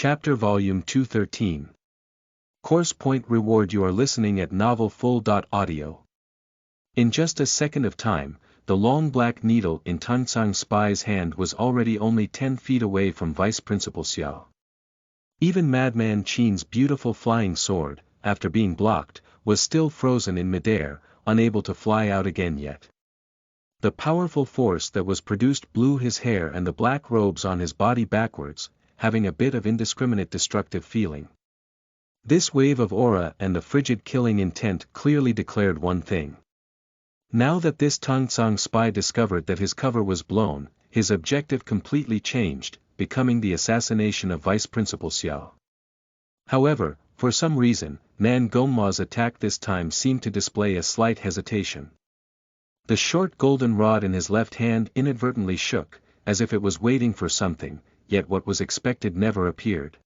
Chapter Volume 213. Course Point Reward. You are listening at Novel Full. Audio. In just a second of time, the long black needle in Tang Tsang Spy's hand was already only 10 feet away from Vice Principal Xiao. Even Madman Qin's beautiful flying sword, after being blocked, was still frozen in midair, unable to fly out again yet. The powerful force that was produced blew his hair and the black robes on his body backwards, having a bit of indiscriminate destructive feeling. This wave of aura and the frigid killing intent clearly declared one thing. Now that this Tang Tsang spy discovered that his cover was blown, his objective completely changed, becoming the assassination of Vice Principal Xiao. However, for some reason, Nan Gongma's attack this time seemed to display a slight hesitation. The short golden rod in his left hand inadvertently shook, as if it was waiting for something, yet what was expected never appeared.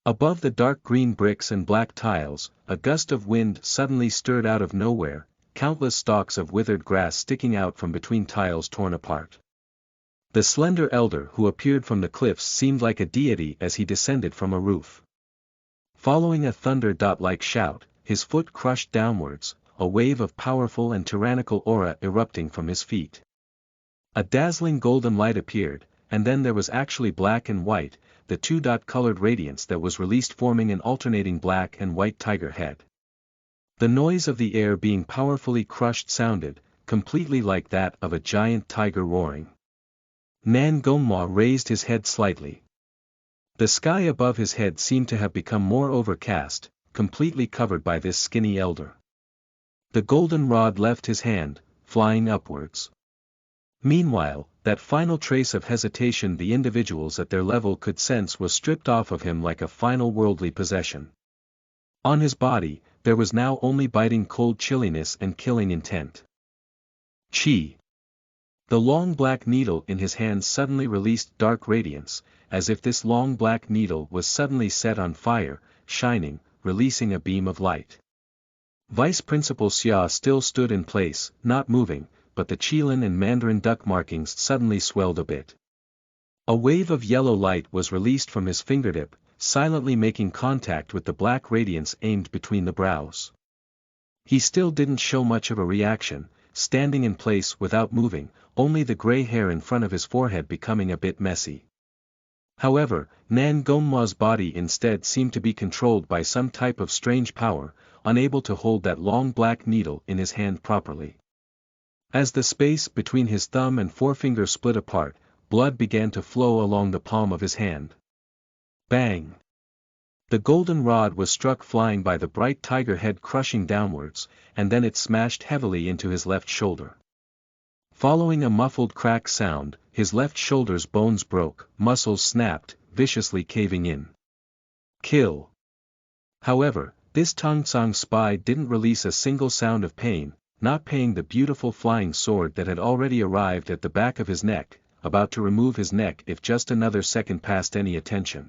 Above the dark green bricks and black tiles, a gust of wind suddenly stirred out of nowhere, countless stalks of withered grass sticking out from between tiles torn apart. The slender elder who appeared from the cliffs seemed like a deity as he descended from a roof. Following a thunder-like shout, his foot crushed downwards, a wave of powerful and tyrannical aura erupting from his feet. A dazzling golden light appeared, and then there was actually black and white, the two-dot-colored radiance that was released forming an alternating black and white tiger head. The noise of the air being powerfully crushed sounded, completely like that of a giant tiger roaring. Nan Gongma raised his head slightly. The sky above his head seemed to have become more overcast, completely covered by this skinny elder. The golden rod left his hand, flying upwards. Meanwhile, that final trace of hesitation the individuals at their level could sense was stripped off of him like a final worldly possession. On his body, there was now only biting cold chilliness and killing intent. Chi. The long black needle in his hand suddenly released dark radiance, as if this long black needle was suddenly set on fire, shining, releasing a beam of light. Vice Principal Xia still stood in place, not moving, but the Qilin and Mandarin duck markings suddenly swelled a bit. A wave of yellow light was released from his fingertip, silently making contact with the black radiance aimed between the brows. He still didn't show much of a reaction, standing in place without moving, only the gray hair in front of his forehead becoming a bit messy. However, Nan Gongma's body instead seemed to be controlled by some type of strange power, unable to hold that long black needle in his hand properly. As the space between his thumb and forefinger split apart, blood began to flow along the palm of his hand. Bang! The golden rod was struck flying by the bright tiger head crushing downwards, and then it smashed heavily into his left shoulder. Following a muffled crack sound, his left shoulder's bones broke, muscles snapped, viciously caving in. Kill! However, this Tang Tsang spy didn't release a single sound of pain, not paying the beautiful flying sword that had already arrived at the back of his neck, about to remove his neck if just another second passed any attention.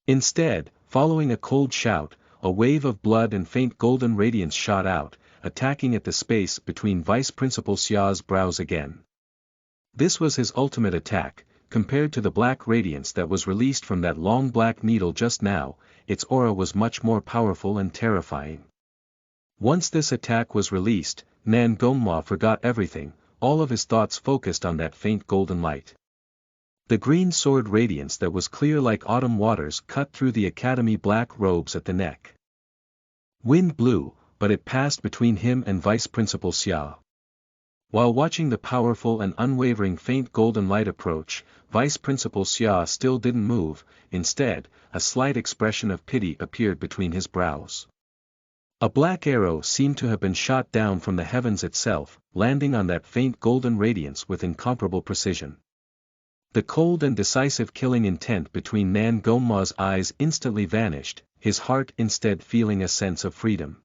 Instead, following a cold shout, a wave of blood and faint golden radiance shot out, attacking at the space between Vice Principal Xia's brows again. This was his ultimate attack, compared to the black radiance that was released from that long black needle just now, its aura was much more powerful and terrifying. Once this attack was released, Nan Gongma forgot everything, all of his thoughts focused on that faint golden light. The green sword radiance that was clear like autumn waters cut through the academy black robes at the neck. Wind blew, but it passed between him and Vice Principal Xia. While watching the powerful and unwavering faint golden light approach, Vice Principal Xia still didn't move, instead, a slight expression of pity appeared between his brows. A black arrow seemed to have been shot down from the heavens itself, landing on that faint golden radiance with incomparable precision. The cold and decisive killing intent between Nan Gongma's eyes instantly vanished, his heart instead feeling a sense of freedom.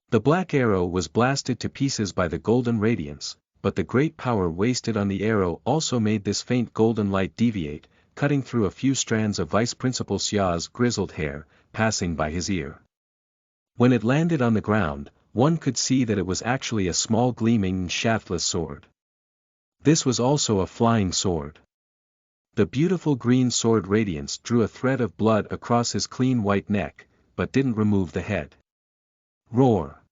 The black arrow was blasted to pieces by the golden radiance, but the great power wasted on the arrow also made this faint golden light deviate, cutting through a few strands of Vice Principal Xia's grizzled hair, passing by his ear. When it landed on the ground, one could see that it was actually a small gleaming shaftless sword. This was also a flying sword. The beautiful green sword radiance drew a thread of blood across his clean white neck, but didn't remove the head. Roar!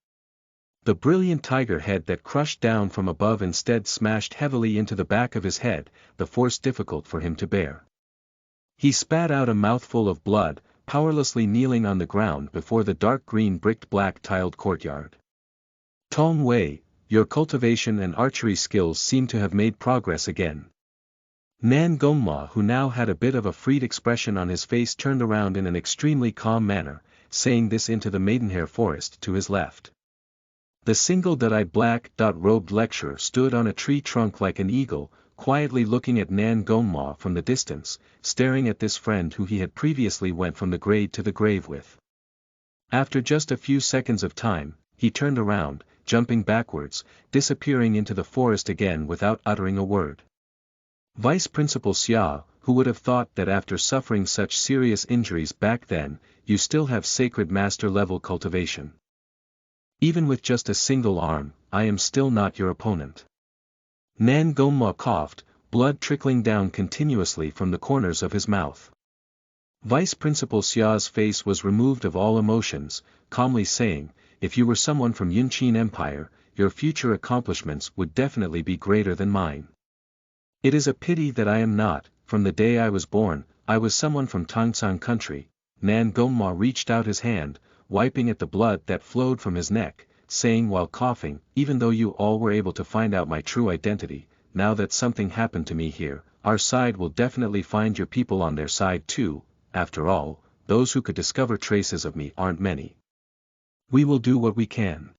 The brilliant tiger head that crushed down from above instead smashed heavily into the back of his head, the force difficult for him to bear. He spat out a mouthful of blood, powerlessly kneeling on the ground before the dark green bricked black tiled courtyard. Tong Wei, your cultivation and archery skills seem to have made progress again. Nan Gongma, who now had a bit of a freed expression on his face, turned around in an extremely calm manner, saying this into the maidenhair forest to his left. The single-eyed black-robed lecturer stood on a tree trunk like an eagle, quietly looking at Nan Gongma from the distance, staring at this friend who he had previously went from the grade to the grave with. After just a few seconds of time, he turned around, jumping backwards, disappearing into the forest again without uttering a word. Vice Principal Xia, who would have thought that after suffering such serious injuries back then, you still have sacred master-level cultivation. Even with just a single arm, I am still not your opponent. Nan Gongma coughed, blood trickling down continuously from the corners of his mouth. Vice Principal Xia's face was removed of all emotions, calmly saying, if you were someone from Yunqin Empire, your future accomplishments would definitely be greater than mine. It is a pity that I am not. From the day I was born, I was someone from Tangshan country. Nan Gongma reached out his hand, wiping at the blood that flowed from his neck, saying while coughing, even though you all were able to find out my true identity, now that something happened to me here, our side will definitely find your people on their side too. After all, those who could discover traces of me aren't many. We will do what we can.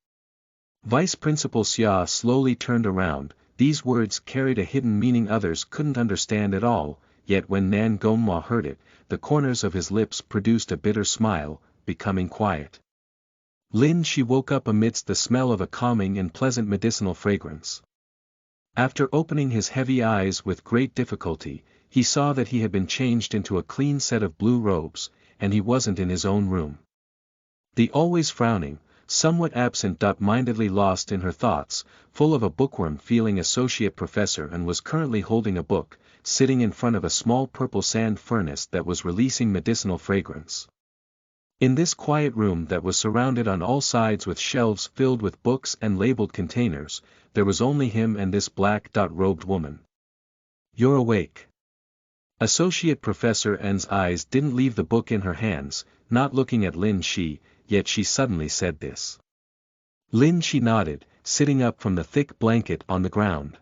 Vice Principal Xia slowly turned around. These words carried a hidden meaning others couldn't understand at all, yet when Nan Gongma heard it, the corners of his lips produced a bitter smile, becoming quiet. Lin Shi woke up amidst the smell of a calming and pleasant medicinal fragrance. After opening his heavy eyes with great difficulty, he saw that he had been changed into a clean set of blue robes, and he wasn't in his own room. The always frowning, somewhat absent-mindedly lost in her thoughts, full of a bookworm feeling associate professor and was currently holding a book, sitting in front of a small purple sand furnace that was releasing medicinal fragrance. In this quiet room that was surrounded on all sides with shelves filled with books and labeled containers, there was only him and this black-robed woman. You're awake. Associate Professor N's eyes didn't leave the book in her hands, not looking at Lin Shi, yet she suddenly said this. Lin Shi nodded, sitting up from the thick blanket on the ground.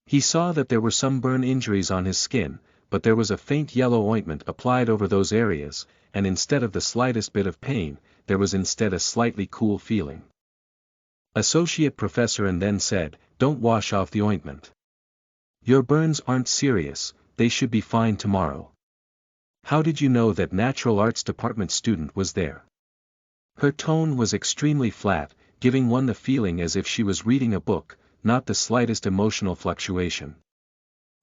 He saw that there were some burn injuries on his skin, but there was a faint yellow ointment applied over those areas, and instead of the slightest bit of pain, there was instead a slightly cool feeling. Associate Professor N then said, don't wash off the ointment. Your burns aren't serious, they should be fine tomorrow. How did you know that Natural Arts Department student was there? Her tone was extremely flat, giving one the feeling as if she was reading a book, not the slightest emotional fluctuation.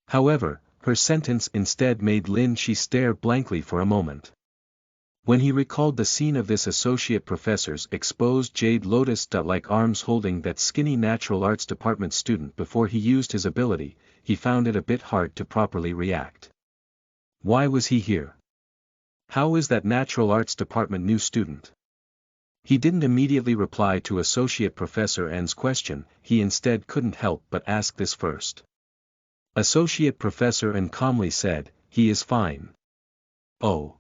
However, her sentence instead made Lin Shi stare blankly for a moment. When he recalled the scene of this associate professor's exposed jade lotus-like arms holding that skinny Natural Arts Department student before he used his ability, he found it a bit hard to properly react. Why was he here? How is that Natural Arts Department new student? He didn't immediately reply to Associate Professor N's question, he instead couldn't help but ask this first. Associate Professor N calmly said, he is fine. Oh.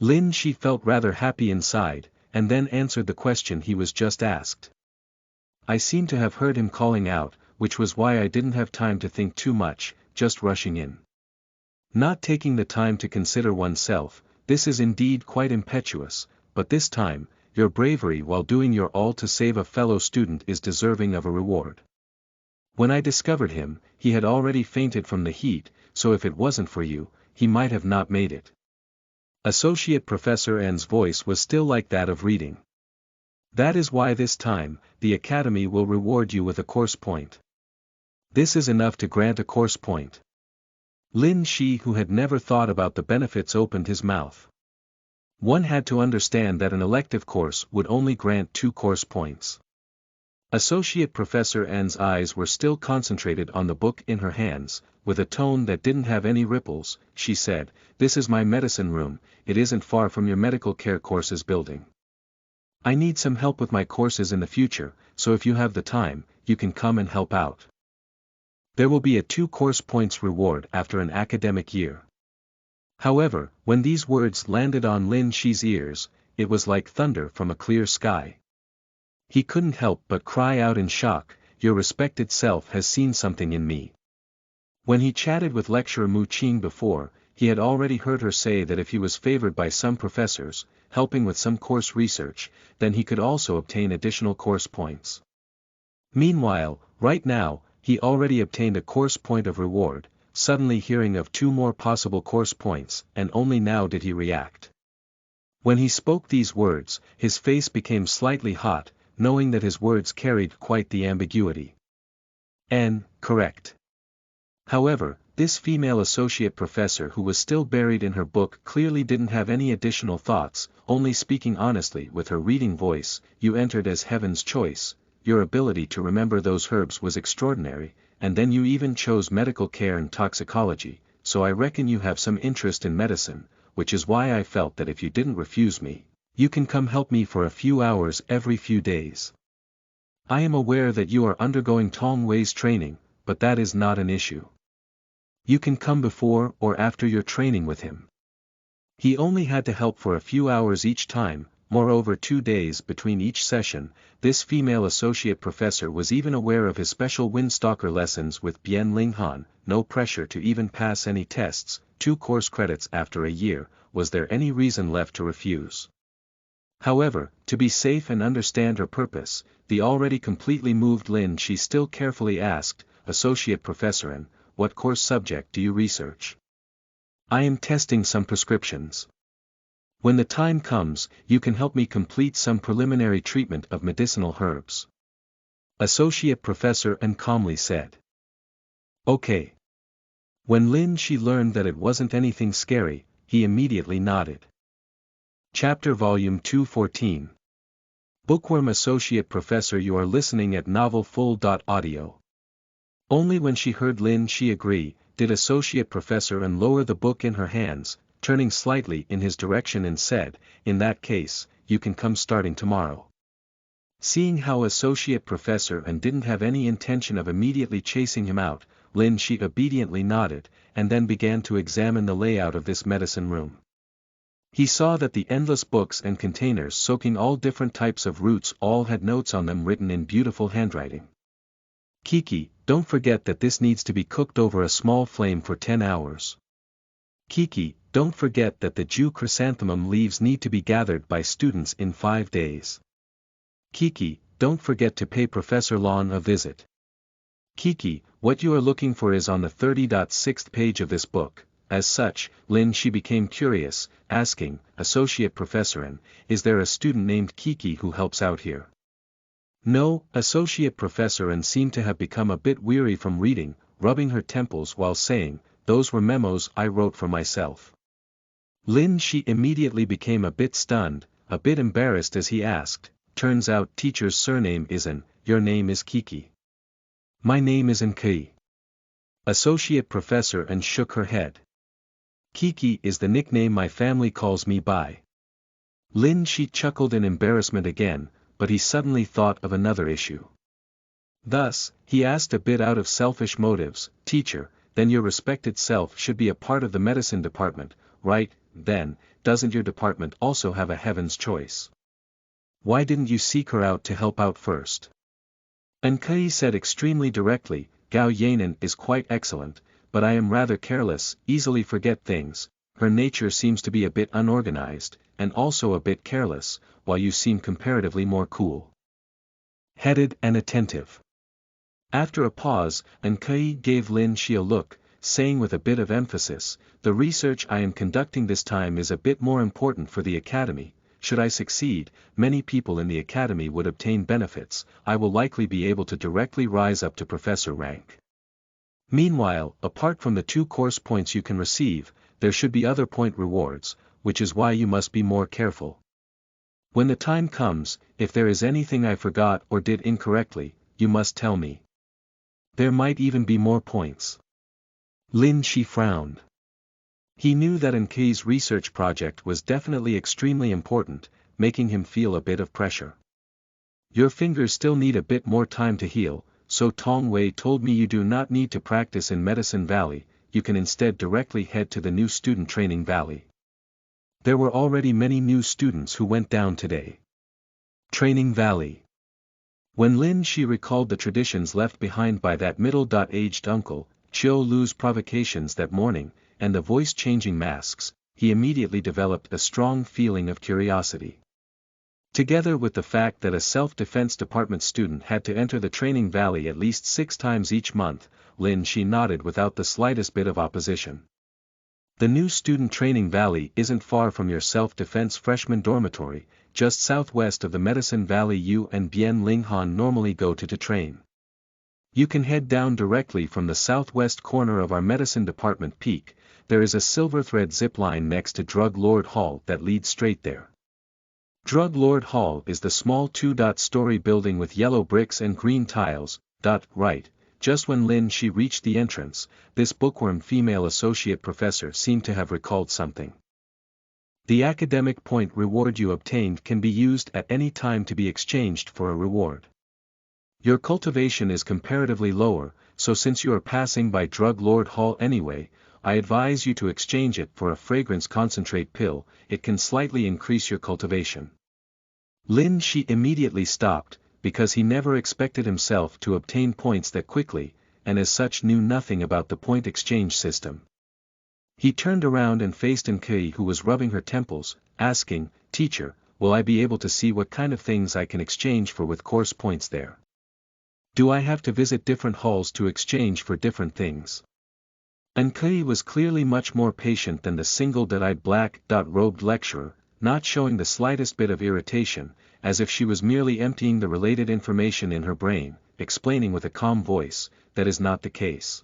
Lin Shi felt rather happy inside, and then answered the question he was just asked. I seem to have heard him calling out, which was why I didn't have time to think too much, just rushing in. Not taking the time to consider oneself, this is indeed quite impetuous, but this time, your bravery while doing your all to save a fellow student is deserving of a reward. When I discovered him, he had already fainted from the heat, so if it wasn't for you, he might have not made it. Associate Professor N's voice was still like that of reading. That is why this time, the Academy will reward you with a course point. This is enough to grant a course point. Lin Shi, who had never thought about the benefits, opened his mouth. One had to understand that an elective course would only grant 2 course points. Associate Professor N's eyes were still concentrated on the book in her hands. With a tone that didn't have any ripples, she said, "This is my medicine room, it isn't far from your medical care courses building. I need some help with my courses in the future, so if you have the time, you can come and help out. There will be a 2 course points reward after an academic year." However, when these words landed on Lin Shi's ears, it was like thunder from a clear sky. He couldn't help but cry out in shock, "Your respected self has seen something in me." When he chatted with lecturer Mu Qing before, he had already heard her say that if he was favored by some professors, helping with some course research, then he could also obtain additional course points. Meanwhile, right now, he already obtained a course point of reward, suddenly hearing of 2 more possible course points, and only now did he react. When he spoke these words, his face became slightly hot, knowing that his words carried quite the ambiguity. Correct. However, this female associate professor who was still buried in her book clearly didn't have any additional thoughts, only speaking honestly with her reading voice, "You entered as heaven's choice, your ability to remember those herbs was extraordinary, and then you even chose medical care and toxicology, so I reckon you have some interest in medicine, which is why I felt that if you didn't refuse me, you can come help me for a few hours every few days. I am aware that you are undergoing Tong Wei's training, but that is not an issue. You can come before or after your training with him." He only had to help for a few hours each time, moreover 2 days between each session. This female associate professor was even aware of his special Windstalker lessons with Bian Linghan, no pressure to even pass any tests, 2 course credits after a year, was there any reason left to refuse? However, to be safe and understand her purpose, the already completely moved Lin Shi still carefully asked, "Associate Professor N, what course subject do you research?" "I am testing some prescriptions. When the time comes, you can help me complete some preliminary treatment of medicinal herbs." Associate Professor N calmly said. "Okay." When Lin Shi learned that it wasn't anything scary, he immediately nodded. Chapter Volume 214. Bookworm Associate Professor. You are listening at novelfull.audio. Only when she heard Lin Shi agree, did Associate Professor and lower the book in her hands, turning slightly in his direction and said, "In that case, you can come starting tomorrow." Seeing how Associate Professor and didn't have any intention of immediately chasing him out, Lin Shi obediently nodded, and then began to examine the layout of this medicine room. He saw that the endless books and containers soaking all different types of roots all had notes on them written in beautiful handwriting. "Kiki, don't forget that this needs to be cooked over a small flame for 10 hours. Kiki, don't forget that the Jew chrysanthemum leaves need to be gathered by students in 5 days. Kiki, don't forget to pay Professor Lon a visit. Kiki, what you are looking for is on the 30.6th page of this book." As such, Lin Shi became curious, asking, "Associate Professor N, is there a student named Kiki who helps out here?" "No." Associate Professor N seemed to have become a bit weary from reading, rubbing her temples while saying, "Those were memos I wrote for myself." Lin Shi immediately became a bit stunned, a bit embarrassed as he asked, "Turns out teacher's surname is N, your name is Kiki." "My name is Nkei." Associate Professor N shook her head. "Kiki is the nickname my family calls me by." Lin Shi chuckled in embarrassment again, but he suddenly thought of another issue. Thus, he asked a bit out of selfish motives, "Teacher, then your respected self should be a part of the medicine department, right? Then, doesn't your department also have a heaven's choice? Why didn't you seek her out to help out first?" Nkei said extremely directly, "Gao Yanan is quite excellent, but I am rather careless, easily forget things. Her nature seems to be a bit unorganized, and also a bit careless, while you seem comparatively more cool-headed and attentive." After a pause, Nkei gave Lin Shi a look, saying with a bit of emphasis, "The research I am conducting this time is a bit more important for the academy. Should I succeed, many people in the academy would obtain benefits. I will likely be able to directly rise up to professor rank. Meanwhile, apart from the 2 course points you can receive, there should be other point rewards, which is why you must be more careful." When the time comes, if there is anything I forgot or did incorrectly, you must tell me. There might even be more points. Lin Shi frowned. He knew that Nkei's research project was definitely extremely important, making him feel a bit of pressure. Your fingers still need a bit more time to heal, so Tong Wei told me you do not need to practice in Medicine Valley, you can instead directly head to the new student training valley. There were already many new students who went down today. Training Valley. When Lin Shi recalled the traditions left behind by that middle-aged uncle, Chiu Lu's provocations that morning, and the voice-changing masks, he immediately developed a strong feeling of curiosity. Together with the fact that a self-defense department student had to enter the training valley at least 6 times each month, Lin Shi nodded without the slightest bit of opposition. The new student training valley isn't far from your self-defense freshman dormitory, just southwest of the Medicine Valley you and Bien Linghan normally go to train. You can head down directly from the southwest corner of our medicine department peak. There is a silver thread zip line next to Drug Lord Hall that leads straight there. Drug Lord Hall is the small 2-story building with yellow bricks and green tiles. Right, just when Lin Shi reached the entrance, this bookworm female associate professor seemed to have recalled something. The academic point reward you obtained can be used at any time to be exchanged for a reward. Your cultivation is comparatively lower, so since you are passing by Drug Lord Hall anyway, I advise you to exchange it for a fragrance concentrate pill, it can slightly increase your cultivation. Lin Shi immediately stopped, because he never expected himself to obtain points that quickly, and as such knew nothing about the point exchange system. He turned around and faced Nkei, who was rubbing her temples, asking, "Teacher, will I be able to see what kind of things I can exchange for with course points there? Do I have to visit different halls to exchange for different things?" Nkei was clearly much more patient than the single-eyed black-robed lecturer, not showing the slightest bit of irritation, as if she was merely emptying the related information in her brain, explaining with a calm voice, "That is not the case.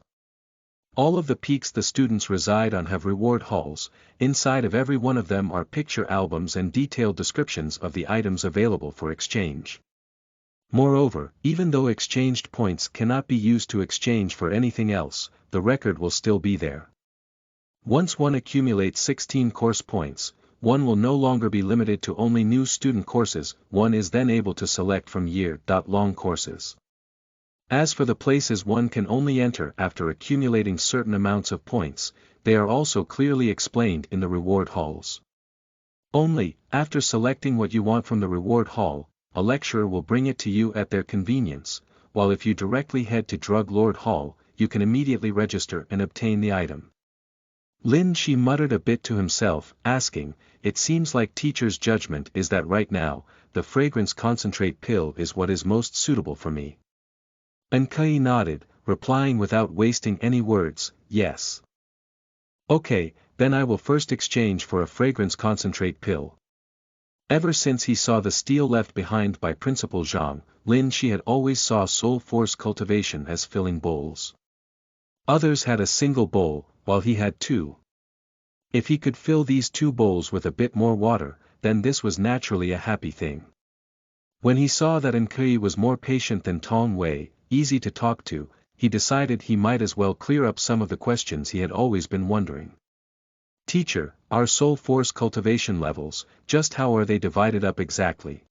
All of the peaks the students reside on have reward halls, inside of every one of them are picture albums and detailed descriptions of the items available for exchange. Moreover, even though exchanged points cannot be used to exchange for anything else, the record will still be there. Once one accumulates 16 course points, one will no longer be limited to only new student courses, one is then able to select from year-long courses. As for the places one can only enter after accumulating certain amounts of points, they are also clearly explained in the reward halls. Only, after selecting what you want from the reward hall, a lecturer will bring it to you at their convenience, while if you directly head to Drug Lord Hall, you can immediately register and obtain the item. Lin Shi muttered a bit to himself, asking, "It seems like teacher's judgment is that right now, the fragrance concentrate pill is what is most suitable for me." Nkei nodded, replying without wasting any words, "Yes. Okay, then I will first exchange for a fragrance concentrate pill." Ever since he saw the steel left behind by Principal Zhang, Lin Shi had always saw soul force cultivation as filling bowls. Others had a single bowl, while he had 2. If he could fill these 2 bowls with a bit more water, then this was naturally a happy thing. When he saw that Nkei was more patient than Tong Wei, easy to talk to, he decided he might as well clear up some of the questions he had always been wondering. "Teacher, our soul force cultivation levels, just how are they divided up exactly?"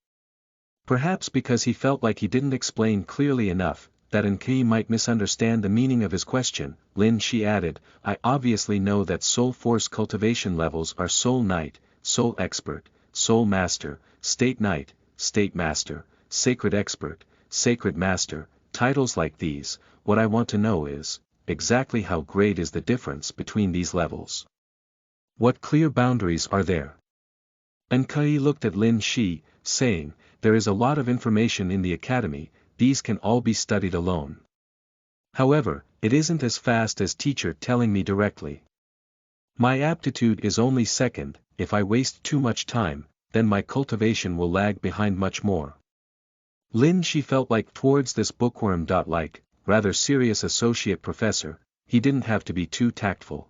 Perhaps because he felt like he didn't explain clearly enough, that Nkei might misunderstand the meaning of his question, Lin Shi added, "I obviously know that soul force cultivation levels are Soul Knight, Soul Expert, Soul Master, State Knight, State Master, Sacred Expert, Sacred Master, titles like these. What I want to know is, exactly how great is the difference between these levels? What clear boundaries are there?" Nkei looked at Lin Shi, saying, "There is a lot of information in the academy, these can all be studied alone. However, it isn't as fast as teacher telling me directly. My aptitude is only second, if I waste too much time, then my cultivation will lag behind much more." Lin Shi felt like towards this bookworm-like, rather serious associate professor, he didn't have to be too tactful.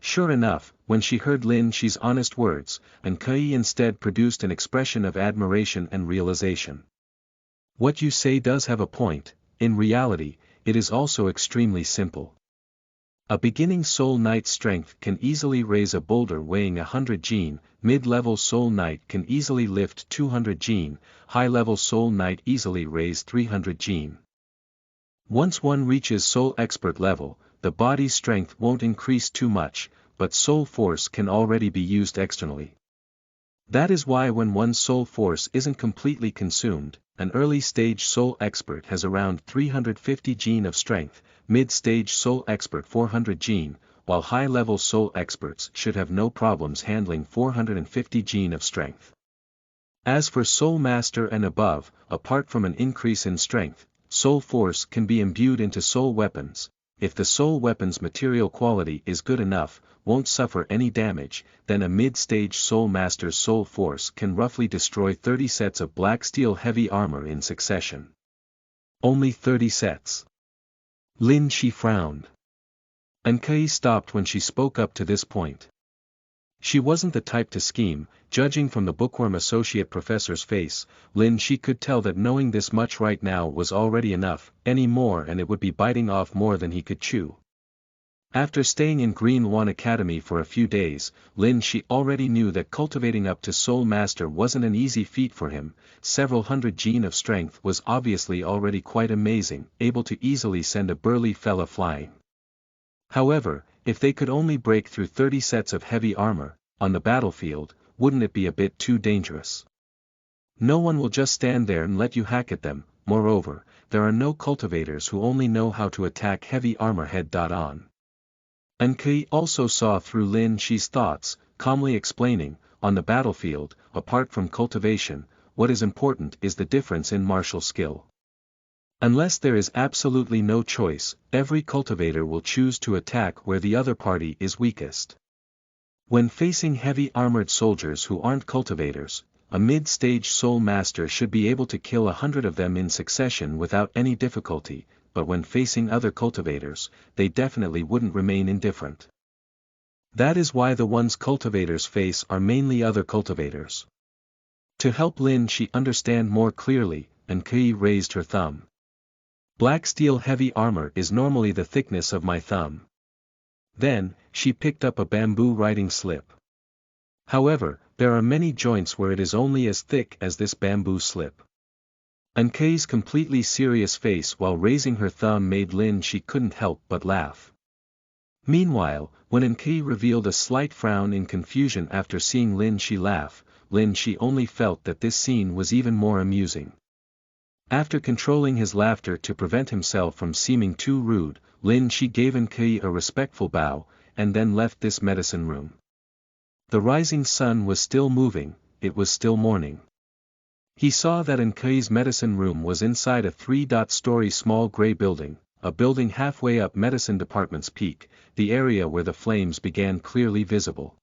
Sure enough, when she heard Lin Shi's honest words, Enkei instead produced an expression of admiration and realization. What you say does have a point. In reality, it is also extremely simple. A beginning Soul Knight strength can easily raise a boulder weighing 100 Jin, mid-level Soul Knight can easily lift 200 Jin, high-level Soul Knight easily raise 300 Jin. Once one reaches Soul Expert level, the body's strength won't increase too much, but Soul Force can already be used externally. That is why when one's Soul Force isn't completely consumed, an early-stage Soul Expert has around 350 Jin of strength, mid-stage Soul Expert 400 Jin, while high-level Soul Experts should have no problems handling 450 Jin of strength. As for Soul Master and above, apart from an increase in strength, Soul Force can be imbued into Soul Weapons. If the Soul Weapon's material quality is good enough, won't suffer any damage, then a mid-stage Soul Master's Soul Force can roughly destroy 30 sets of black steel heavy armor in succession. Only 30 sets. Lin Shi frowned. Enkei stopped when she spoke up to this point. She wasn't the type to scheme. Judging from the bookworm associate professor's face, Lin Shi could tell that knowing this much right now was already enough, any more and it would be biting off more than he could chew. After staying in Green Lawn Academy for a few days, Lin Shi already knew that cultivating up to Soul Master wasn't an easy feat for him. Several hundred Jin of strength was obviously already quite amazing, able to easily send a burly fella flying. However, if they could only break through 30 sets of heavy armor, on the battlefield, wouldn't it be a bit too dangerous? No one will just stand there and let you hack at them. Moreover, there are no cultivators who only know how to attack heavy armor head-on. Enkei also saw through Lin Shi's thoughts, calmly explaining, on the battlefield, apart from cultivation, what is important is the difference in martial skill. Unless there is absolutely no choice, every cultivator will choose to attack where the other party is weakest. When facing heavy armored soldiers who aren't cultivators, a mid-stage Soul Master should be able to kill 100 of them in succession without any difficulty, but when facing other cultivators, they definitely wouldn't remain indifferent. That is why the ones cultivators face are mainly other cultivators. To help Lin Shi understand more clearly, Enkei raised her thumb. Black steel heavy armor is normally the thickness of my thumb. Then, she picked up a bamboo writing slip. However, there are many joints where it is only as thick as this bamboo slip. Enkei's completely serious face while raising her thumb made Lin Shi couldn't help but laugh. Meanwhile, when Enkei revealed a slight frown in confusion after seeing Lin Shi laugh, Lin Shi only felt that this scene was even more amusing. After controlling his laughter to prevent himself from seeming too rude, Lin Shi gave Enkei a respectful bow, and then left this medicine room. The rising sun was still moving, it was still morning. He saw that Enkei's medicine room was inside a 3-story small gray building, a building halfway up medicine department's peak, the area where the flames began clearly visible.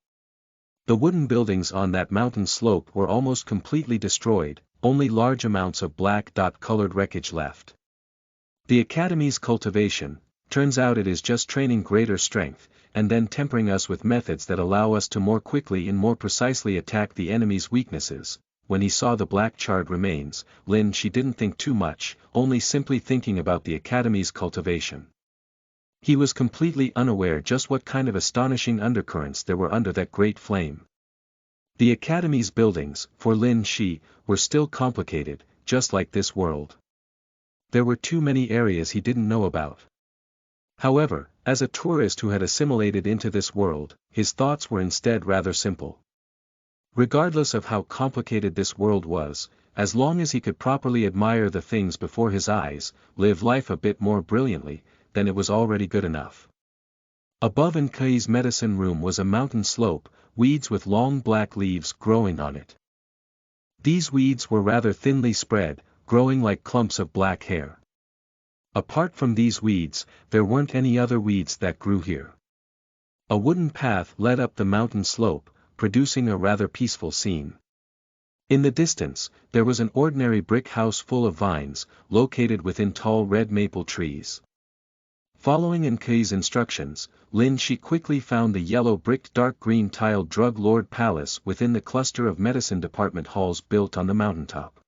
The wooden buildings on that mountain slope were almost completely destroyed, only large amounts of black-colored wreckage left. The Academy's cultivation, turns out it is just training greater strength, and then tempering us with methods that allow us to more quickly and more precisely attack the enemy's weaknesses. When he saw the black charred remains, Lin Shi didn't think too much, only simply thinking about the Academy's cultivation. He was completely unaware just what kind of astonishing undercurrents there were under that great flame. The Academy's buildings, for Lin Shi, were still complicated, just like this world. There were too many areas he didn't know about. However, as a tourist who had assimilated into this world, his thoughts were instead rather simple. Regardless of how complicated this world was, as long as he could properly admire the things before his eyes, live life a bit more brilliantly, then it was already good enough. Above Enkei's medicine room was a mountain slope, weeds with long black leaves growing on it. These weeds were rather thinly spread, growing like clumps of black hair. Apart from these weeds, there weren't any other weeds that grew here. A wooden path led up the mountain slope, producing a rather peaceful scene. In the distance, there was an ordinary brick house full of vines, located within tall red maple trees. Following Nkei's instructions, Lin Shi quickly found the yellow brick dark green tiled drug lord palace within the cluster of medicine department halls built on the mountaintop.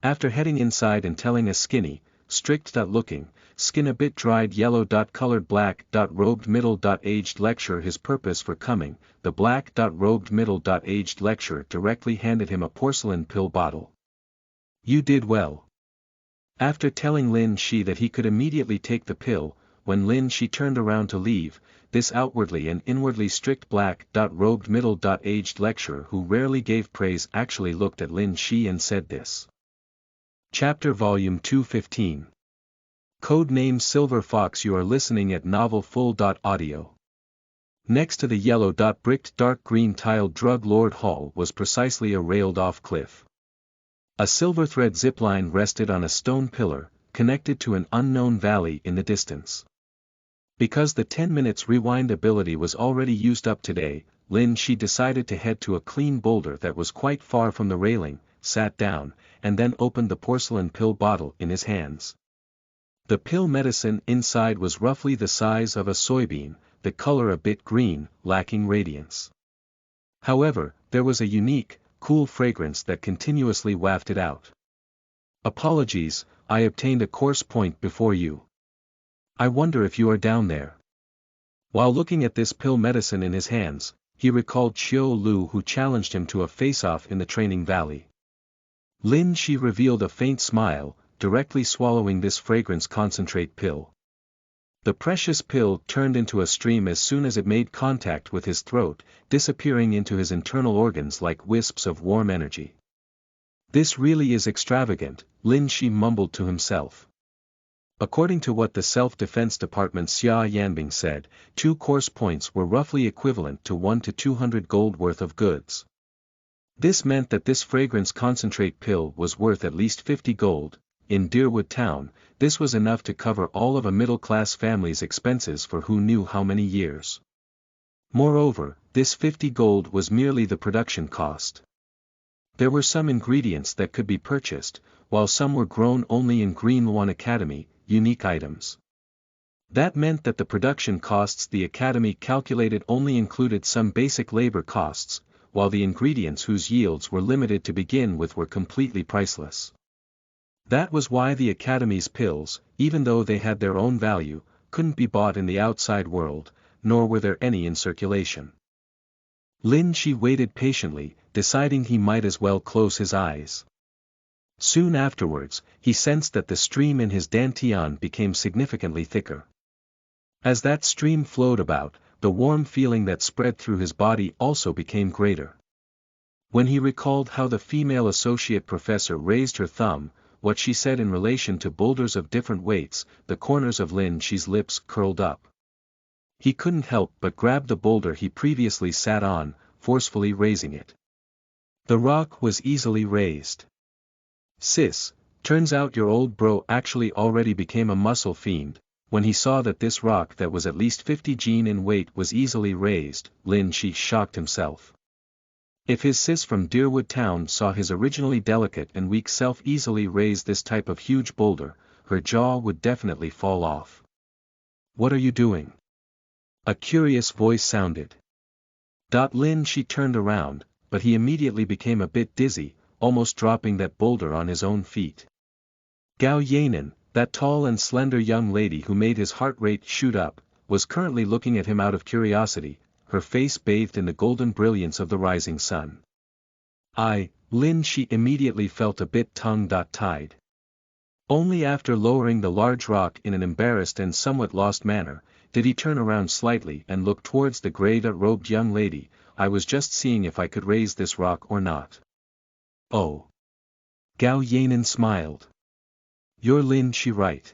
After heading inside and telling a skinny, strict-looking, skin-a-bit dried yellow-colored black-robed middle-aged lecturer his purpose for coming, the black-robed middle-aged lecturer directly handed him a porcelain pill bottle. "You did well." After telling Lin Shi that he could immediately take the pill, when Lin Shi turned around to leave, this outwardly and inwardly strict black-robed middle-aged lecturer who rarely gave praise actually looked at Lin Shi and said this. Chapter Volume 215. Code name Silver Fox. You are listening at Novel Full. Audio. Next to the yellow bricked dark green tiled drug lord hall was precisely a railed-off cliff. A silver thread zipline rested on a stone pillar, connected to an unknown valley in the distance. Because the 10 minutes rewind ability was already used up today, Lin Shi decided to head to a clean boulder that was quite far from the railing, sat down, and then opened the porcelain pill bottle in his hands. The pill medicine inside was roughly the size of a soybean, the color a bit green, lacking radiance. However, there was a unique, cool fragrance that continuously wafted out. "Apologies, I obtained a course point before you. I wonder if you are down there." While looking at this pill medicine in his hands, he recalled Xiao Lu who challenged him to a face-off in the training valley. Lin Shi revealed a faint smile, directly swallowing this fragrance concentrate pill. The precious pill turned into a stream as soon as it made contact with his throat, disappearing into his internal organs like wisps of warm energy. "This really is extravagant," Lin Shi mumbled to himself. According to what the Self-Defense Department Xia Yanbing said, 2 course points were roughly equivalent to 1 to 200 gold worth of goods. This meant that this fragrance concentrate pill was worth at least 50 gold. In Deerwood Town, this was enough to cover all of a middle-class family's expenses for who knew how many years. Moreover, this 50 gold was merely the production cost. There were some ingredients that could be purchased, while some were grown only in Green Academy, unique items. That meant that the production costs the Academy calculated only included some basic labor costs, while the ingredients whose yields were limited to begin with were completely priceless. That was why the Academy's pills, even though they had their own value, couldn't be bought in the outside world, nor were there any in circulation. Lin Shi waited patiently, deciding he might as well close his eyes. Soon afterwards, he sensed that the stream in his dantian became significantly thicker. As that stream flowed about, the warm feeling that spread through his body also became greater. When he recalled how the female associate professor raised her thumb, what she said in relation to boulders of different weights, the corners of Lin Shi's lips curled up. He couldn't help but grab the boulder he previously sat on, forcefully raising it. The rock was easily raised. "Sis, turns out your old bro actually already became a muscle fiend." When he saw that this rock that was at least 50 jin in weight was easily raised, Lin Shi shocked himself. If his sis from Deerwood Town saw his originally delicate and weak self easily raise this type of huge boulder, her jaw would definitely fall off. "What are you doing?" a curious voice sounded. Lin Shi turned around, but he immediately became a bit dizzy, almost dropping that boulder on his own feet. Gao Yanan, that tall and slender young lady who made his heart rate shoot up, was currently looking at him out of curiosity, her face bathed in the golden brilliance of the rising sun. Lin Shi immediately felt a bit tongue-tied. Only after lowering the large rock in an embarrassed and somewhat lost manner, did he turn around slightly and look towards the grey-robed young lady. "I was just seeing if I could raise this rock or not." "Oh." Gao Yanan smiled. "You're Lin Shi, right?"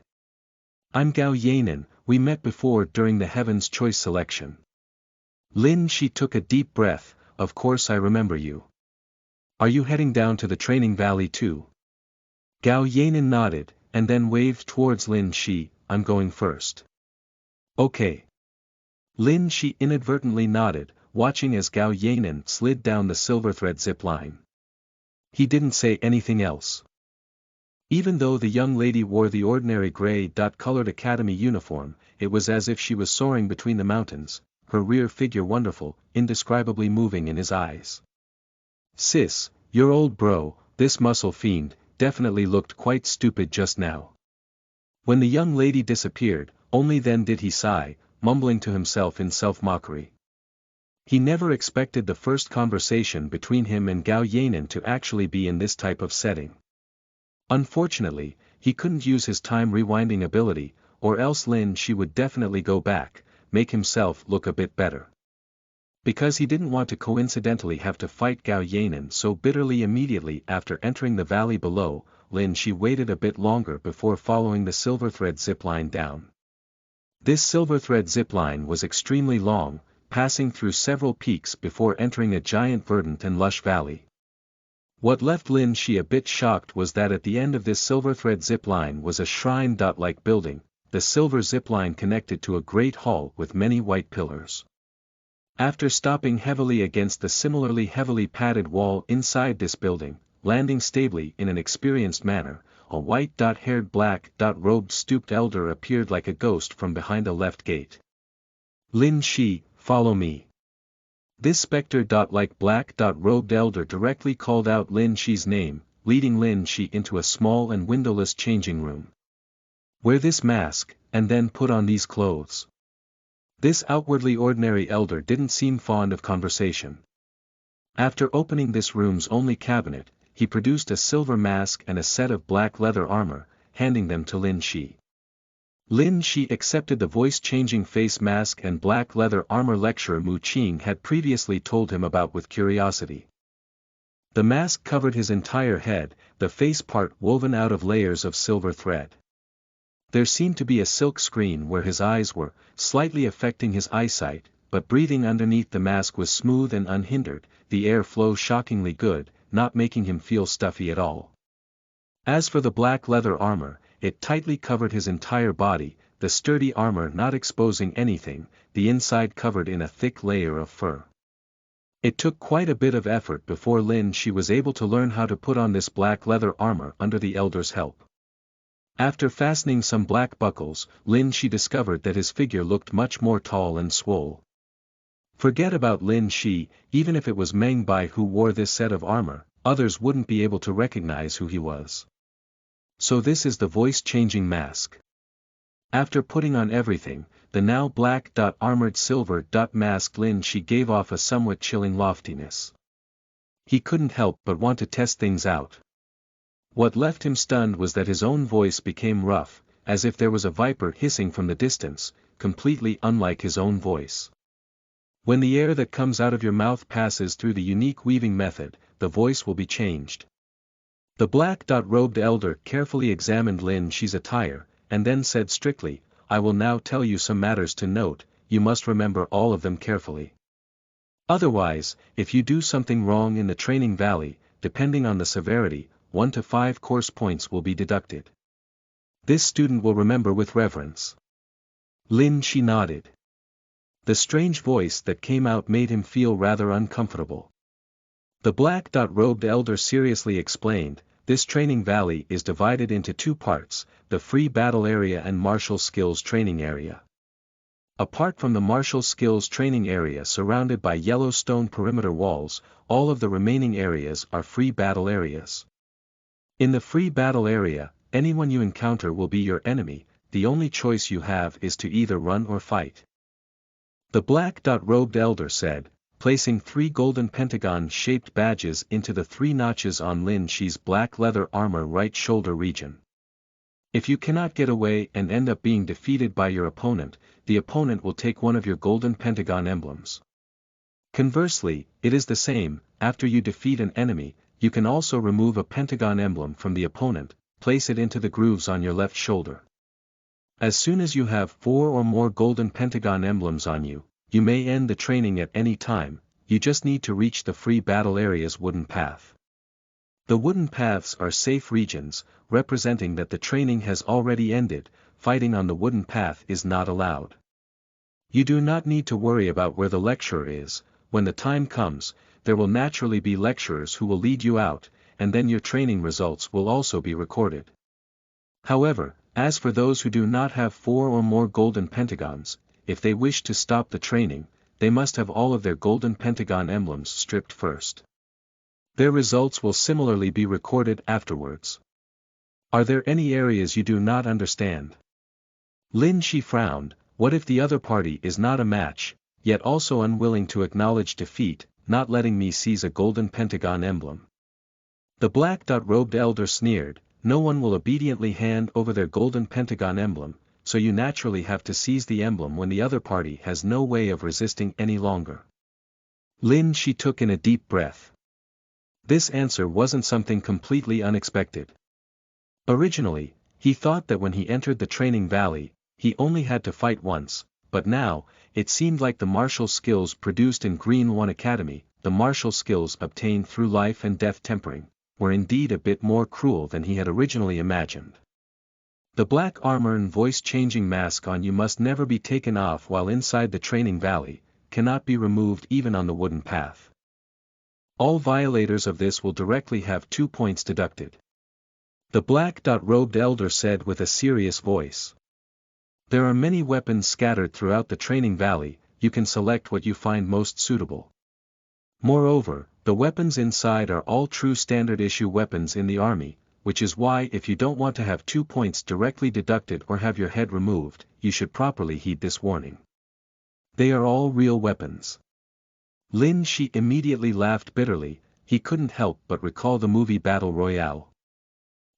"I'm Gao Yanan, we met before during the Heaven's Choice selection." Lin Shi took a deep breath. "Of course I remember you. Are you heading down to the training valley too?" Gao Yanan nodded, and then waved towards Lin Shi. "I'm going first." "Okay." Lin Shi inadvertently nodded, watching as Gao Yanan slid down the silver thread zip line. He didn't say anything else. Even though the young lady wore the ordinary gray-colored academy uniform, it was as if she was soaring between the mountains, her rear figure wonderful, indescribably moving in his eyes. "Sis, your old bro, this muscle fiend, definitely looked quite stupid just now." When the young lady disappeared, only then did he sigh, mumbling to himself in self-mockery. He never expected the first conversation between him and Gao Yanan to actually be in this type of setting. Unfortunately, he couldn't use his time rewinding ability, or else Lin Shi would definitely go back, make himself look a bit better. Because he didn't want to coincidentally have to fight Gao Yanan so bitterly immediately after entering the valley below, Lin Shi waited a bit longer before following the silver thread zipline down. This silver thread zipline was extremely long, passing through several peaks before entering a giant verdant and lush valley. What left Lin Shi a bit shocked was that at the end of this silver thread zipline was a shrine-like building, the silver zipline connected to a great hall with many white pillars. After stopping heavily against the similarly heavily padded wall inside this building, landing stably in an experienced manner, a white-haired black-robed stooped elder appeared like a ghost from behind a left gate. "Lin Shi, follow me." This specter-like black-robed elder directly called out Lin Shi's name, leading Lin Shi into a small and windowless changing room. "Wear this mask, and then put on these clothes." This outwardly ordinary elder didn't seem fond of conversation. After opening this room's only cabinet, he produced a silver mask and a set of black leather armor, handing them to Lin Shi. Lin Shi accepted the voice-changing face mask and black leather armor lecturer Mu Qing had previously told him about with curiosity. The mask covered his entire head, the face part woven out of layers of silver thread. There seemed to be a silk screen where his eyes were, slightly affecting his eyesight, but breathing underneath the mask was smooth and unhindered, the air flow shockingly good, not making him feel stuffy at all. As for the black leather armor, it tightly covered his entire body, the sturdy armor not exposing anything, the inside covered in a thick layer of fur. It took quite a bit of effort before Lin Shi was able to learn how to put on this black leather armor under the elder's help. After fastening some black buckles, Lin Shi discovered that his figure looked much more tall and swole. Forget about Lin Shi, even if it was Meng Bai who wore this set of armor, others wouldn't be able to recognize who he was. So this is the voice-changing mask. After putting on everything, the now black-armored silver-masked Lin Shi gave off a somewhat chilling loftiness. He couldn't help but want to test things out. What left him stunned was that his own voice became rough, as if there was a viper hissing from the distance, completely unlike his own voice. When the air that comes out of your mouth passes through the unique weaving method, the voice will be changed. The black-robed elder carefully examined Lin Shi's attire, and then said strictly, "I will now tell you some matters to note, you must remember all of them carefully. Otherwise, if you do something wrong in the training valley, depending on the severity, 1 to 5 course points will be deducted." This student will remember with reverence. Lin Shi nodded. The strange voice that came out made him feel rather uncomfortable. The black-robed elder seriously explained, "This training valley is divided into 2 parts, the free battle area and martial skills training area. Apart from the martial skills training area surrounded by yellow stone perimeter walls, all of the remaining areas are free battle areas. In the free battle area, anyone you encounter will be your enemy, the only choice you have is to either run or fight." The black-robed elder said, placing 3 golden pentagon-shaped badges into the 3 notches on Lin Shi's black leather armor right shoulder region. If you cannot get away and end up being defeated by your opponent, the opponent will take one of your golden pentagon emblems. Conversely, it is the same, after you defeat an enemy, you can also remove a pentagon emblem from the opponent, place it into the grooves on your left shoulder. As soon as you have 4 or more golden pentagon emblems on you, you may end the training at any time, you just need to reach the free battle area's wooden path. The wooden paths are safe regions, representing that the training has already ended, fighting on the wooden path is not allowed. You do not need to worry about where the lecturer is, when the time comes, there will naturally be lecturers who will lead you out, and then your training results will also be recorded. However, as for those who do not have 4 or more golden pentagons, if they wish to stop the training, they must have all of their golden pentagon emblems stripped first. Their results will similarly be recorded afterwards. Are there any areas you do not understand? Lin Shi frowned. What if the other party is not a match, yet also unwilling to acknowledge defeat, not letting me seize a golden pentagon emblem? The black-robed elder sneered, no one will obediently hand over their golden pentagon emblem, so you naturally have to seize the emblem when the other party has no way of resisting any longer. Lin Shi took in a deep breath. This answer wasn't something completely unexpected. Originally, he thought that when he entered the training valley, he only had to fight once, but now, it seemed like the martial skills produced in Green One Academy, the martial skills obtained through life and death tempering, were indeed a bit more cruel than he had originally imagined. The black armor and voice-changing mask on you must never be taken off while inside the training valley, cannot be removed even on the wooden path. All violators of this will directly have 2 points deducted. The black-robed elder said with a serious voice. There are many weapons scattered throughout the training valley, you can select what you find most suitable. Moreover, the weapons inside are all true standard-issue weapons in the army, which is why if you don't want to have 2 points directly deducted or have your head removed, you should properly heed this warning. They are all real weapons. Lin Shi immediately laughed bitterly, he couldn't help but recall the movie Battle Royale.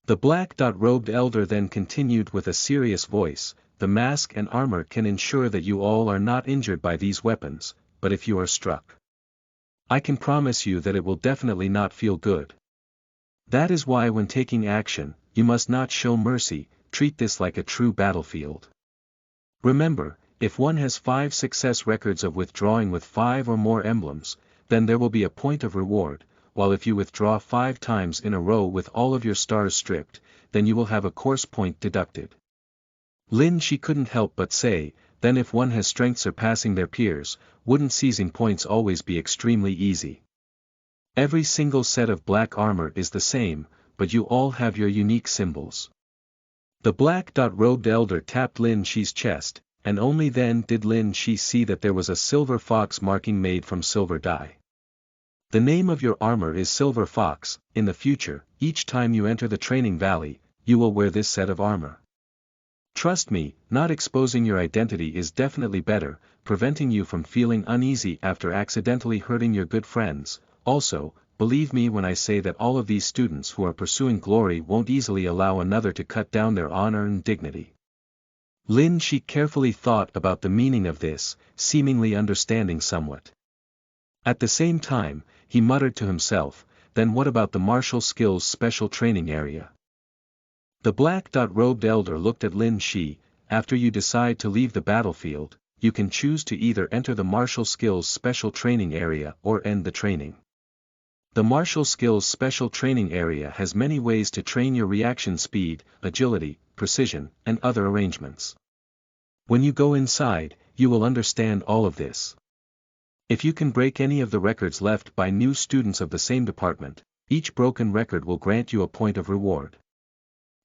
The black-robed elder then continued with a serious voice, the mask and armor can ensure that you all are not injured by these weapons, but if you are struck, I can promise you that it will definitely not feel good. That is why when taking action, you must not show mercy, treat this like a true battlefield. Remember, if one has 5 success records of withdrawing with 5 or more emblems, then there will be a point of reward, while if you withdraw 5 times in a row with all of your stars stripped, then you will have a course point deducted. Lin Shi couldn't help but say, then if one has strength surpassing their peers, wouldn't seizing points always be extremely easy? Every single set of black armor is the same, but you all have your unique symbols. The black-robed elder tapped Lin Shi's chest, and only then did Lin Shi see that there was a silver fox marking made from silver dye. The name of your armor is Silver Fox. In the future, each time you enter the training valley, you will wear this set of armor. Trust me, not exposing your identity is definitely better, preventing you from feeling uneasy after accidentally hurting your good friends. Also, believe me when I say that all of these students who are pursuing glory won't easily allow another to cut down their honor and dignity. Lin Shi carefully thought about the meaning of this, seemingly understanding somewhat. At the same time, he muttered to himself, then what about the martial skills special training area? The black-robed elder looked at Lin Shi, after you decide to leave the battlefield, you can choose to either enter the martial skills special training area or end the training. The martial skills special training area has many ways to train your reaction speed, agility, precision, and other arrangements. When you go inside, you will understand all of this. If you can break any of the records left by new students of the same department, each broken record will grant you a point of reward.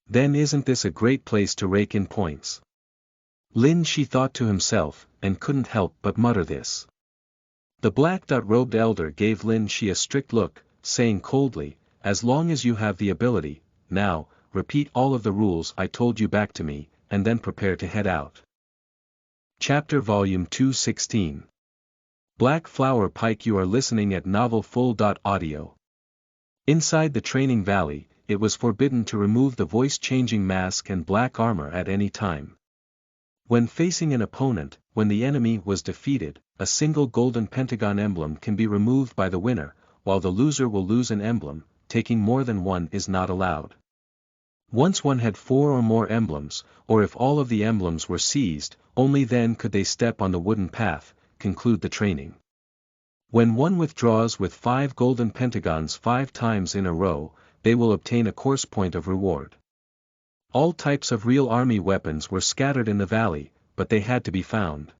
Then isn't this a great place to rake in points? Lin Shi thought to himself, and couldn't help but mutter this. The black-robed elder gave Lin Shi a strict look, saying coldly, as long as you have the ability, now, repeat all of the rules I told you back to me, and then prepare to head out. Chapter Volume 2:16. Black Flower Pike. You are listening at novelfull.audio. Inside the training valley, it was forbidden to remove the voice-changing mask and black armor at any time. When facing an opponent, when the enemy was defeated, a single golden pentagon emblem can be removed by the winner, while the loser will lose an emblem. Taking more than one is not allowed. Once one had 4 or more emblems, or if all of the emblems were seized, only then could they step on the wooden path, conclude the training. When one withdraws with 5 golden pentagons 5 times in a row, they will obtain a course point of reward. All types of real army weapons were scattered in the valley, but they had to be found.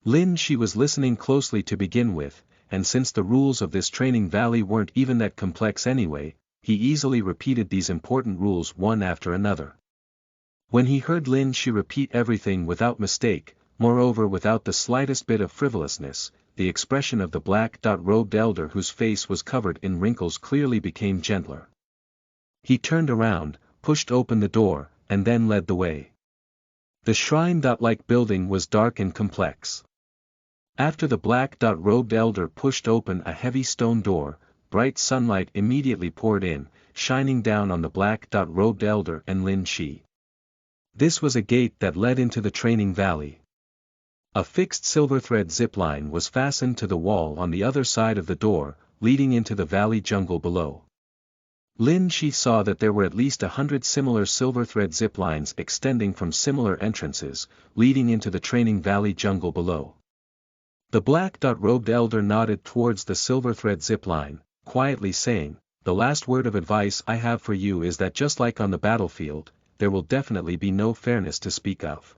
Lin Shi was listening closely to begin with, and since the rules of this training valley weren't even that complex anyway, he easily repeated these important rules one after another. When he heard Lin Shi repeat everything without mistake, moreover without the slightest bit of frivolousness, the expression of the black-robed elder whose face was covered in wrinkles clearly became gentler. He turned around, pushed open the door, and then led the way. The shrine-like building was dark and complex. After the black-robed elder pushed open a heavy stone door, bright sunlight immediately poured in, shining down on the black-robed elder and Lin Shi. This was a gate that led into the training valley. A fixed silver thread zipline was fastened to the wall on the other side of the door, leading into the valley jungle below. Lin Shi saw that there were at least 100 similar silver thread ziplines extending from similar entrances, leading into the training valley jungle below. The black-robed elder nodded towards the silver thread zipline, quietly saying, "The last word of advice I have for you is that just like on the battlefield, there will definitely be no fairness to speak of.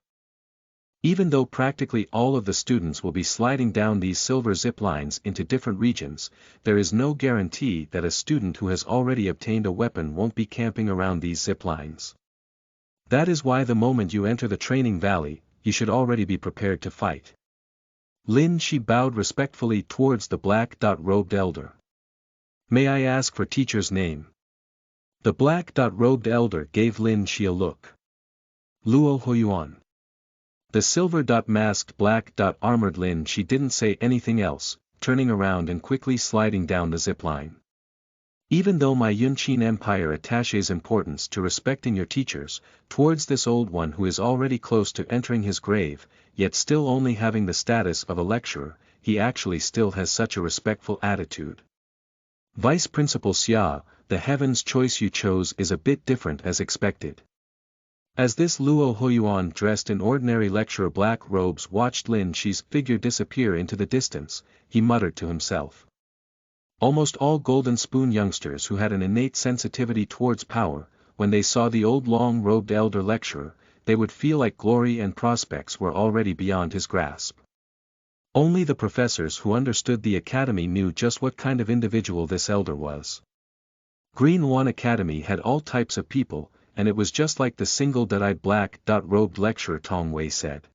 Even though practically all of the students will be sliding down these silver ziplines into different regions, there is no guarantee that a student who has already obtained a weapon won't be camping around these ziplines. That is why the moment you enter the training valley, you should already be prepared to fight." Lin Shi bowed respectfully towards the black-robed elder. "May I ask for teacher's name?" The black-robed elder gave Lin Shi a look. "Luo Huiyuan." The silver-masked black-armored Lin Shi didn't say anything else, turning around and quickly sliding down the zipline. "Even though my Yunqin Empire attaches importance to respecting your teachers, towards this old one who is already close to entering his grave, yet still only having the status of a lecturer, he actually still has such a respectful attitude. Vice Principal Xia, the heaven's choice you chose is a bit different as expected." As this Luo Huiyuan dressed in ordinary lecturer black robes watched Lin Shi's figure disappear into the distance, he muttered to himself. Almost all Golden Spoon youngsters who had an innate sensitivity towards power, when they saw the old long-robed elder lecturer, they would feel like glory and prospects were already beyond his grasp. Only the professors who understood the academy knew just what kind of individual this elder was. Green One Academy had all types of people, and it was just like the single-eyed black-robed lecturer Tong Wei said.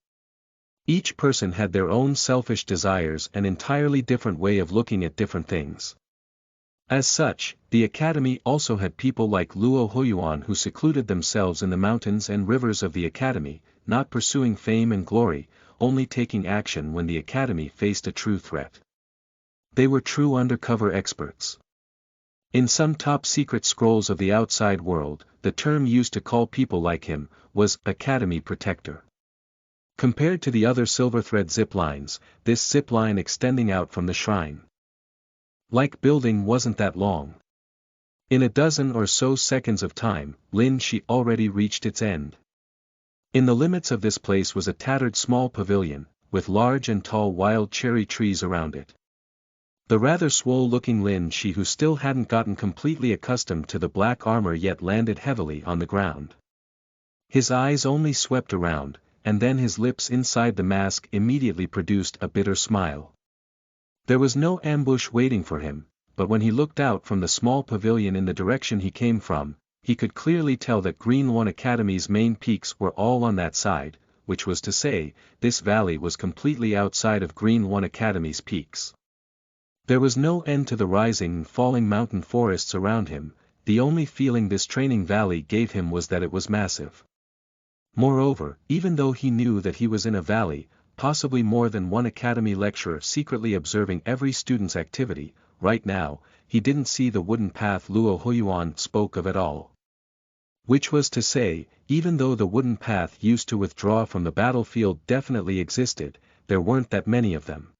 Each person had their own selfish desires and entirely different way of looking at different things. As such, the academy also had people like Luo Huiyuan who secluded themselves in the mountains and rivers of the academy, not pursuing fame and glory, only taking action when the academy faced a true threat. They were true undercover experts. In some top-secret scrolls of the outside world, the term used to call people like him was Academy Protector. Compared to the other silver thread ziplines, this zipline extending out from the shrine-like building wasn't that long. In a dozen or so seconds of time, Lin Shi already reached its end. In the limits of this place was a tattered small pavilion, with large and tall wild cherry trees around it. The rather swole-looking Lin Shi who still hadn't gotten completely accustomed to the black armor yet landed heavily on the ground. His eyes only swept around, and then his lips inside the mask immediately produced a bitter smile. There was no ambush waiting for him, but when he looked out from the small pavilion in the direction he came from, he could clearly tell that Green One Academy's main peaks were all on that side, which was to say, this valley was completely outside of Green One Academy's peaks. There was no end to the rising and falling mountain forests around him, the only feeling this training valley gave him was that it was massive. Moreover, even though he knew that he was in a valley, possibly more than one academy lecturer secretly observing every student's activity, right now, he didn't see the wooden path Luo Huiyuan spoke of at all. Which was to say, even though the wooden path used to withdraw from the battlefield definitely existed, there weren't that many of them.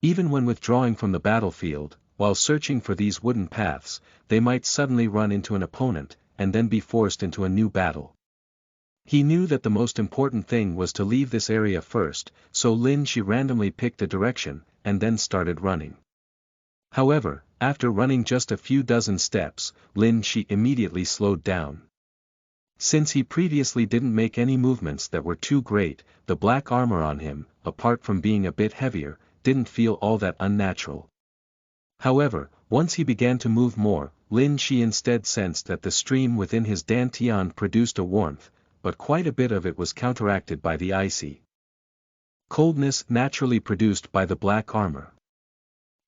Even when withdrawing from the battlefield, while searching for these wooden paths, they might suddenly run into an opponent, and then be forced into a new battle. He knew that the most important thing was to leave this area first, so Lin Shi randomly picked a direction, and then started running. However, after running just a few dozen steps, Lin Shi immediately slowed down. Since he previously didn't make any movements that were too great, the black armor on him, apart from being a bit heavier, didn't feel all that unnatural. However, once he began to move more, Lin Shi instead sensed that the stream within his dantian produced a warmth, but quite a bit of it was counteracted by the icy coldness naturally produced by the black armor.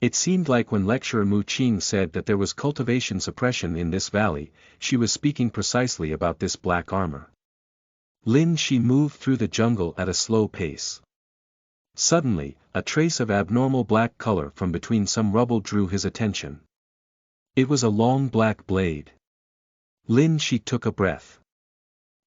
It seemed like when lecturer Mu Qing said that there was cultivation suppression in this valley, she was speaking precisely about this black armor. Lin Shi moved through the jungle at a slow pace. Suddenly, a trace of abnormal black color from between some rubble drew his attention. It was a long black blade. Lin Shi took a breath.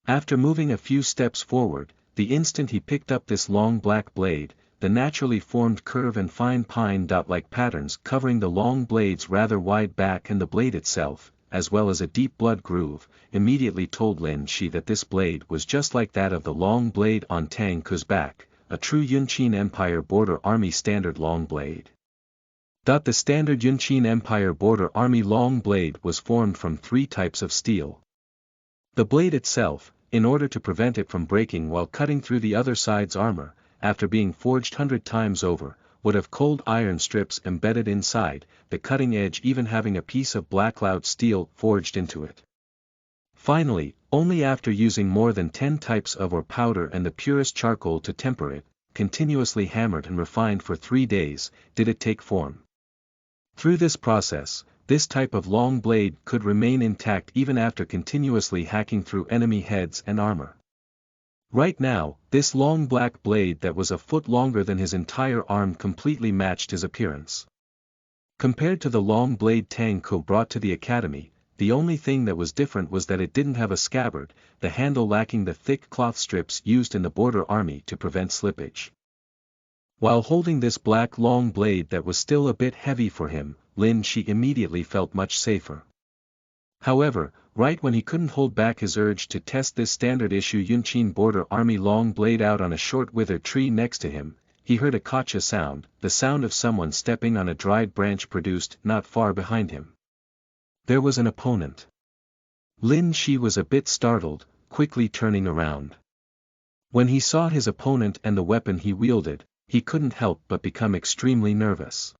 After moving a few steps forward, the instant he picked up this long black blade, the naturally formed curve and fine pine dot-like patterns covering the long blade's rather wide back and the blade itself, as well as a deep blood groove, immediately told Lin Shi that this blade was just like that of the long blade on Tang Ku's back, a true Yunqin Empire Border Army standard long blade. The standard Yunqin Empire Border Army long blade was formed from 3 types of steel. The blade itself, in order to prevent it from breaking while cutting through the other side's armor, after being forged 100 times over, would have cold iron strips embedded inside, the cutting edge even having a piece of black loud steel forged into it. Finally, only after using more than 10 types of ore powder and the purest charcoal to temper it, continuously hammered and refined for 3 days, did it take form. Through this process, this type of long blade could remain intact even after continuously hacking through enemy heads and armor. Right now, this long black blade that was a foot longer than his entire arm completely matched his appearance. Compared to the long blade Tang Ku brought to the academy, the only thing that was different was that it didn't have a scabbard, the handle lacking the thick cloth strips used in the border army to prevent slippage. While holding this black long blade that was still a bit heavy for him, Lin Shi immediately felt much safer. However, right when he couldn't hold back his urge to test this standard-issue Yunqin Border Army long blade out on a short withered tree next to him, he heard a kacha sound, the sound of someone stepping on a dried branch produced not far behind him. There was an opponent. Lin Shi was a bit startled, quickly turning around. When he saw his opponent and the weapon he wielded, he couldn't help but become extremely nervous.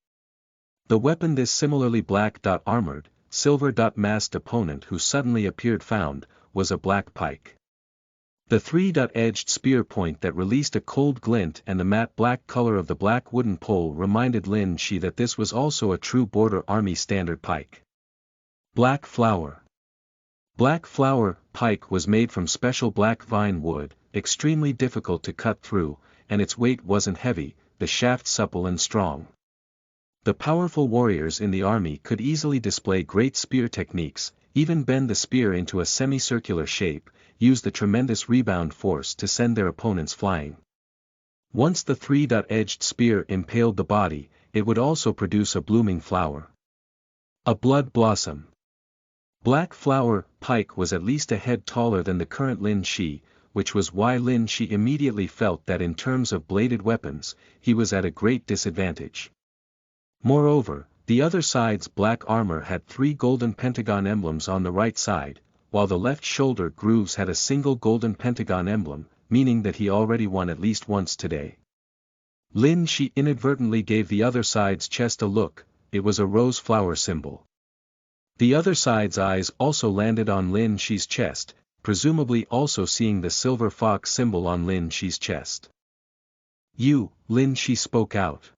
The weapon this similarly black-armored, silver-masked opponent who suddenly appeared found, was a black pike. The 3-edged spear point that released a cold glint and the matte black color of the black wooden pole reminded Lin Shi that this was also a true border army standard pike. Black flower. Black flower pike was made from special black vine wood, extremely difficult to cut through, and its weight wasn't heavy, the shaft supple and strong. The powerful warriors in the army could easily display great spear techniques, even bend the spear into a semicircular shape, use the tremendous rebound force to send their opponents flying. Once the 3-edged spear impaled the body, it would also produce a blooming flower. A blood blossom. Black flower pike was at least a head taller than the current Lin Shi, which was why Lin Shi immediately felt that in terms of bladed weapons, he was at a great disadvantage. Moreover, the other side's black armor had 3 golden pentagon emblems on the right side, while the left shoulder grooves had a single golden pentagon emblem, meaning that he already won at least once today. Lin Shi inadvertently gave the other side's chest a look, it was a rose flower symbol. The other side's eyes also landed on Lin Shi's chest, presumably also seeing the silver fox symbol on Lin Shi's chest. "You," Lin Shi spoke out.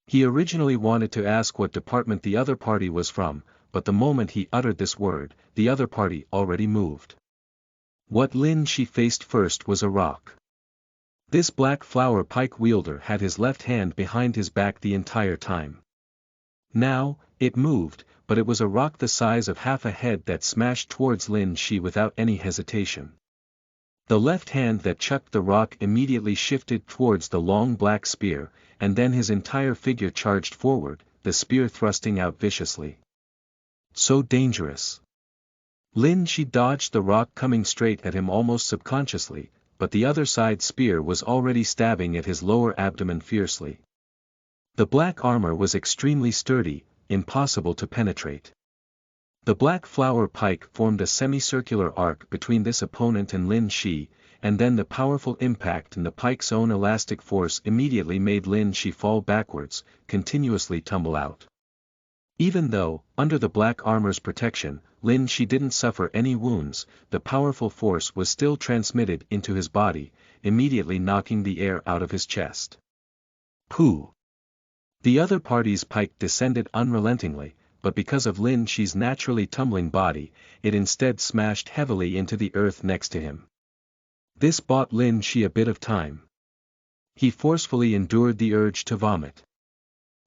He originally wanted to ask what department the other party was from, but the moment he uttered this word, the other party already moved. What Lin Shi faced first was a rock. This black flower pike wielder had his left hand behind his back the entire time. Now, it moved, but it was a rock the size of half a head that smashed towards Lin Shi without any hesitation. The left hand that chucked the rock immediately shifted towards the long black spear, and then his entire figure charged forward, the spear thrusting out viciously. So dangerous. Lin Shi dodged the rock coming straight at him almost subconsciously, but the other side's spear was already stabbing at his lower abdomen fiercely. The black armor was extremely sturdy, impossible to penetrate. The black flower pike formed a semicircular arc between this opponent and Lin Shi, and then the powerful impact and the pike's own elastic force immediately made Lin Shi fall backwards, continuously tumble out. Even though, under the black armor's protection, Lin Shi didn't suffer any wounds, the powerful force was still transmitted into his body, immediately knocking the air out of his chest. Pooh! The other party's pike descended unrelentingly, but because of Lin Shi's naturally tumbling body, it instead smashed heavily into the earth next to him. This bought Lin Shi a bit of time. He forcefully endured the urge to vomit.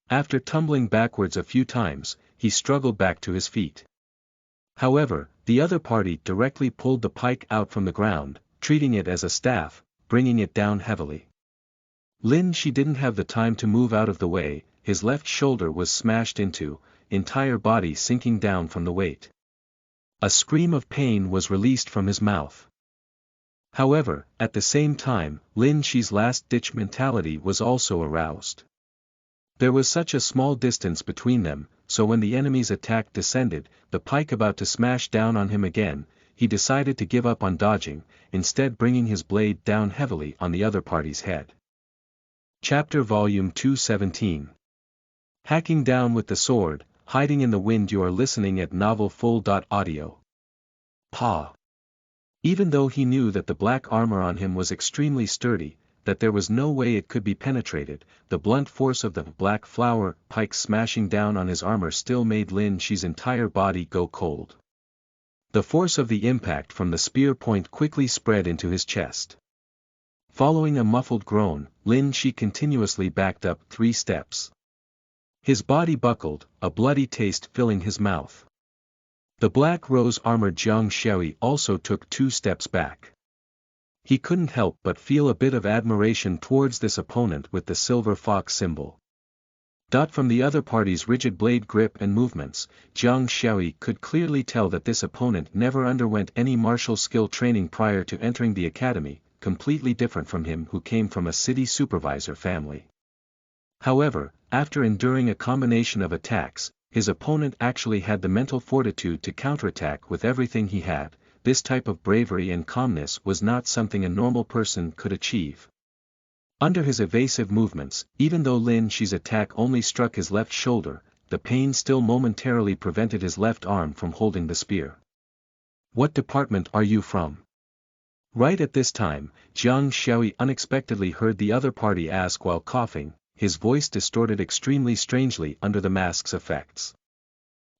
After tumbling backwards a few times, he struggled back to his feet. However, the other party directly pulled the pike out from the ground, treating it as a staff, bringing it down heavily. Lin Shi didn't have the time to move out of the way, his left shoulder was smashed into, entire body sinking down from the weight. A scream of pain was released from his mouth. However, at the same time, Lin Shi's last-ditch mentality was also aroused. There was such a small distance between them, so when the enemy's attack descended, the pike about to smash down on him again, he decided to give up on dodging, instead bringing his blade down heavily on the other party's head. Chapter Volume 217. Hacking Down with the Sword, Hiding in the Wind. You are listening at novelfull.audio. Pa. Even though he knew that the black armor on him was extremely sturdy, that there was no way it could be penetrated, the blunt force of the black flower pike smashing down on his armor still made Lin Shi's entire body go cold. The force of the impact from the spear point quickly spread into his chest. Following a muffled groan, Lin Shi continuously backed up 3 steps. His body buckled, a bloody taste filling his mouth. The black rose-armored Jiang Xiaoyi also took 2 steps back. He couldn't help but feel a bit of admiration towards this opponent with the silver fox symbol. From the other party's rigid blade grip and movements, Jiang Xiaoyi could clearly tell that this opponent never underwent any martial skill training prior to entering the academy, completely different from him who came from a city supervisor family. However, after enduring a combination of attacks, his opponent actually had the mental fortitude to counterattack with everything he had. This type of bravery and calmness was not something a normal person could achieve. Under his evasive movements, even though Lin Shi's attack only struck his left shoulder, the pain still momentarily prevented his left arm from holding the spear. What department are you from? Right at this time, Jiang Xiaoyi unexpectedly heard the other party ask while coughing, his voice distorted extremely strangely under the mask's effects.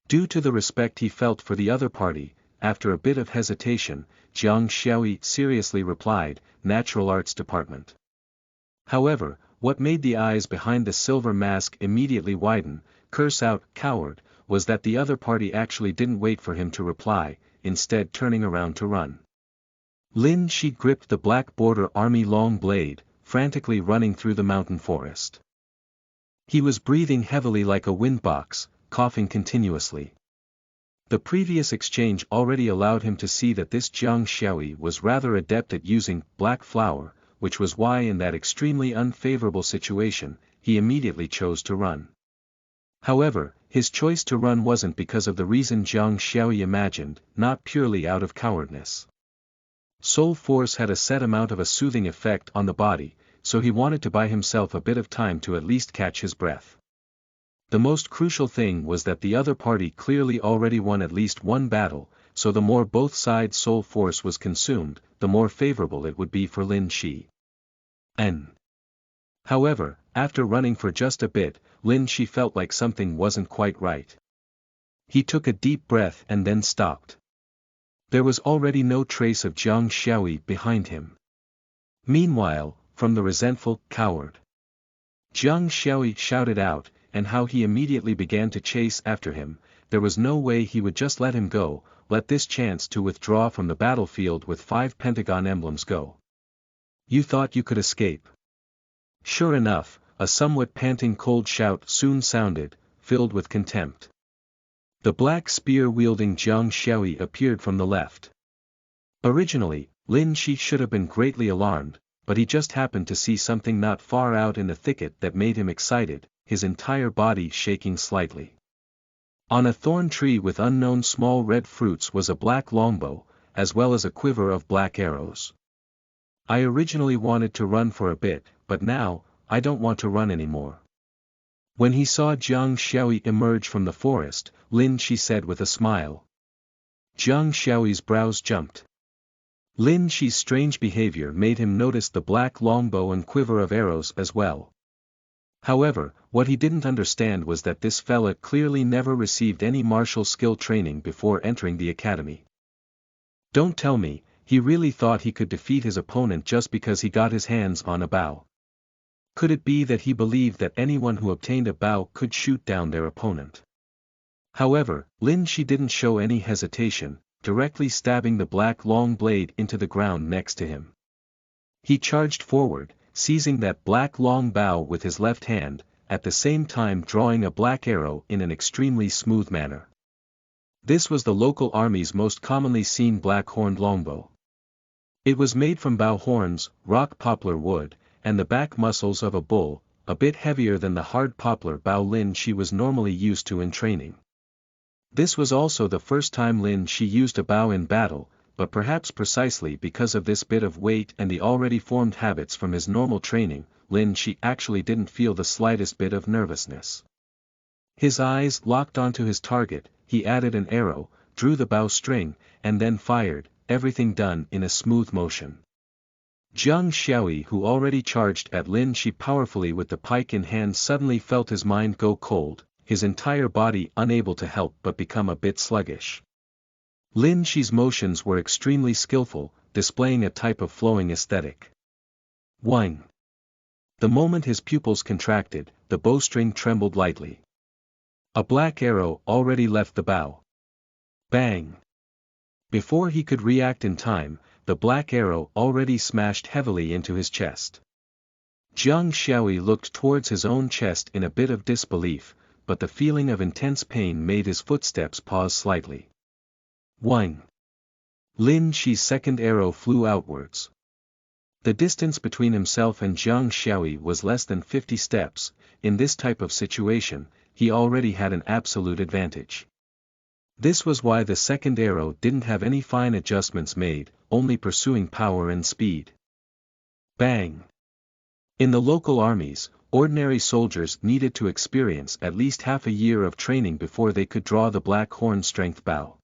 Due to the respect he felt for the other party, after a bit of hesitation, Jiang Xiaoyi seriously replied, Natural Arts Department. However, what made the eyes behind the silver mask immediately widen, curse out, coward, was that the other party actually didn't wait for him to reply, instead turning around to run. Lin Shi gripped the black border army long blade, frantically running through the mountain forest. He was breathing heavily like a windbox, coughing continuously. The previous exchange already allowed him to see that this Jiang Xiaoyi was rather adept at using black flower, which was why in that extremely unfavorable situation, he immediately chose to run. However, his choice to run wasn't because of the reason Jiang Xiaoyi imagined, not purely out of cowardness. Soul Force had a set amount of a soothing effect on the body, so he wanted to buy himself a bit of time to at least catch his breath. The most crucial thing was that the other party clearly already won at least one battle, so the more both sides' soul force was consumed, the more favorable it would be for Lin Shi. However, after running for just a bit, Lin Shi felt like something wasn't quite right. He took a deep breath and then stopped. There was already no trace of Jiang Xiaoyi behind him. Meanwhile, from the resentful coward, Jiang Xiaoyi shouted out, and how he immediately began to chase after him. There was no way he would just let him go, let this chance to withdraw from the battlefield with 5 pentagon emblems go. You thought you could escape? Sure enough, a somewhat panting cold shout soon sounded, filled with contempt. The black spear-wielding Jiang Xiaoyi appeared from the left. Originally, Lin Shi should have been greatly alarmed, but he just happened to see something not far out in the thicket that made him excited, his entire body shaking slightly. On a thorn tree with unknown small red fruits was a black longbow, as well as a quiver of black arrows. I originally wanted to run for a bit, but now, I don't want to run anymore. When he saw Jiang Xiaoyi emerge from the forest, Lin Shi said with a smile. Jiang Xiaoyi's brows jumped. Lin Shi's strange behavior made him notice the black longbow and quiver of arrows as well. However, what he didn't understand was that this fella clearly never received any martial skill training before entering the academy. Don't tell me, he really thought he could defeat his opponent just because he got his hands on a bow. Could it be that he believed that anyone who obtained a bow could shoot down their opponent? However, Lin Shi didn't show any hesitation, directly stabbing the black long blade into the ground next to him. He charged forward, seizing that black long bow with his left hand, at the same time drawing a black arrow in an extremely smooth manner. This was the local army's most commonly seen black-horned longbow. It was made from bow horns, rock poplar wood, and the back muscles of a bull, a bit heavier than the hard poplar bow Lin Shi was normally used to in training. This was also the first time Lin Shi used a bow in battle, but perhaps precisely because of this bit of weight and the already formed habits from his normal training, Lin Shi actually didn't feel the slightest bit of nervousness. His eyes locked onto his target, he added an arrow, drew the bow string, and then fired, everything done in a smooth motion. Jiang Xiaoyi, who already charged at Lin Shi powerfully with the pike in hand, suddenly felt his mind go cold, his entire body unable to help but become a bit sluggish. Lin Shi's motions were extremely skillful, displaying a type of flowing aesthetic. Whing. The moment his pupils contracted, the bowstring trembled lightly. A black arrow already left the bow. Bang! Before he could react in time, the black arrow already smashed heavily into his chest. Jiang Xiaoyi looked towards his own chest in a bit of disbelief, but the feeling of intense pain made his footsteps pause slightly. Whing! Lin Shi's second arrow flew outwards. The distance between himself and Jiang Xiaoyi was less than 50 steps. In this type of situation, he already had an absolute advantage. This was why the second arrow didn't have any fine adjustments made, only pursuing power and speed. Bang! In the local armies, ordinary soldiers needed to experience at least half a year of training before they could draw the black horn strength bow.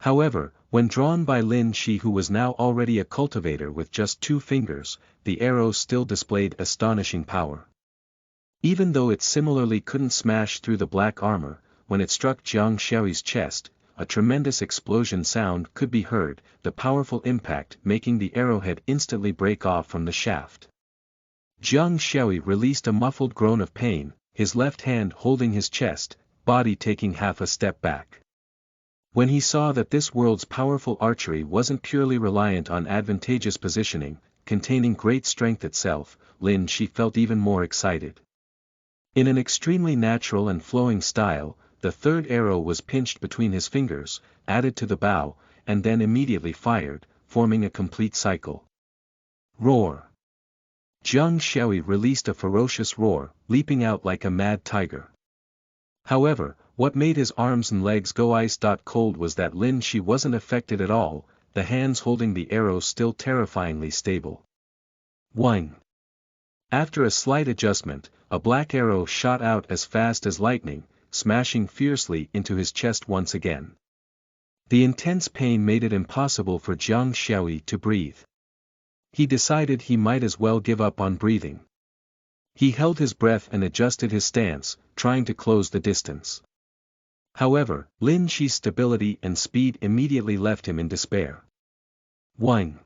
However, when drawn by Lin Shi, who was now already a cultivator with just 2 fingers, the arrow still displayed astonishing power. Even though it similarly couldn't smash through the black armor, when it struck Jiang Xiaoyi's chest, a tremendous explosion sound could be heard, the powerful impact making the arrowhead instantly break off from the shaft. Jiang Xiaoyi released a muffled groan of pain, his left hand holding his chest, body taking half a step back. When he saw that this world's powerful archery wasn't purely reliant on advantageous positioning, containing great strength itself, Lin Shi felt even more excited. In an extremely natural and flowing style, the third arrow was pinched between his fingers, added to the bow, and then immediately fired, forming a complete cycle. Roar! Jiang Xiaoyi released a ferocious roar, leaping out like a mad tiger. However, what made his arms and legs go ice cold was that Lin Shi wasn't affected at all, the hands holding the arrow still terrifyingly stable. Whing! After a slight adjustment, a black arrow shot out as fast as lightning, smashing fiercely into his chest once again. The intense pain made it impossible for Jiang Xiaoyi to breathe. He decided he might as well give up on breathing. He held his breath and adjusted his stance, trying to close the distance. However, Lin Shi's stability and speed immediately left him in despair. Whing!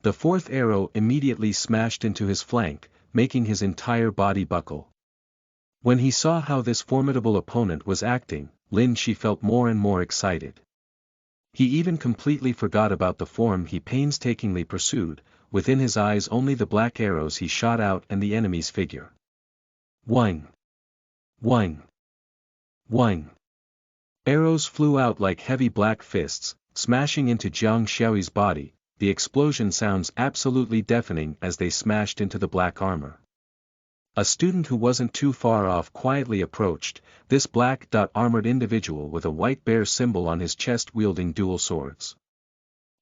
The fourth arrow immediately smashed into his flank, making his entire body buckle. When he saw how this formidable opponent was acting, Lin Shi felt more and more excited. He even completely forgot about the form he painstakingly pursued, within his eyes only the black arrows he shot out and the enemy's figure. Whing! Whing! Whing! Arrows flew out like heavy black fists, smashing into Jiang Xiaoyi's body, the explosion sounds absolutely deafening as they smashed into the black armor. A student who wasn't too far off quietly approached, this black-armored individual with a white bear symbol on his chest wielding dual swords.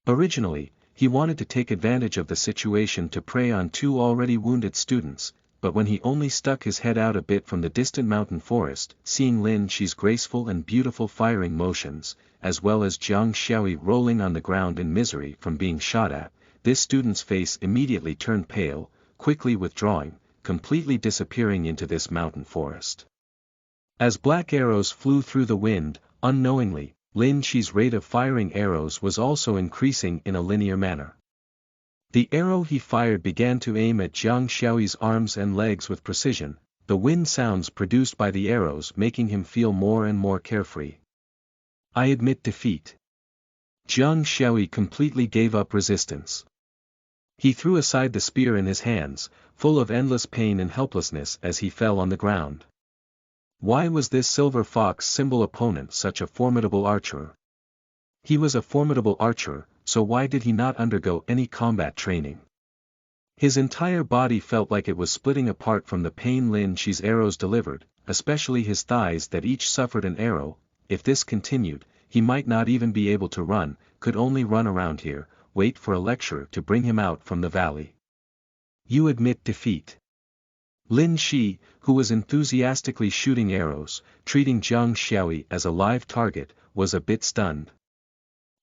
Originally, he wanted to take advantage of the situation to prey on 2 already wounded students, but when he only stuck his head out a bit from the distant mountain forest, seeing Lin Shi's graceful and beautiful firing motions, as well as Jiang Xiaoyi rolling on the ground in misery from being shot at, this student's face immediately turned pale, quickly withdrawing, completely disappearing into this mountain forest. As black arrows flew through the wind, unknowingly, Lin Shi's rate of firing arrows was also increasing in a linear manner. The arrow he fired began to aim at Jiang Xiaoyi's arms and legs with precision, the wind sounds produced by the arrows making him feel more and more carefree. I admit defeat. Jiang Xiaoyi completely gave up resistance. He threw aside the spear in his hands, full of endless pain and helplessness as he fell on the ground. Why was this silver fox symbol opponent such a formidable archer? He was a formidable archer, so why did he not undergo any combat training? His entire body felt like it was splitting apart from the pain Lin Shi's arrows delivered, especially his thighs that each suffered an arrow. If this continued, he might not even be able to run, could only run around here, wait for a lecturer to bring him out from the valley. You admit defeat. Lin Shi, who was enthusiastically shooting arrows, treating Jiang Xiaoyi as a live target, was a bit stunned.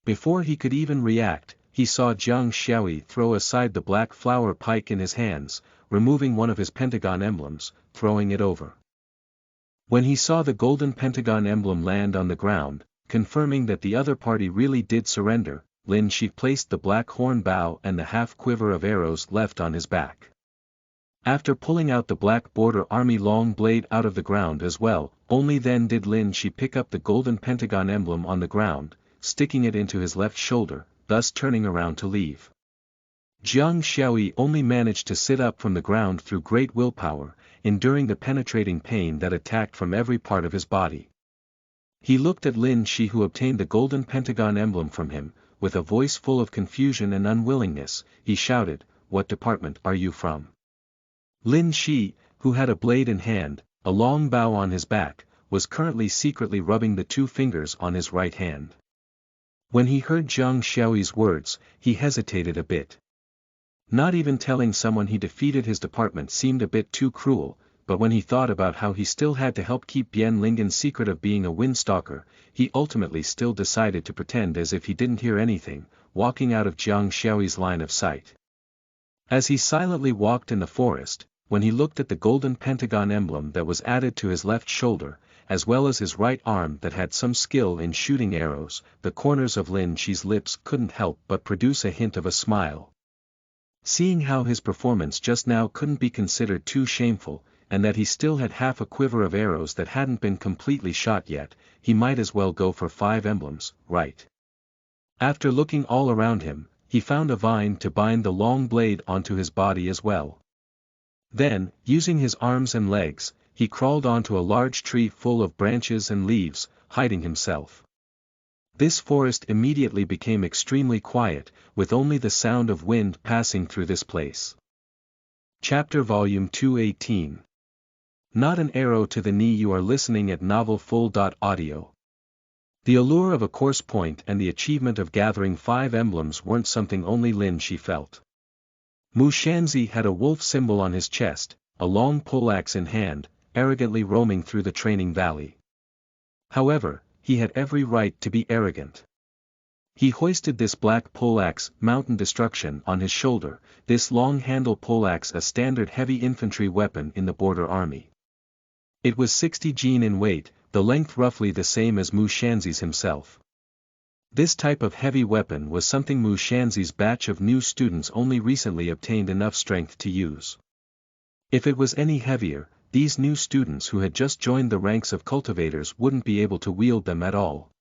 Before he could even react, he saw Jiang Xiaoyi throw aside the black flower pike in his hands, removing one of his pentagon emblems, throwing it over. When he saw the golden pentagon emblem land on the ground, confirming that the other party really did surrender, Lin Shi placed the black horn bow and the half quiver of arrows left on his back. After pulling out the black border army long blade out of the ground as well, only then did Lin Shi pick up the golden pentagon emblem on the ground, sticking it into his left shoulder, thus turning around to leave. Jiang Xiaoyi only managed to sit up from the ground through great willpower, enduring the penetrating pain that attacked from every part of his body. He looked at Lin Shi, who obtained the golden pentagon emblem from him. With a voice full of confusion and unwillingness, he shouted, "What department are you from?" Lin Shi, who had a blade in hand, a long bow on his back, was currently secretly rubbing the 2 fingers on his right hand. When he heard Jiang Xiaoyi's words, he hesitated a bit. Not even telling someone he defeated his department seemed a bit too cruel, but when he thought about how he still had to help keep Bian Lingen's secret of being a windstalker, he ultimately still decided to pretend as if he didn't hear anything, walking out of Jiang Xiaoyi's line of sight. As he silently walked in the forest, when he looked at the golden pentagon emblem that was added to his left shoulder, as well as his right arm that had some skill in shooting arrows, the corners of Lin Shi's lips couldn't help but produce a hint of a smile. Seeing how his performance just now couldn't be considered too shameful, and that he still had half a quiver of arrows that hadn't been completely shot yet, he might as well go for 5 emblems, right? After looking all around him, he found a vine to bind the long blade onto his body as well. Then, using his arms and legs, he crawled onto a large tree full of branches and leaves, hiding himself. This forest immediately became extremely quiet, with only the sound of wind passing through this place. Chapter Volume 218. Not an arrow to the knee. You are listening at novelfull.audio. The allure of a course point and the achievement of gathering 5 emblems weren't something only Lin Shi felt. Mu Shanzi had a wolf symbol on his chest, a long poleaxe in hand, arrogantly roaming through the training valley. However, he had every right to be arrogant. He hoisted this black poleaxe, Mountain Destruction, on his shoulder, this long-handle poleaxe, a standard heavy infantry weapon in the border army. It was 60 jin in weight, the length roughly the same as Mu Shanzi's himself. This type of heavy weapon was something Mu Shanzi's batch of new students only recently obtained enough strength to use. If it was any heavier, these new students who had just joined the ranks of cultivators wouldn't be able to wield them at all.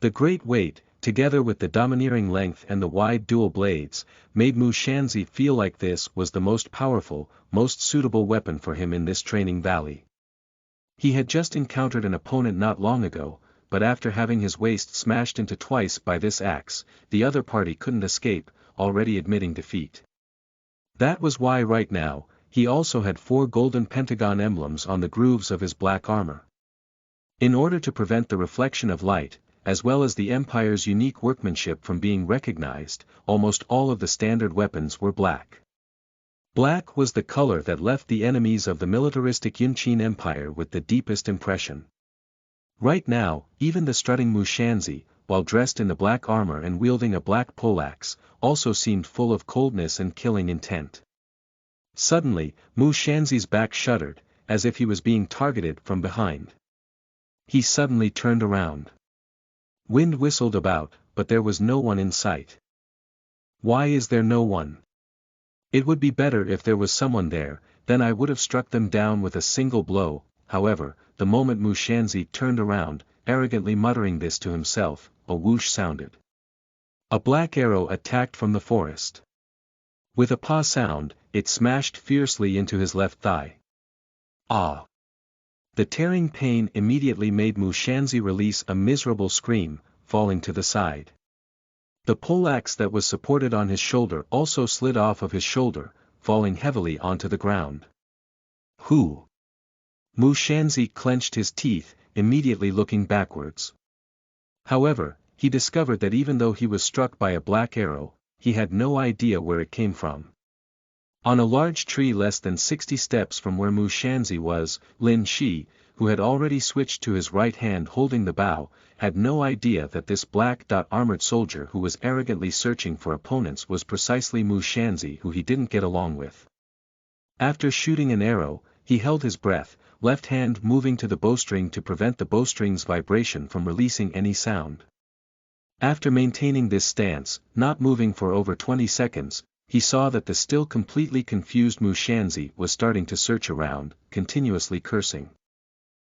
The great weight, together with the domineering length and the wide dual blades, made Mu Shanzi feel like this was the most powerful, most suitable weapon for him in this training valley. He had just encountered an opponent not long ago, but after having his waist smashed into twice by this axe, the other party couldn't escape, already admitting defeat. That was why right now, he also had 4 golden pentagon emblems on the grooves of his black armor. In order to prevent the reflection of light, as well as the Empire's unique workmanship from being recognized, almost all of the standard weapons were black. Black was the color that left the enemies of the militaristic Yunqin Empire with the deepest impression. Right now, even the strutting Mushanzi, while dressed in the black armor and wielding a black poleaxe, also seemed full of coldness and killing intent. Suddenly, Mushanzi's back shuddered, as if he was being targeted from behind. He suddenly turned around. Wind whistled about, but there was no one in sight. Why is there no one? It would be better if there was someone there, then I would have struck them down with a single blow. However, the moment Mushanzi turned around, arrogantly muttering this to himself, a whoosh sounded. A black arrow attacked from the forest. With a paw sound, it smashed fiercely into his left thigh. Ah! The tearing pain immediately made Mushanzi release a miserable scream, falling to the side. The poleaxe that was supported on his shoulder also slid off of his shoulder, falling heavily onto the ground. Who? Mushanzi clenched his teeth, immediately looking backwards. However, he discovered that even though he was struck by a black arrow, he had no idea where it came from. On a large tree less than 60 steps from where Mushanzi was, Lin Shi, who had already switched to his right hand holding the bow, had no idea that this black-armored soldier who was arrogantly searching for opponents was precisely Mushanzi, who he didn't get along with. After shooting an arrow, he held his breath, left hand moving to the bowstring to prevent the bowstring's vibration from releasing any sound. After maintaining this stance, not moving for over 20 seconds, he saw that the still completely confused Mushanzi was starting to search around, continuously cursing.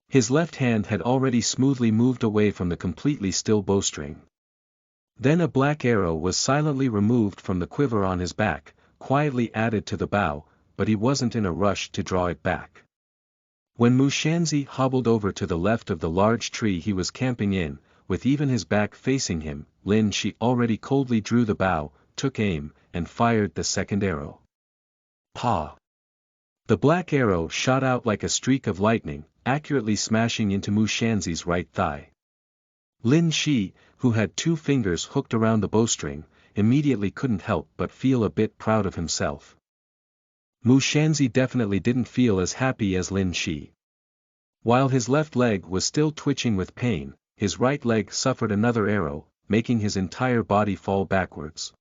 His left hand had already smoothly moved away from the completely still bowstring. Then a black arrow was silently removed from the quiver on his back, quietly added to the bow, but he wasn't in a rush to draw it back. When Mushanzi hobbled over to the left of the large tree he was camping in, with even his back facing him, Lin Shi already coldly drew the bow, took aim, and fired the second arrow. Pa! The black arrow shot out like a streak of lightning, accurately smashing into Mushanzi's right thigh. Lin Shi, who had 2 fingers hooked around the bowstring, immediately couldn't help but feel a bit proud of himself. Mushanzi definitely didn't feel as happy as Lin Shi. While his left leg was still twitching with pain, his right leg suffered another arrow, making his entire body fall backwards.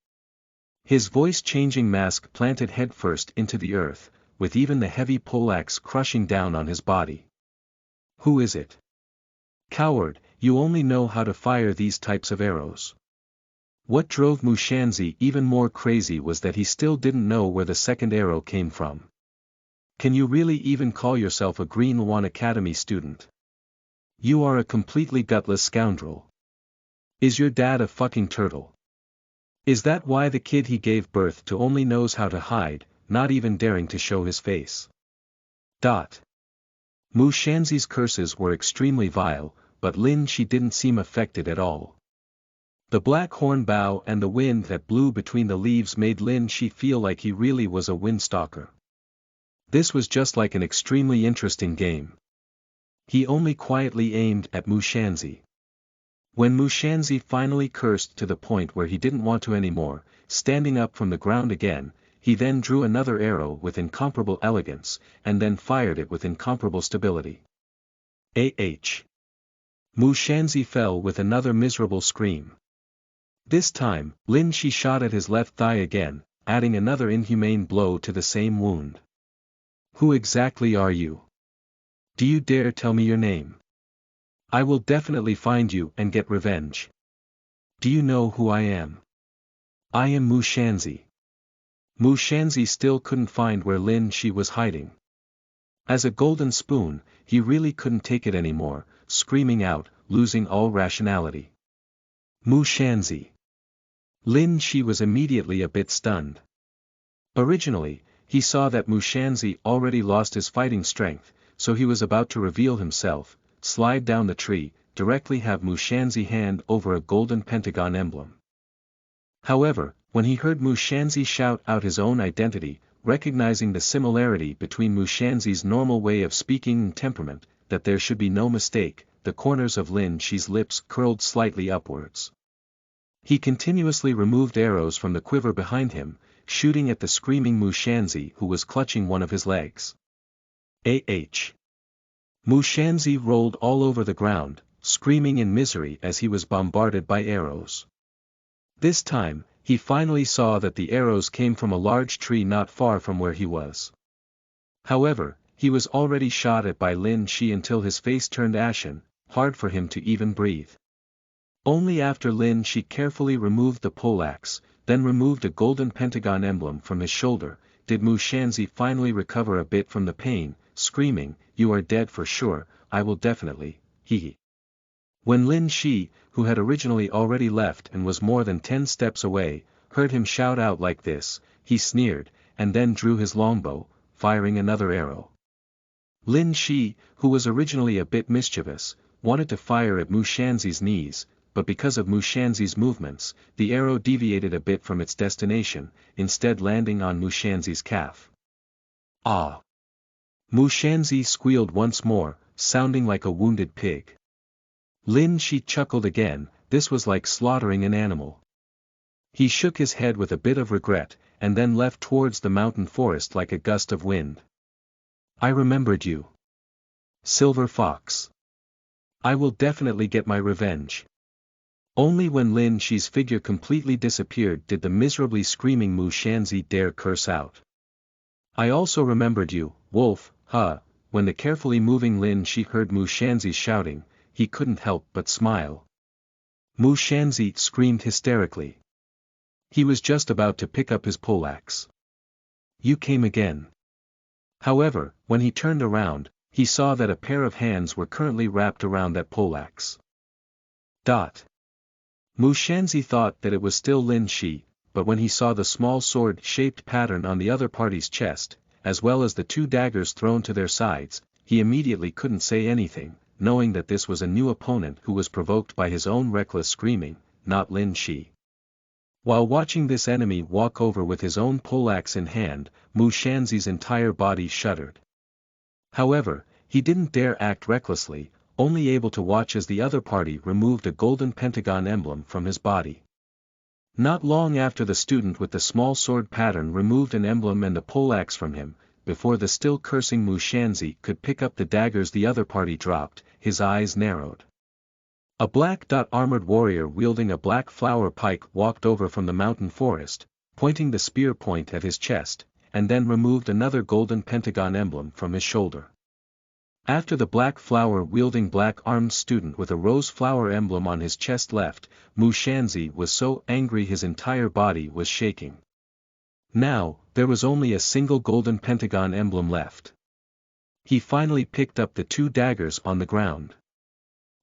His voice-changing mask planted headfirst into the earth, with even the heavy poleaxe crushing down on his body. Who is it? Coward, you only know how to fire these types of arrows. What drove Mushanzi even more crazy was that he still didn't know where the second arrow came from. Can you really even call yourself a Green Lawn Academy student? You are a completely gutless scoundrel. Is your dad a fucking turtle? Is that why the kid he gave birth to only knows how to hide, not even daring to show his face? Mushanzi's curses were extremely vile, but Lin Shi didn't seem affected at all. The black horn bow and the wind that blew between the leaves made Lin Shi feel like he really was a windstalker. This was just like an extremely interesting game. He only quietly aimed at Mushanzi. When Mushanzi finally cursed to the point where he didn't want to anymore, standing up from the ground again, he then drew another arrow with incomparable elegance, and then fired it with incomparable stability. Mushanzi fell with another miserable scream. This time, Lin Shi shot at his left thigh again, adding another inhumane blow to the same wound. Who exactly are you? Do you dare tell me your name? I will definitely find you and get revenge. Do you know who I am? I am Mushanzi. Mushanzi still couldn't find where Lin Shi was hiding. As a golden spoon, he really couldn't take it anymore, screaming out, losing all rationality. Mushanzi. Lin Shi was immediately a bit stunned. Originally, he saw that Mushanzi already lost his fighting strength, so he was about to reveal himself, slide down the tree, directly have Mushanzi hand over a golden pentagon emblem. However, when he heard Mushanzi shout out his own identity, recognizing the similarity between Mushanzi's normal way of speaking and temperament, that there should be no mistake, the corners of Lin Shi's lips curled slightly upwards. He continuously removed arrows from the quiver behind him, shooting at the screaming Mushanzi who was clutching one of his legs. Mushanzi rolled all over the ground, screaming in misery as he was bombarded by arrows. This time, he finally saw that the arrows came from a large tree not far from where he was. However, he was already shot at by Lin Shi until his face turned ashen, hard for him to even breathe. Only after Lin Shi carefully removed the poleaxe, then removed a golden pentagon emblem from his shoulder, did Mushanzi finally recover a bit from the pain, screaming, "You are dead for sure, I will definitely, hee." When Lin Shi, who had originally already left and was more than 10 steps away, heard him shout out like this, he sneered, and then drew his longbow, firing another arrow. Lin Shi, who was originally a bit mischievous, wanted to fire at Mushanzi's knees, but because of Mushanzi's movements, the arrow deviated a bit from its destination, instead landing on Mushanzi's calf. Ah! Mushanzi squealed once more, sounding like a wounded pig. Lin Shi chuckled again, this was like slaughtering an animal. He shook his head with a bit of regret, and then left towards the mountain forest like a gust of wind. I remembered you. Silver Fox. I will definitely get my revenge. Only when Lin Shi's figure completely disappeared did the miserably screaming Mushanzi dare curse out. I also remembered you, Wolf, huh? When the carefully moving Lin Shi heard Mushanzi shouting, he couldn't help but smile. Mushanzi screamed hysterically. He was just about to pick up his poleaxe. You came again. However, when he turned around, he saw that a pair of hands were currently wrapped around that poleaxe. Mushanzi thought that it was still Lin Shi, but when he saw the small sword-shaped pattern on the other party's chest, as well as the 2 daggers thrown to their sides, he immediately couldn't say anything, knowing that this was a new opponent who was provoked by his own reckless screaming, not Lin Shi. While watching this enemy walk over with his own poleaxe in hand, Mushanzi's entire body shuddered. However, he didn't dare act recklessly, only able to watch as the other party removed a golden pentagon emblem from his body. Not long after the student with the small sword pattern removed an emblem and a poleaxe from him, before the still cursing Mushanzi could pick up the daggers the other party dropped, his eyes narrowed. A black-armored warrior wielding a black flower pike walked over from the mountain forest, pointing the spear point at his chest, and then removed another golden pentagon emblem from his shoulder. After the black flower-wielding black-armed student with a rose flower emblem on his chest left, Mushanzi was so angry his entire body was shaking. Now, there was only a single golden pentagon emblem left. He finally picked up the 2 daggers on the ground.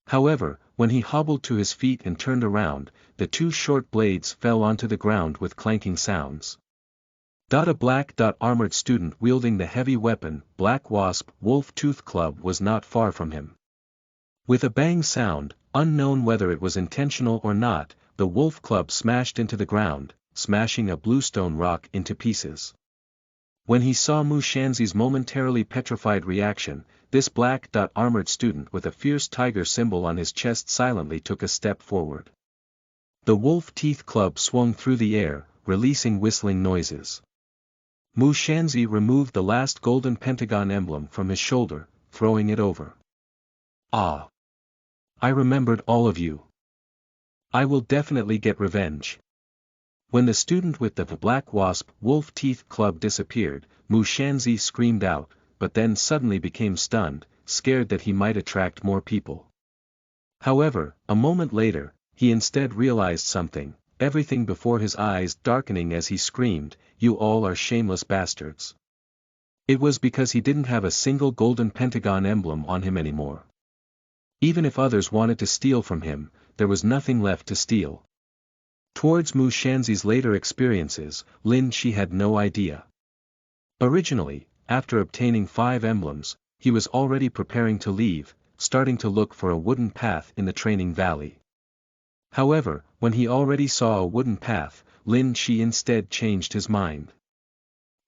However, when he hobbled to his feet and turned around, the 2 short blades fell onto the ground with clanking sounds. A black-armored student wielding the heavy weapon, Black Wasp Wolf Tooth Club was not far from him. With a bang sound, unknown whether it was intentional or not, the wolf club smashed into the ground, smashing a bluestone rock into pieces. When he saw Mushanzi's momentarily petrified reaction, this black-armored student with a fierce tiger symbol on his chest silently took a step forward. The wolf teeth club swung through the air, releasing whistling noises. Mushanzi removed the last golden pentagon emblem from his shoulder, throwing it over. Ah! I remembered all of you. I will definitely get revenge. When the student with the Black Wasp Wolf Teeth Club disappeared, Mushanzi screamed out, but then suddenly became stunned, scared that he might attract more people. However, a moment later, he instead realized something, everything before his eyes darkening as he screamed, "You all are shameless bastards." It was because he didn't have a single golden pentagon emblem on him anymore. Even if others wanted to steal from him, there was nothing left to steal. Towards Mushanzi's later experiences, Lin Shi had no idea. Originally, after obtaining 5 emblems, he was already preparing to leave, starting to look for a wooden path in the training valley. However, when he already saw a wooden path, Lin Shi instead changed his mind.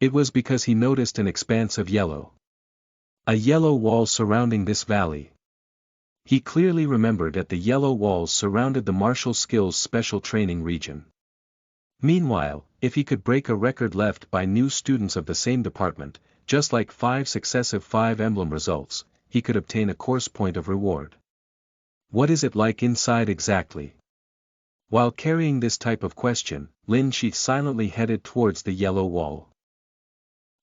It was because he noticed an expanse of yellow. A yellow wall surrounding this valley. He clearly remembered that the yellow walls surrounded the martial skills special training region. Meanwhile, if he could break a record left by new students of the same department, just like 5 successive 5 emblem results, he could obtain a course point of reward. What is it like inside exactly? While carrying this type of question, Lin Shi silently headed towards the yellow wall.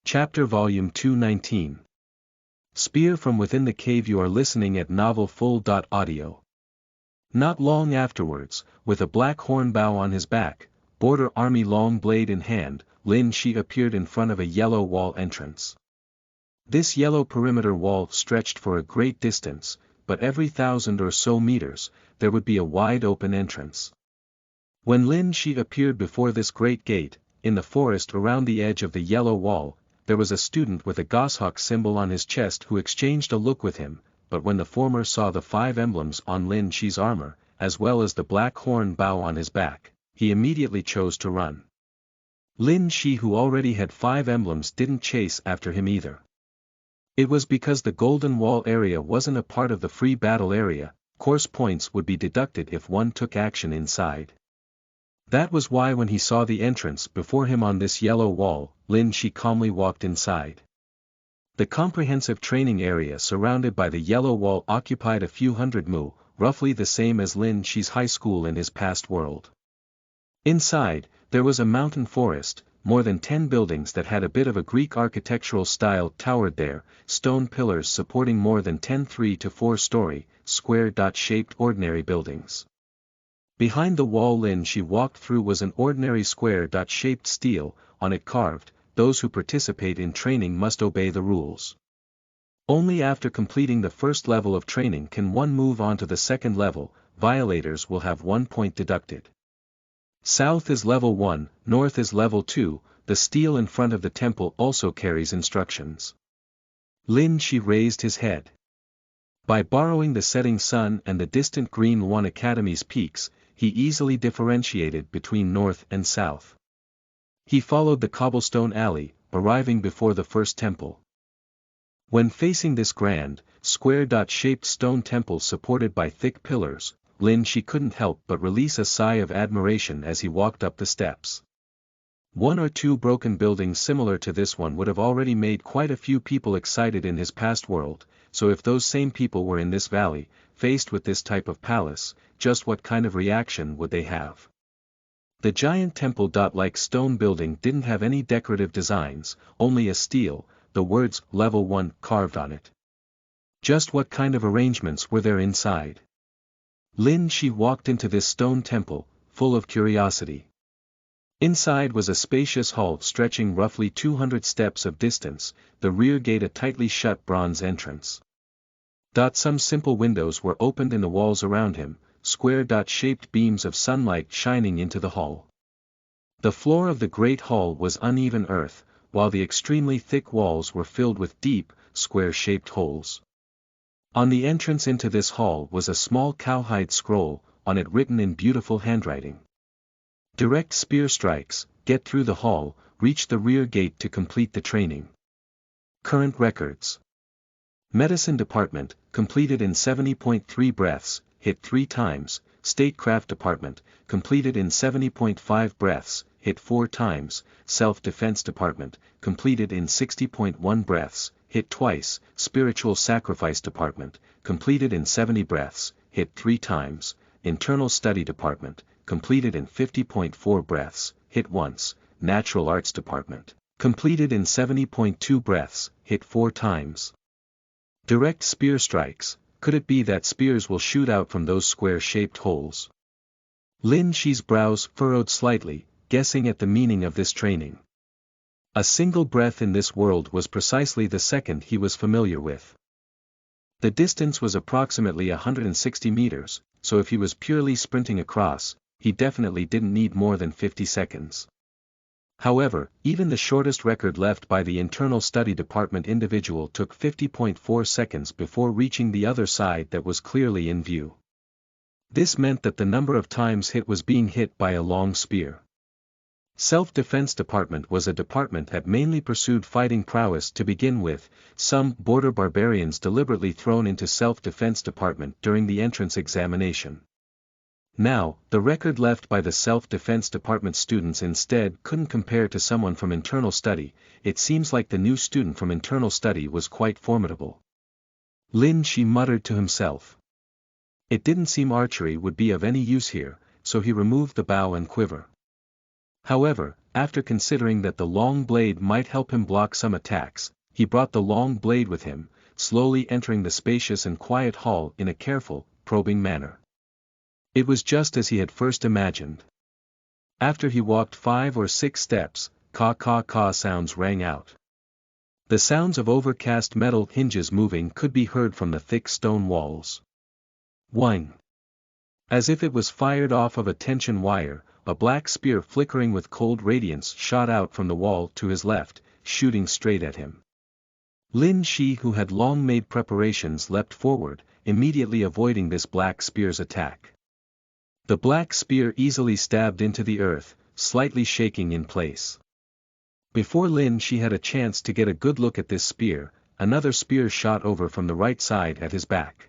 Chapter Volume 219. Spear from within the cave. You are listening at novelfull.audio. Not long afterwards, with a black horn bow on his back, border army long blade in hand, Lin Shi appeared in front of a yellow wall entrance. This yellow perimeter wall stretched for a great distance, but every 1,000 or so meters, there would be a wide open entrance. When Lin Shi appeared before this great gate, in the forest around the edge of the yellow wall, there was a student with a goshawk symbol on his chest who exchanged a look with him, but when the former saw the 5 emblems on Lin Shi's armor, as well as the black horn bow on his back, he immediately chose to run. Lin Shi, who already had 5 emblems, didn't chase after him either. It was because the Golden Wall area wasn't a part of the free battle area. Course points would be deducted if one took action inside. That was why when he saw the entrance before him on this yellow wall, Lin Shi calmly walked inside. The comprehensive training area surrounded by the yellow wall occupied a few hundred mu, roughly the same as Lin Shi's high school in his past world. Inside, there was a mountain forest, more than 10 buildings that had a bit of a Greek architectural style towered there, stone pillars supporting more than 10 3 to 4 story, square dot-shaped ordinary buildings. Behind the wall Lin Shi walked through was an ordinary square dot-shaped stele, on it carved, "Those who participate in training must obey the rules." Only after completing the first level of training can one move on to the second level. Violators will have 1 point deducted. South is level 1, north is level 2, the stele in front of the temple also carries instructions. Lin Shi raised his head. By borrowing the setting sun and the distant green One Academy's peaks, he easily differentiated between north and south. He followed the cobblestone alley, arriving before the first temple. When facing this grand, square dot-shaped stone temple supported by thick pillars, Lin Shi couldn't help but release a sigh of admiration as he walked up the steps. 1 or 2 broken buildings similar to this one would have already made quite a few people excited in his past world, so if those same people were in this valley, faced with this type of palace, just what kind of reaction would they have? The giant temple-like stone building didn't have any decorative designs, only a stele, the words Level 1 carved on it. Just what kind of arrangements were there inside? Lin Shi walked into this stone temple, full of curiosity. Inside was a spacious hall stretching roughly 200 steps of distance, the rear gate a tightly shut bronze entrance. Some simple windows were opened in the walls around him, square dot-shaped beams of sunlight shining into the hall. The floor of the great hall was uneven earth, while the extremely thick walls were filled with deep, square-shaped holes. On the entrance into this hall was a small cowhide scroll, on it written in beautiful handwriting. Direct spear strikes, get through the hall, reach the rear gate to complete the training. Current records. Medicine Department, completed in 70.3 breaths, hit 3 times, Statecraft Department, completed in 70.5 breaths, hit 4 times, Self-Defense Department, completed in 60.1 breaths, hit twice, Spiritual Sacrifice Department, completed in 70 breaths, hit 3 times, Internal Study Department, completed in 50.4 breaths, hit once, Natural Arts Department, completed in 70.2 breaths, hit 4 times. Direct spear strikes, could it be that spears will shoot out from those square-shaped holes? Lin Shi's brows furrowed slightly, guessing at the meaning of this training. A single breath in this world was precisely the second he was familiar with. The distance was approximately 160 meters, so if he was purely sprinting across, he definitely didn't need more than 50 seconds. However, even the shortest record left by the Internal Study Department individual took 50.4 seconds before reaching the other side that was clearly in view. This meant that the number of times hit was being hit by a long spear. Self-Defense Department was a department that mainly pursued fighting prowess to begin with, some border barbarians deliberately thrown into Self-Defense Department during the entrance examination. Now, the record left by the Self-Defense Department students instead couldn't compare to someone from internal study. It seems like the new student from internal study was quite formidable. Lin Shi muttered to himself. It didn't seem archery would be of any use here, so he removed the bow and quiver. However, after considering that the long blade might help him block some attacks, he brought the long blade with him, slowly entering the spacious and quiet hall in a careful, probing manner. It was just as he had first imagined. After he walked 5 or 6 steps, caw sounds rang out. The sounds of overcast metal hinges moving could be heard from the thick stone walls. Whing! As if it was fired off of a tension wire, a black spear flickering with cold radiance shot out from the wall to his left, shooting straight at him. Lin Shi, who had long made preparations, leapt forward, immediately avoiding this black spear's attack. The black spear easily stabbed into the earth, slightly shaking in place. Before Lin Shi had a chance to get a good look at this spear, another spear shot over from the right side at his back.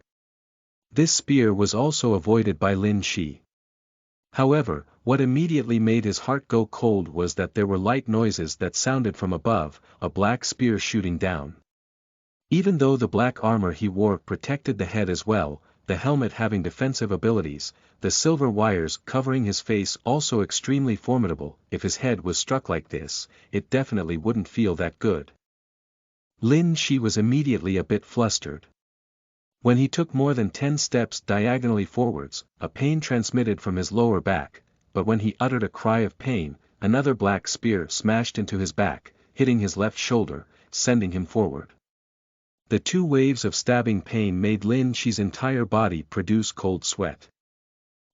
This spear was also avoided by Lin Shi. However, what immediately made his heart go cold was that there were light noises that sounded from above, a black spear shooting down. Even though the black armor he wore protected the head as well, the helmet having defensive abilities, the silver wires covering his face also extremely formidable. If his head was struck like this, it definitely wouldn't feel that good. Lin Shi was immediately a bit flustered. When he took more than 10 steps diagonally forwards, a pain transmitted from his lower back, but when he uttered a cry of pain, another black spear smashed into his back, hitting his left shoulder, sending him forward. The 2 waves of stabbing pain made Lin Shi's entire body produce cold sweat.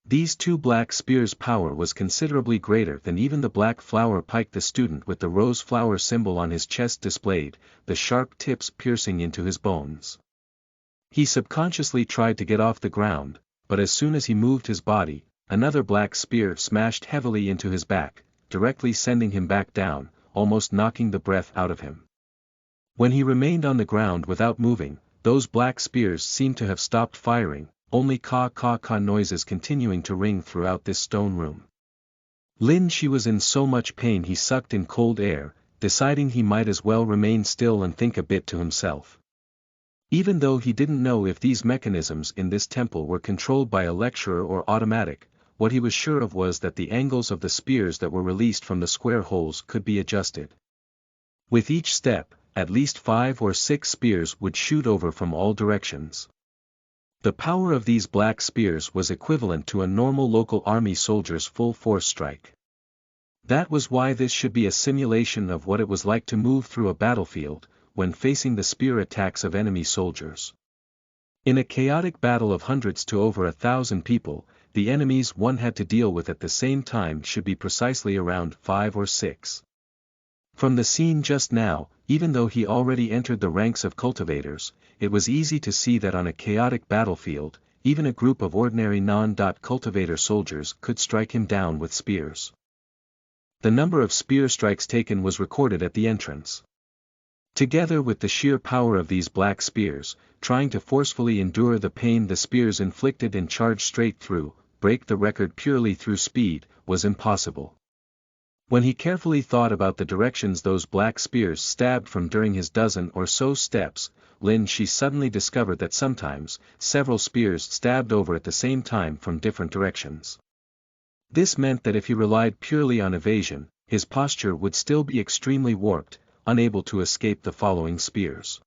These 2 black spears' power was considerably greater than even the black flower pike the student with the rose flower symbol on his chest displayed, the sharp tips piercing into his bones. He subconsciously tried to get off the ground, but as soon as he moved his body, another black spear smashed heavily into his back, directly sending him back down, almost knocking the breath out of him. When he remained on the ground without moving, those black spears seemed to have stopped firing, only caw noises continuing to ring throughout this stone room. Lin Shi was in so much pain he sucked in cold air, deciding he might as well remain still and think a bit to himself. Even though he didn't know if these mechanisms in this temple were controlled by a lecturer or automatic, what he was sure of was that the angles of the spears that were released from the square holes could be adjusted. With each step, at least 5 or 6 spears would shoot over from all directions. The power of these black spears was equivalent to a normal local army soldier's full force strike. That was why this should be a simulation of what it was like to move through a battlefield, when facing the spear attacks of enemy soldiers. In a chaotic battle of hundreds to over 1,000 people, the enemies one had to deal with at the same time should be precisely around 5 or 6. From the scene just now, even though he already entered the ranks of cultivators, it was easy to see that on a chaotic battlefield, even a group of ordinary non-cultivator soldiers could strike him down with spears. The number of spear strikes taken was recorded at the entrance. Together with the sheer power of these black spears, trying to forcefully endure the pain the spears inflicted and charge straight through, break the record purely through speed, was impossible. When he carefully thought about the directions those black spears stabbed from during his dozen or so steps, Lin Shi suddenly discovered that sometimes, several spears stabbed over at the same time from different directions. This meant that if he relied purely on evasion, his posture would still be extremely warped, unable to escape the following spears.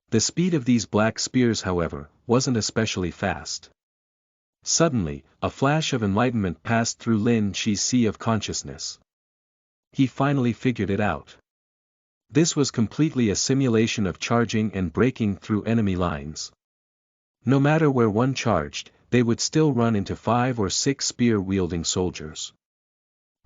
The speed of these black spears, however, wasn't especially fast. Suddenly, a flash of enlightenment passed through Lin Shi's sea of consciousness. He finally figured it out. This was completely a simulation of charging and breaking through enemy lines. No matter where one charged, they would still run into 5 or 6 spear-wielding soldiers.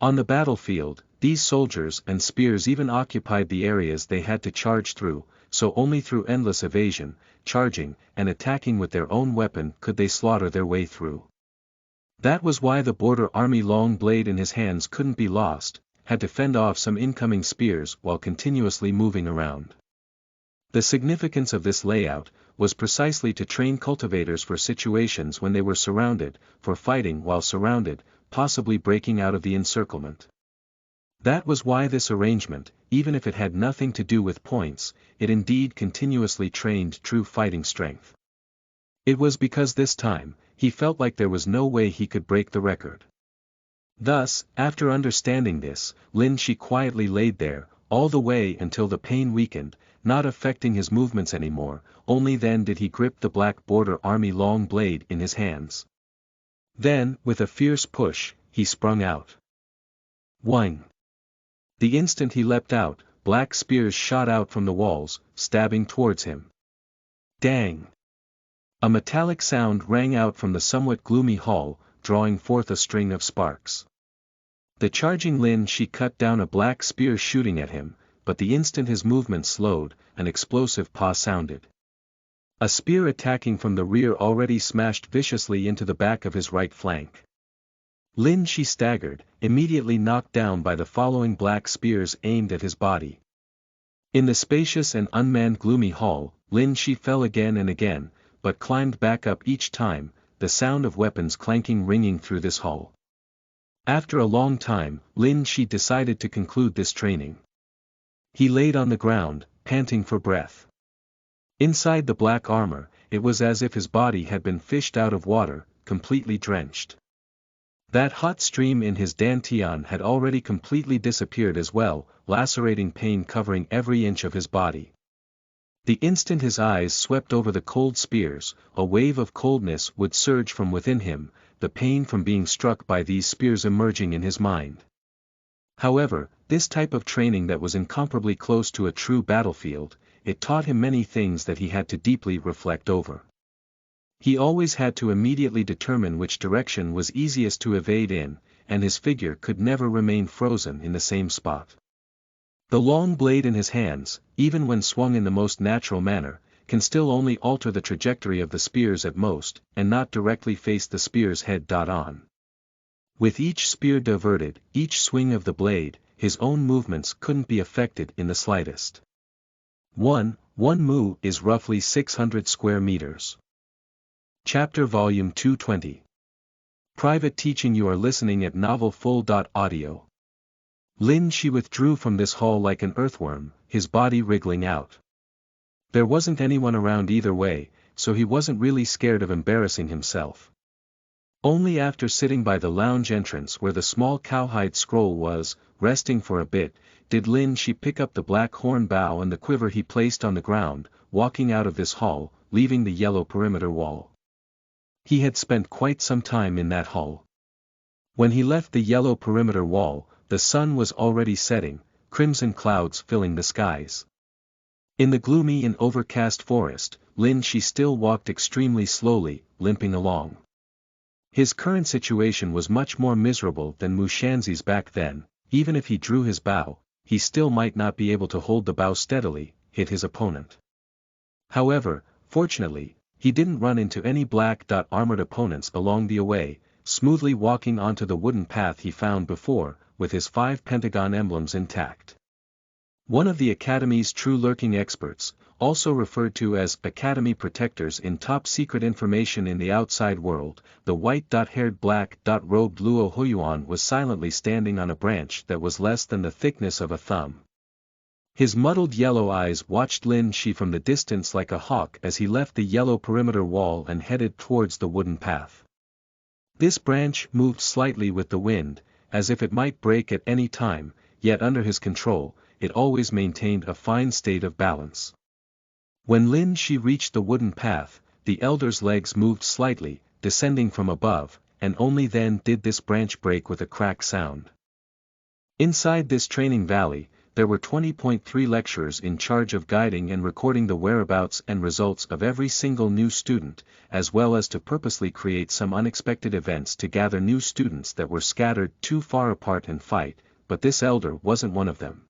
On the battlefield, these soldiers and spears even occupied the areas they had to charge through, so only through endless evasion, charging, and attacking with their own weapon could they slaughter their way through. That was why the border army long blade in his hands couldn't be lost, had to fend off some incoming spears while continuously moving around. The significance of this layout was precisely to train cultivators for situations when they were surrounded, for fighting while surrounded, possibly breaking out of the encirclement. That was why this arrangement, even if it had nothing to do with points, it indeed continuously trained true fighting strength. It was because this time, he felt like there was no way he could break the record. Thus, after understanding this, Lin Shi quietly laid there, all the way until the pain weakened, not affecting his movements anymore. Only then did he grip the Black Border Army long blade in his hands. Then, with a fierce push, he sprung out. Whang! The instant he leapt out, black spears shot out from the walls, stabbing towards him. Dang! A metallic sound rang out from the somewhat gloomy hall, drawing forth a string of sparks. The charging Lin Shi cut down a black spear shooting at him, but the instant his movement slowed, an explosive paw sounded. A spear attacking from the rear already smashed viciously into the back of his right flank. Lin Shi staggered, immediately knocked down by the following black spears aimed at his body. In the spacious and unmanned gloomy hall, Lin Shi fell again and again, but climbed back up each time, the sound of weapons clanking ringing through this hall. After a long time, Lin Shi decided to conclude this training. He laid on the ground, panting for breath. Inside the black armor, it was as if his body had been fished out of water, completely drenched. That hot stream in his dantian had already completely disappeared as well, lacerating pain covering every inch of his body. The instant his eyes swept over the cold spears, a wave of coldness would surge from within him, the pain from being struck by these spears emerging in his mind. However, this type of training that was incomparably close to a true battlefield, it taught him many things that he had to deeply reflect over. He always had to immediately determine which direction was easiest to evade in, and his figure could never remain frozen in the same spot. The long blade in his hands, even when swung in the most natural manner, can still only alter the trajectory of the spears at most, and not directly face the spear's head on. With each spear diverted, each swing of the blade, his own movements couldn't be affected in the slightest. One mu is roughly 600 square meters. Chapter Volume 220. Private Teaching. You are listening at novelfull.audio. Lin Shi withdrew from this hall like an earthworm, his body wriggling out. There wasn't anyone around either way, so he wasn't really scared of embarrassing himself. Only after sitting by the lounge entrance where the small cowhide scroll was, resting for a bit, did Lin Shi pick up the black horn bow and the quiver he placed on the ground, walking out of this hall, leaving the yellow perimeter wall. He had spent quite some time in that hall. When he left the yellow perimeter wall, the sun was already setting, crimson clouds filling the skies. In the gloomy and overcast forest, Lin Shi still walked extremely slowly, limping along. His current situation was much more miserable than Mu Shanxi's back then. Even if he drew his bow, he still might not be able to hold the bow steadily, hit his opponent. However, fortunately, he didn't run into any black armored opponents along the way, smoothly walking onto the wooden path he found before, with his 5 pentagon emblems intact. One of the Academy's true lurking experts, also referred to as Academy Protectors in top secret information in the outside world, the white-haired black-robed Luo Huiyuan was silently standing on a branch that was less than the thickness of a thumb. His muddled yellow eyes watched Lin Shi from the distance like a hawk as he left the yellow perimeter wall and headed towards the wooden path. This branch moved slightly with the wind, as if it might break at any time, yet under his control, it always maintained a fine state of balance. When Lin Shi reached the wooden path, the elder's legs moved slightly, descending from above, and only then did this branch break with a crack sound. Inside this training valley, there were 20.3 lecturers in charge of guiding and recording the whereabouts and results of every single new student, as well as to purposely create some unexpected events to gather new students that were scattered too far apart and fight, but this elder wasn't one of them.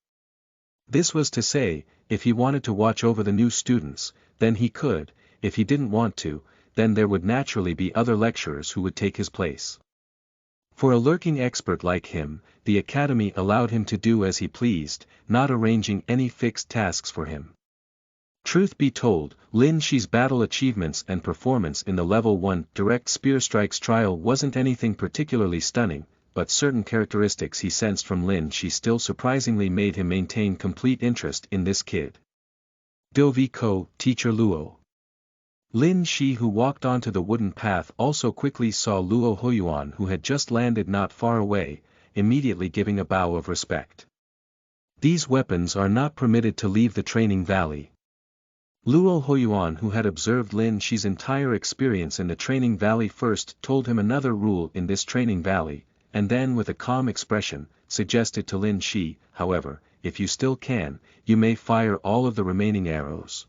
This was to say, if he wanted to watch over the new students, then he could; if he didn't want to, then there would naturally be other lecturers who would take his place. For a lurking expert like him, the Academy allowed him to do as he pleased, not arranging any fixed tasks for him. Truth be told, Lin Shi's battle achievements and performance in the level 1 direct spear strikes trial wasn't anything particularly stunning, but certain characteristics he sensed from Lin Shi still surprisingly made him maintain complete interest in this kid. Dovi Ko, Teacher Luo. Lin Shi, who walked onto the wooden path, also quickly saw Luo Huiyuan, who had just landed not far away, immediately giving a bow of respect. These weapons are not permitted to leave the training valley. Luo Huiyuan, who had observed Lin Shi's entire experience in the training valley, first told him another rule in this training valley, and then with a calm expression, suggested to Lin Shi, however, if you still can, you may fire all of the remaining arrows.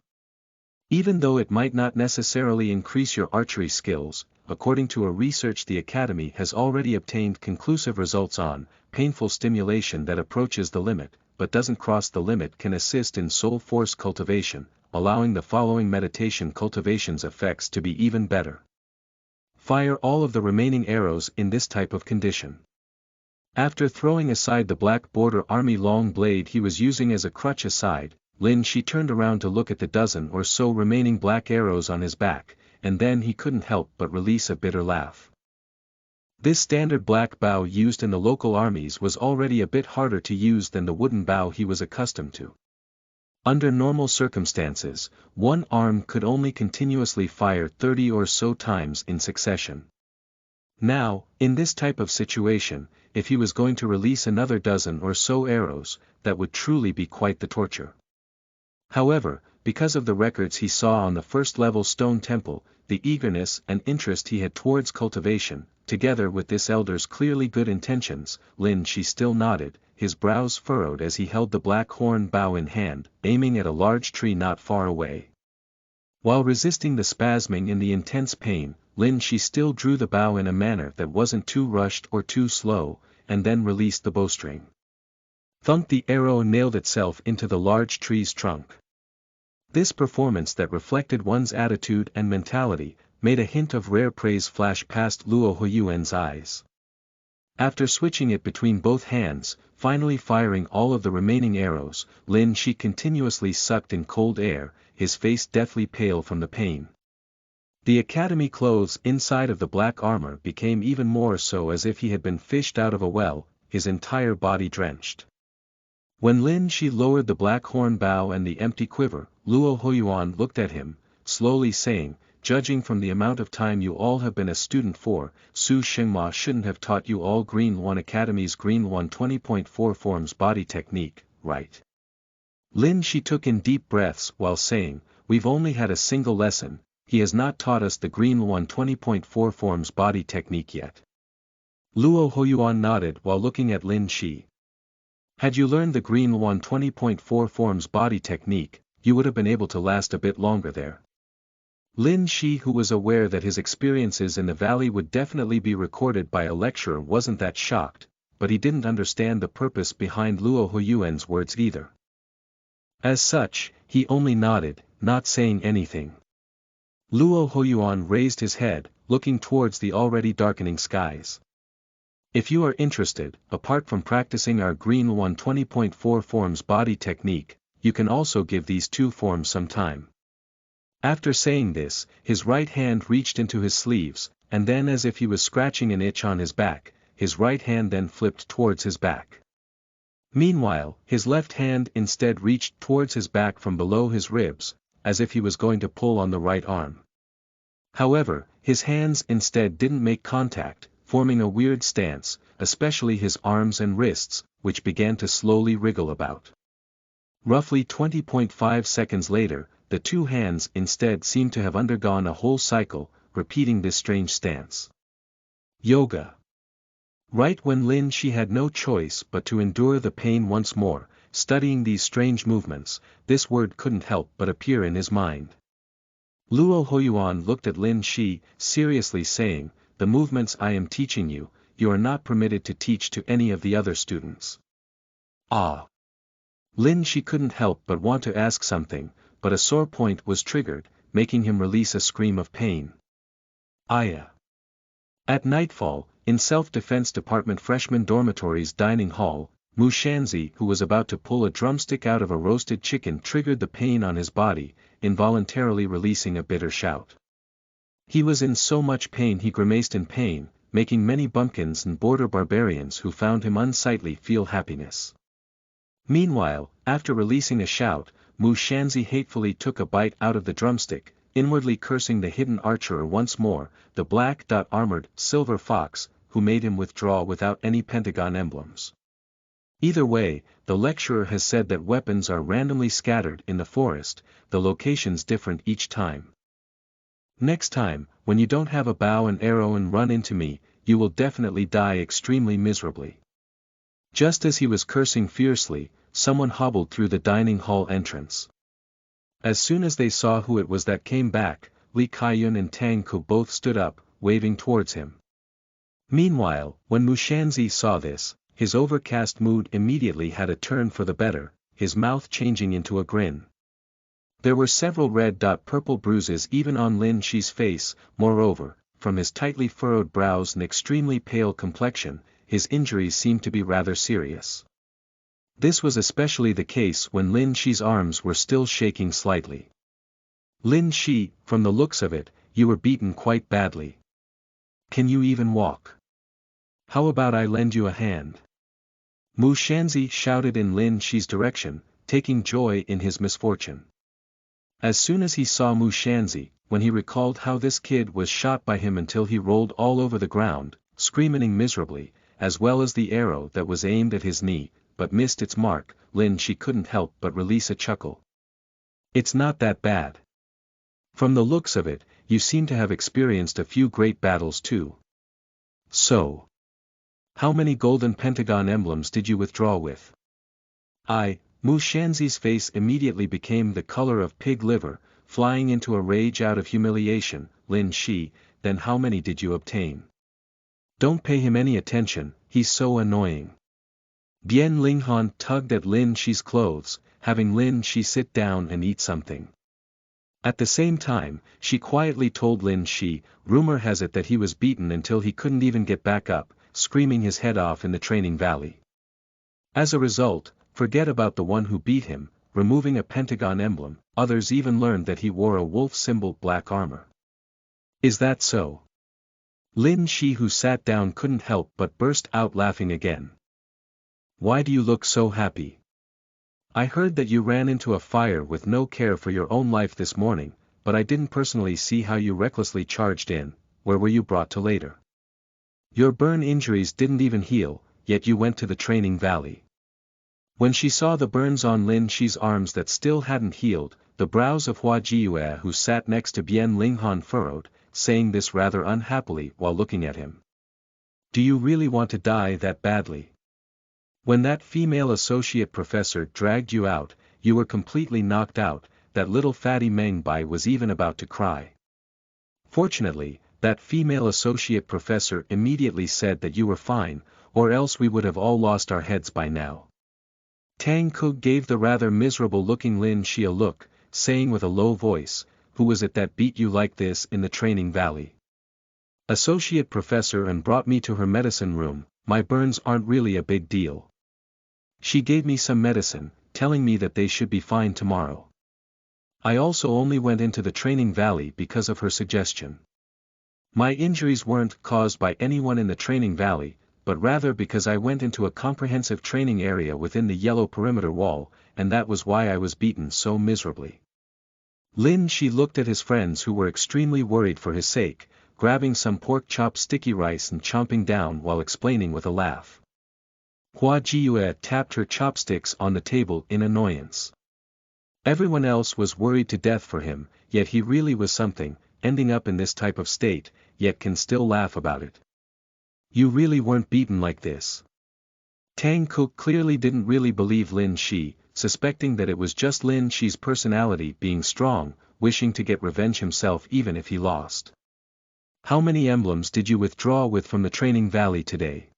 Even though it might not necessarily increase your archery skills, according to a research the Academy has already obtained conclusive results on, painful stimulation that approaches the limit, but doesn't cross the limit can assist in soul force cultivation, allowing the following meditation cultivation's effects to be even better. Fire all of the remaining arrows in this type of condition. After throwing aside the Black Border Army long blade he was using as a crutch aside, Lin Shi turned around to look at the dozen or so remaining black arrows on his back, and then he couldn't help but release a bitter laugh. This standard black bow used in the local armies was already a bit harder to use than the wooden bow he was accustomed to. Under normal circumstances, one arm could only continuously fire 30 or so times in succession. Now, in this type of situation, if he was going to release another dozen or so arrows, that would truly be quite the torture. However, because of the records he saw on the first-level stone temple, the eagerness and interest he had towards cultivation, together with this elder's clearly good intentions, Lin Shi still nodded, his brows furrowed as he held the black horn bow in hand, aiming at a large tree not far away. While resisting the spasming and the intense pain, Lin Shi still drew the bow in a manner that wasn't too rushed or too slow, and then released the bowstring. Thunk! The arrow nailed itself into the large tree's trunk. This performance that reflected one's attitude and mentality, made a hint of rare praise flash past Luo Huiyuan's eyes. After switching it between both hands, finally firing all of the remaining arrows, Lin Shi continuously sucked in cold air, his face deathly pale from the pain. The academy clothes inside of the black armor became even more so, as if he had been fished out of a well, his entire body drenched. When Lin Shi lowered the black horn bow and the empty quiver, Luo Huiyuan looked at him, slowly saying, "Judging from the amount of time you all have been a student for, Su Shengma shouldn't have taught you all Green 1 Academy's Green 1 20.4 forms body technique, right?" Lin Shi took in deep breaths while saying, "We've only had a single lesson, he has not taught us the Green 1 20.4 forms body technique yet." Luo Huiyuan nodded while looking at Lin Shi. "Had you learned the Green 1 20.4 forms body technique, you would have been able to last a bit longer there." Lin Shi, who was aware that his experiences in the valley would definitely be recorded by a lecturer, wasn't that shocked, but he didn't understand the purpose behind Luo Huiyuan's words either. As such, he only nodded, not saying anything. Luo Huiyuan raised his head, looking towards the already darkening skies. "If you are interested, apart from practicing our Green 1 20.4 forms body technique, you can also give these two forms some time." After saying this, his right hand reached into his sleeves, and then, as if he was scratching an itch on his back, his right hand then flipped towards his back. Meanwhile, his left hand instead reached towards his back from below his ribs, as if he was going to pull on the right arm. However, his hands instead didn't make contact, forming a weird stance, especially his arms and wrists, which began to slowly wriggle about. Roughly 20.5 seconds later, the two hands instead seemed to have undergone a whole cycle, repeating this strange stance. Yoga. Right when Lin Shi had no choice but to endure the pain once more, studying these strange movements, this word couldn't help but appear in his mind. Luo Huiyuan looked at Lin Shi, seriously saying, "The movements I am teaching you, you are not permitted to teach to any of the other students." Ah! Lin Shi couldn't help but want to ask something, but a sore point was triggered, making him release a scream of pain. Aya. At nightfall, in Self-Defense Department freshman dormitory's dining hall, Mushanzi, who was about to pull a drumstick out of a roasted chicken, triggered the pain on his body, involuntarily releasing a bitter shout. He was in so much pain he grimaced in pain, making many bumpkins and border barbarians who found him unsightly feel happiness. Meanwhile, after releasing a shout, Mushanzi hatefully took a bite out of the drumstick, inwardly cursing the hidden archer once more, the black-armored, silver fox, who made him withdraw without any pentagon emblems. Either way, the lecturer has said that weapons are randomly scattered in the forest, the locations different each time. Next time, when you don't have a bow and arrow and run into me, you will definitely die extremely miserably. Just as he was cursing fiercely, someone hobbled through the dining hall entrance. As soon as they saw who it was that came back, Li Kaiyun and Tang Ku both stood up, waving towards him. Meanwhile, when Mushanzi saw this, his overcast mood immediately had a turn for the better, his mouth changing into a grin. There were several red-purple bruises even on Lin Shi's face. Moreover, from his tightly furrowed brows and extremely pale complexion, his injuries seemed to be rather serious. This was especially the case when Lin Shi's arms were still shaking slightly. Lin Shi, from the looks of it, you were beaten quite badly. Can you even walk? How about I lend you a hand? Mushanzi shouted in Lin Shi's direction, taking joy in his misfortune. As soon as he saw Mushanzi, when he recalled how this kid was shot by him until he rolled all over the ground, screaming miserably, as well as the arrow that was aimed at his knee, but missed its mark, Lin Shi couldn't help but release a chuckle. It's not that bad. From the looks of it, you seem to have experienced a few great battles too. So, how many golden pentagon emblems did you withdraw with? Mushanzi's face immediately became the color of pig liver, flying into a rage out of humiliation. Lin Shi, then how many did you obtain? Don't pay him any attention, he's so annoying. Bian Linghan tugged at Lin Shi's clothes, having Lin Shi sit down and eat something. At the same time, she quietly told Lin Shi, rumor has it that he was beaten until he couldn't even get back up, screaming his head off in the training valley. As a result, forget about the one who beat him, removing a pentagon emblem. Others even learned that he wore a wolf symbol black armor. Is that so? Lin Shi, who sat down, couldn't help but burst out laughing again. Why do you look so happy? I heard that you ran into a fire with no care for your own life this morning, but I didn't personally see how you recklessly charged in. Where were you brought to later? Your burn injuries didn't even heal, yet you went to the training valley. When she saw the burns on Lin Shi's arms that still hadn't healed, the brows of Hua Jiyue, who sat next to Bian Linghan, furrowed, saying this rather unhappily while looking at him. Do you really want to die that badly? When that female associate professor dragged you out, you were completely knocked out. That little fatty Meng Bai was even about to cry. Fortunately, that female associate professor immediately said that you were fine, or else we would have all lost our heads by now. Tang Ku gave the rather miserable-looking Lin Shi a look, saying with a low voice, who was it that beat you like this in the training valley? Associate professor, and brought me to her medicine room. My burns aren't really a big deal. She gave me some medicine, telling me that they should be fine tomorrow. I also only went into the training valley because of her suggestion. My injuries weren't caused by anyone in the training valley, but rather because I went into a comprehensive training area within the yellow perimeter wall, and that was why I was beaten so miserably. Lin Shi looked at his friends, who were extremely worried for his sake, grabbing some pork chop sticky rice and chomping down while explaining with a laugh. Hua Jiyue tapped her chopsticks on the table in annoyance. Everyone else was worried to death for him, yet he really was something, ending up in this type of state, yet can still laugh about it. You really weren't beaten like this. Tang Ku clearly didn't really believe Lin Shi, suspecting that it was just Lin Shi's personality being strong, wishing to get revenge himself even if he lost. How many emblems did you withdraw with from the training valley today?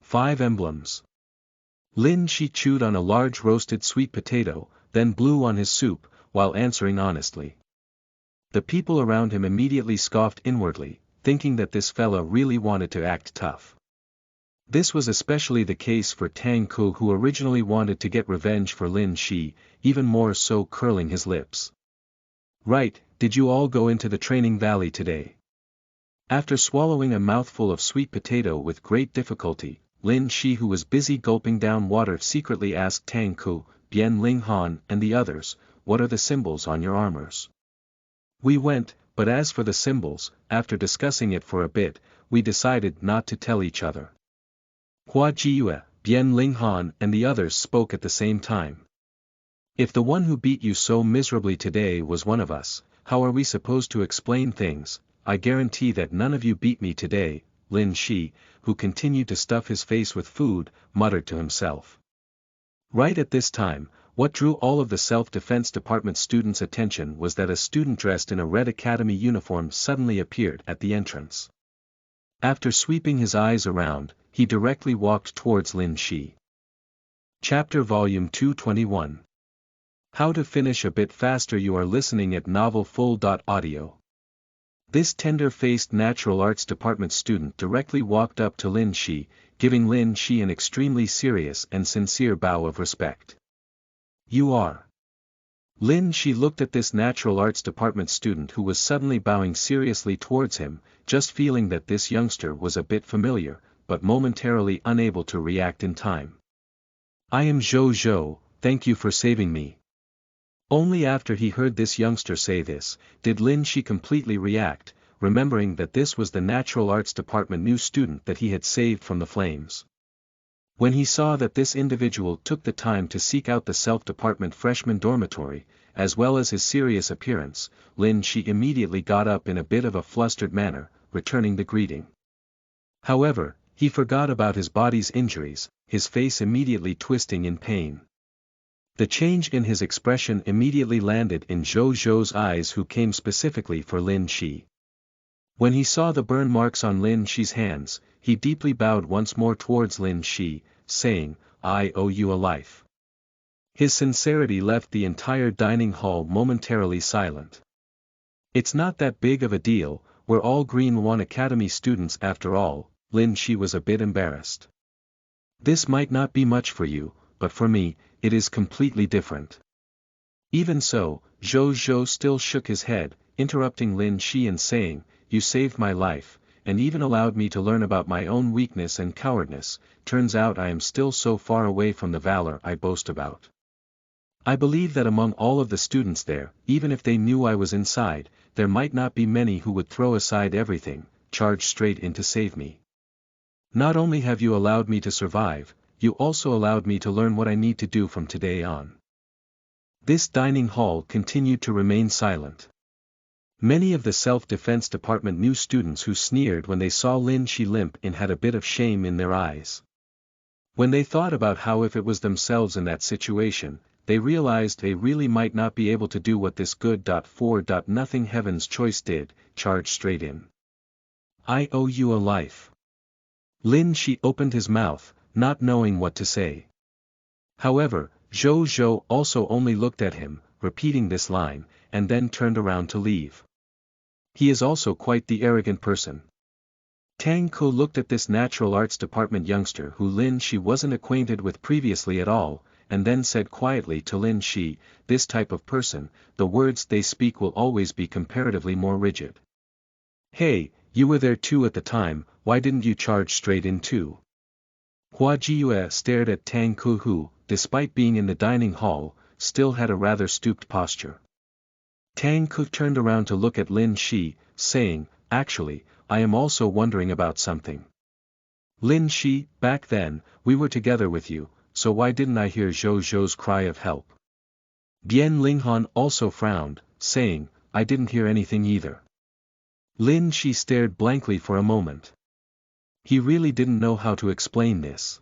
5 emblems. Lin Shi chewed on a large roasted sweet potato, then blew on his soup, while answering honestly. The people around him immediately scoffed inwardly, thinking that this fella really wanted to act tough. This was especially the case for Tang Ku, who originally wanted to get revenge for Lin Shi, even more so, curling his lips. Right, did you all go into the training valley today? After swallowing a mouthful of sweet potato with great difficulty, Lin Shi, who was busy gulping down water, secretly asked Tang Ku, Bian Ling Han and the others, what are the symbols on your armors? We went, but as for the symbols, after discussing it for a bit, we decided not to tell each other. Hua Jiyue, Bian Ling Han and the others spoke at the same time. If the one who beat you so miserably today was one of us, how are we supposed to explain things? I guarantee that none of you beat me today, Lin Shi, who continued to stuff his face with food, muttered to himself. Right at this time, what drew all of the Self-Defense Department students' attention was that a student dressed in a red academy uniform suddenly appeared at the entrance. After sweeping his eyes around, he directly walked towards Lin Shi. Chapter Volume 221. How to finish a bit faster. You are listening at novelfull.audio. This tender-faced natural arts department student directly walked up to Lin Shi, giving Lin Shi an extremely serious and sincere bow of respect. You are. Lin Shi looked at this natural arts department student who was suddenly bowing seriously towards him, just feeling that this youngster was a bit familiar, but momentarily unable to react in time. I am Zhou Zhou, thank you for saving me. Only after he heard this youngster say this, did Lin Shi completely react, remembering that this was the natural arts department new student that he had saved from the flames. When he saw that this individual took the time to seek out the self-department freshman dormitory, as well as his serious appearance, Lin Shi immediately got up in a bit of a flustered manner, returning the greeting. However, he forgot about his body's injuries, his face immediately twisting in pain. The change in his expression immediately landed in Zhou Zhou's eyes, who came specifically for Lin Shi. When he saw the burn marks on Lin Shi's hands, he deeply bowed once more towards Lin Shi, saying, I owe you a life. His sincerity left the entire dining hall momentarily silent. It's not that big of a deal, we're all Green One Academy students after all. Lin Shi was a bit embarrassed. This might not be much for you, but for me, it is completely different. Even so, Zhou Zhou still shook his head, interrupting Lin Shi and saying, you saved my life, and even allowed me to learn about my own weakness and cowardness. Turns out I am still so far away from the valor I boast about. I believe that among all of the students there, even if they knew I was inside, there might not be many who would throw aside everything, charge straight in to save me. Not only have you allowed me to survive, you also allowed me to learn what I need to do from today on. This dining hall continued to remain silent. Many of the self-defense department new students who sneered when they saw Lin Shi limp in had a bit of shame in their eyes. When they thought about how if it was themselves in that situation, they realized they really might not be able to do what this good.4. Heaven's choice did, charge straight in. I owe you a life. Lin Shi opened his mouth, not knowing what to say. However, Zhou Zhou also only looked at him, repeating this line, and then turned around to leave. He is also quite the arrogant person. Tang Ku looked at this natural arts department youngster who Lin Shi wasn't acquainted with previously at all, and then said quietly to Lin Shi, this type of person, the words they speak will always be comparatively more rigid. Hey, you were there too at the time, why didn't you charge straight in too? Hua Jiyue stared at Tang Ku, who, despite being in the dining hall, still had a rather stooped posture. Tang Ku turned around to look at Lin Shi, saying, actually, I am also wondering about something. Lin Shi, back then, we were together with you, so why didn't I hear Zhou Zhou's cry of help? Bian Linghan also frowned, saying, I didn't hear anything either. Lin Shi stared blankly for a moment. He really didn't know how to explain this.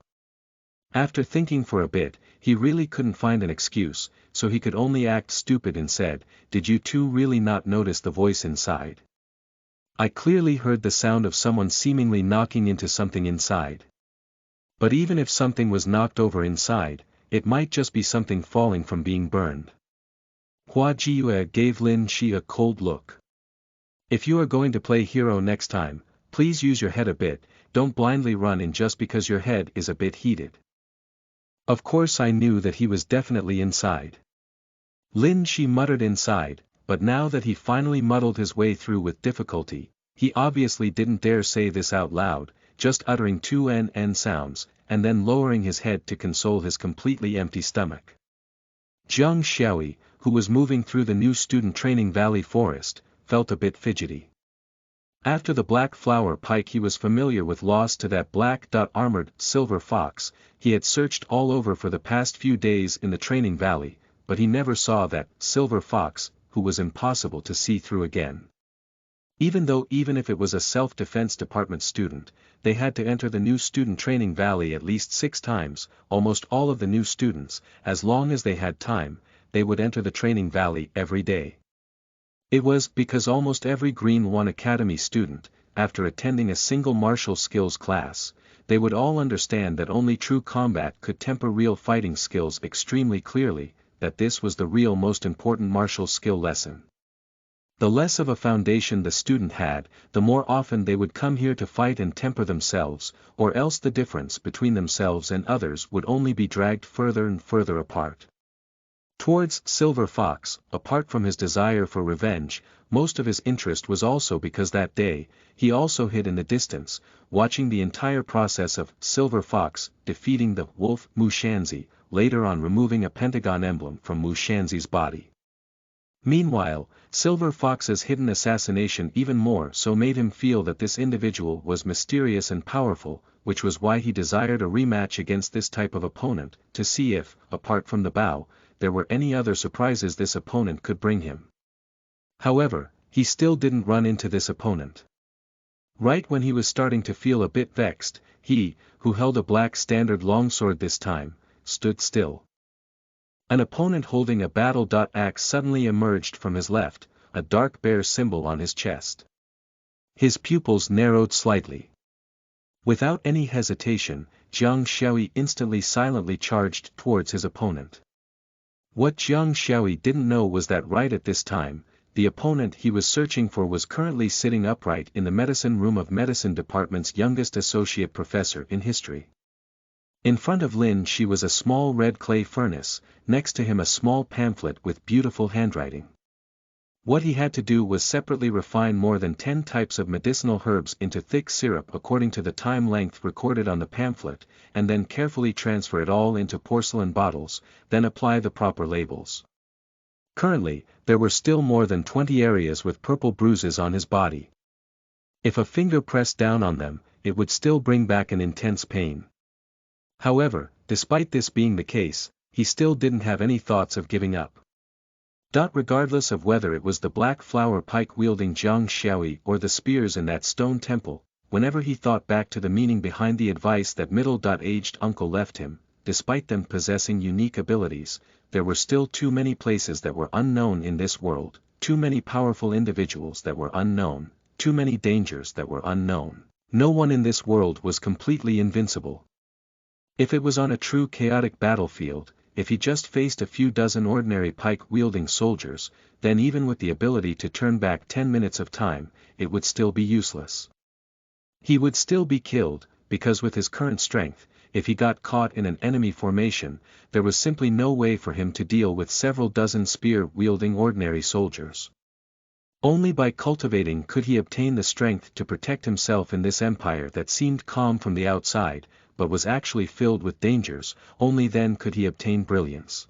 After thinking for a bit, he really couldn't find an excuse, so he could only act stupid and said, did you two really not notice the voice inside? I clearly heard the sound of someone seemingly knocking into something inside. But even if something was knocked over inside, it might just be something falling from being burned. Hua Jiyue gave Lin Shi a cold look. If you are going to play hero next time, please use your head a bit, don't blindly run in just because your head is a bit heated. Of course I knew that he was definitely inside. Lin, she muttered inside, but now that he finally muddled his way through with difficulty, he obviously didn't dare say this out loud, just uttering two n sounds, and then lowering his head to console his completely empty stomach. Jiang Xiaoyi, who was moving through the new student training valley forest, felt a bit fidgety. After the black flower pike, he was familiar with loss to that black-armored silver fox. He had searched all over for the past few days in the training valley, but he never saw that silver fox, who was impossible to see through again. Even if it was a self-defense department student, they had to enter the new student training valley at least 6 times. Almost all of the new students, as long as they had time, they would enter the training valley every day. It was because almost every Green 1 Academy student, after attending a single martial skills class, they would all understand that only true combat could temper real fighting skills extremely clearly, that this was the real most important martial skill lesson. The less of a foundation the student had, the more often they would come here to fight and temper themselves, or else the difference between themselves and others would only be dragged further and further apart. Towards Silver Fox, apart from his desire for revenge, most of his interest was also because that day, he also hid in the distance, watching the entire process of Silver Fox defeating the wolf Mu Shanzi, later on removing a pentagon emblem from Mu Shanzi's body. Meanwhile, Silver Fox's hidden assassination even more so made him feel that this individual was mysterious and powerful, which was why he desired a rematch against this type of opponent, to see if, apart from the bow, there were any other surprises this opponent could bring him. However, he still didn't run into this opponent. Right when he was starting to feel a bit vexed, he, who held a black standard longsword this time, stood still. An opponent holding a battle-axe suddenly emerged from his left, a dark bear symbol on his chest. His pupils narrowed slightly. Without any hesitation, Jiang Xiaoyi instantly silently charged towards his opponent. What Jiang Xiaoyi didn't know was that right at this time, the opponent he was searching for was currently sitting upright in the medicine room of medicine department's youngest associate professor in history. In front of Lin she was a small red clay furnace, next to him a small pamphlet with beautiful handwriting. What he had to do was separately refine more than 10 types of medicinal herbs into thick syrup according to the time length recorded on the pamphlet, and then carefully transfer it all into porcelain bottles, then apply the proper labels. Currently, there were still more than 20 areas with purple bruises on his body. If a finger pressed down on them, it would still bring back an intense pain. However, despite this being the case, he still didn't have any thoughts of giving up. Regardless of whether it was the black flower pike wielding Jiang Xiaoyi or the spears in that stone temple, whenever he thought back to the meaning behind the advice that middle-aged uncle left him, despite them possessing unique abilities, there were still too many places that were unknown in this world, too many powerful individuals that were unknown, too many dangers that were unknown. No one in this world was completely invincible. If it was on a true chaotic battlefield, if he just faced a few dozen ordinary pike-wielding soldiers, then even with the ability to turn back 10 minutes of time, it would still be useless. He would still be killed, because with his current strength, if he got caught in an enemy formation, there was simply no way for him to deal with several dozen spear-wielding ordinary soldiers. Only by cultivating could he obtain the strength to protect himself in this empire that seemed calm from the outside, but was actually filled with dangers. Only then could he obtain brilliance.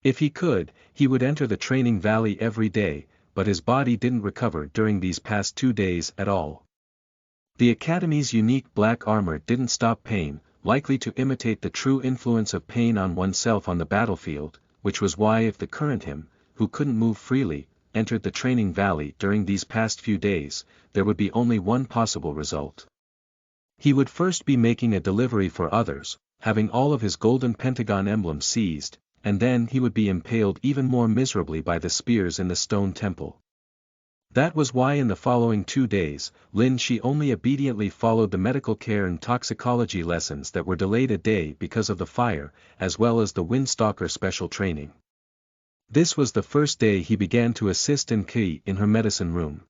If he could, he would enter the training valley every day, but his body didn't recover during these past 2 days at all. The Academy's unique black armor didn't stop pain, likely to imitate the true influence of pain on oneself on the battlefield, which was why if the current him, who couldn't move freely, entered the training valley during these past few days, there would be only one possible result. He would first be making a delivery for others, having all of his golden pentagon emblems seized, and then he would be impaled even more miserably by the spears in the stone temple. That was why in the following 2 days, Lin Shi only obediently followed the medical care and toxicology lessons that were delayed a day because of the fire, as well as the Windstalker special training. This was the first day he began to assist in Ki in her medicine room.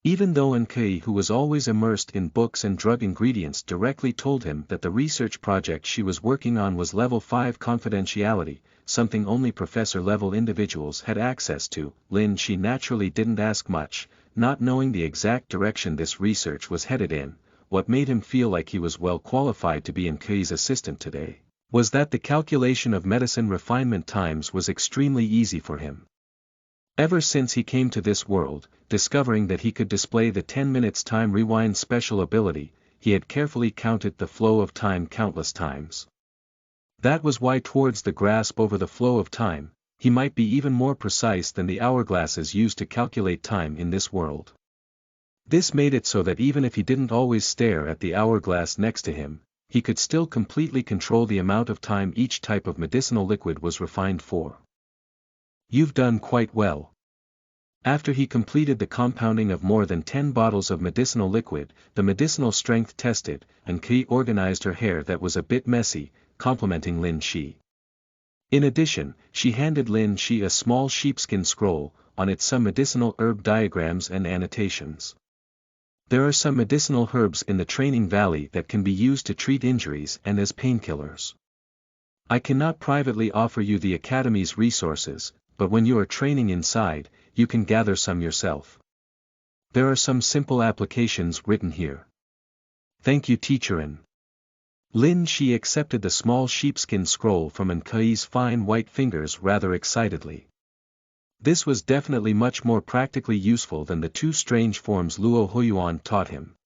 Even though Nkei, who was always immersed in books and drug ingredients, directly told him that the research project she was working on was level 5 confidentiality, something only professor-level individuals had access to, Lin Shi naturally didn't ask much, not knowing the exact direction this research was headed in. What made him feel like he was well qualified to be Nkei's assistant today was that the calculation of medicine refinement times was extremely easy for him. Ever since he came to this world, discovering that he could display the 10 minutes time rewind special ability, he had carefully counted the flow of time countless times. That was why towards the grasp over the flow of time, he might be even more precise than the hourglasses used to calculate time in this world. This made it so that even if he didn't always stare at the hourglass next to him, he could still completely control the amount of time each type of medicinal liquid was refined for. You've done quite well. After he completed the compounding of more than 10 bottles of medicinal liquid, the medicinal strength tested, and Nkei organized her hair that was a bit messy, complimenting Lin Shi. In addition, she handed Lin Shi a small sheepskin scroll, on it some medicinal herb diagrams and annotations. There are some medicinal herbs in the training valley that can be used to treat injuries and as painkillers. I cannot privately offer you the Academy's resources, but when you are training inside, you can gather some yourself. There are some simple applications written here. Thank you, Teacherin. Lin Shi accepted the small sheepskin scroll from Nkei's fine white fingers rather excitedly. This was definitely much more practically useful than the 2 strange forms Luo Huiyuan taught him.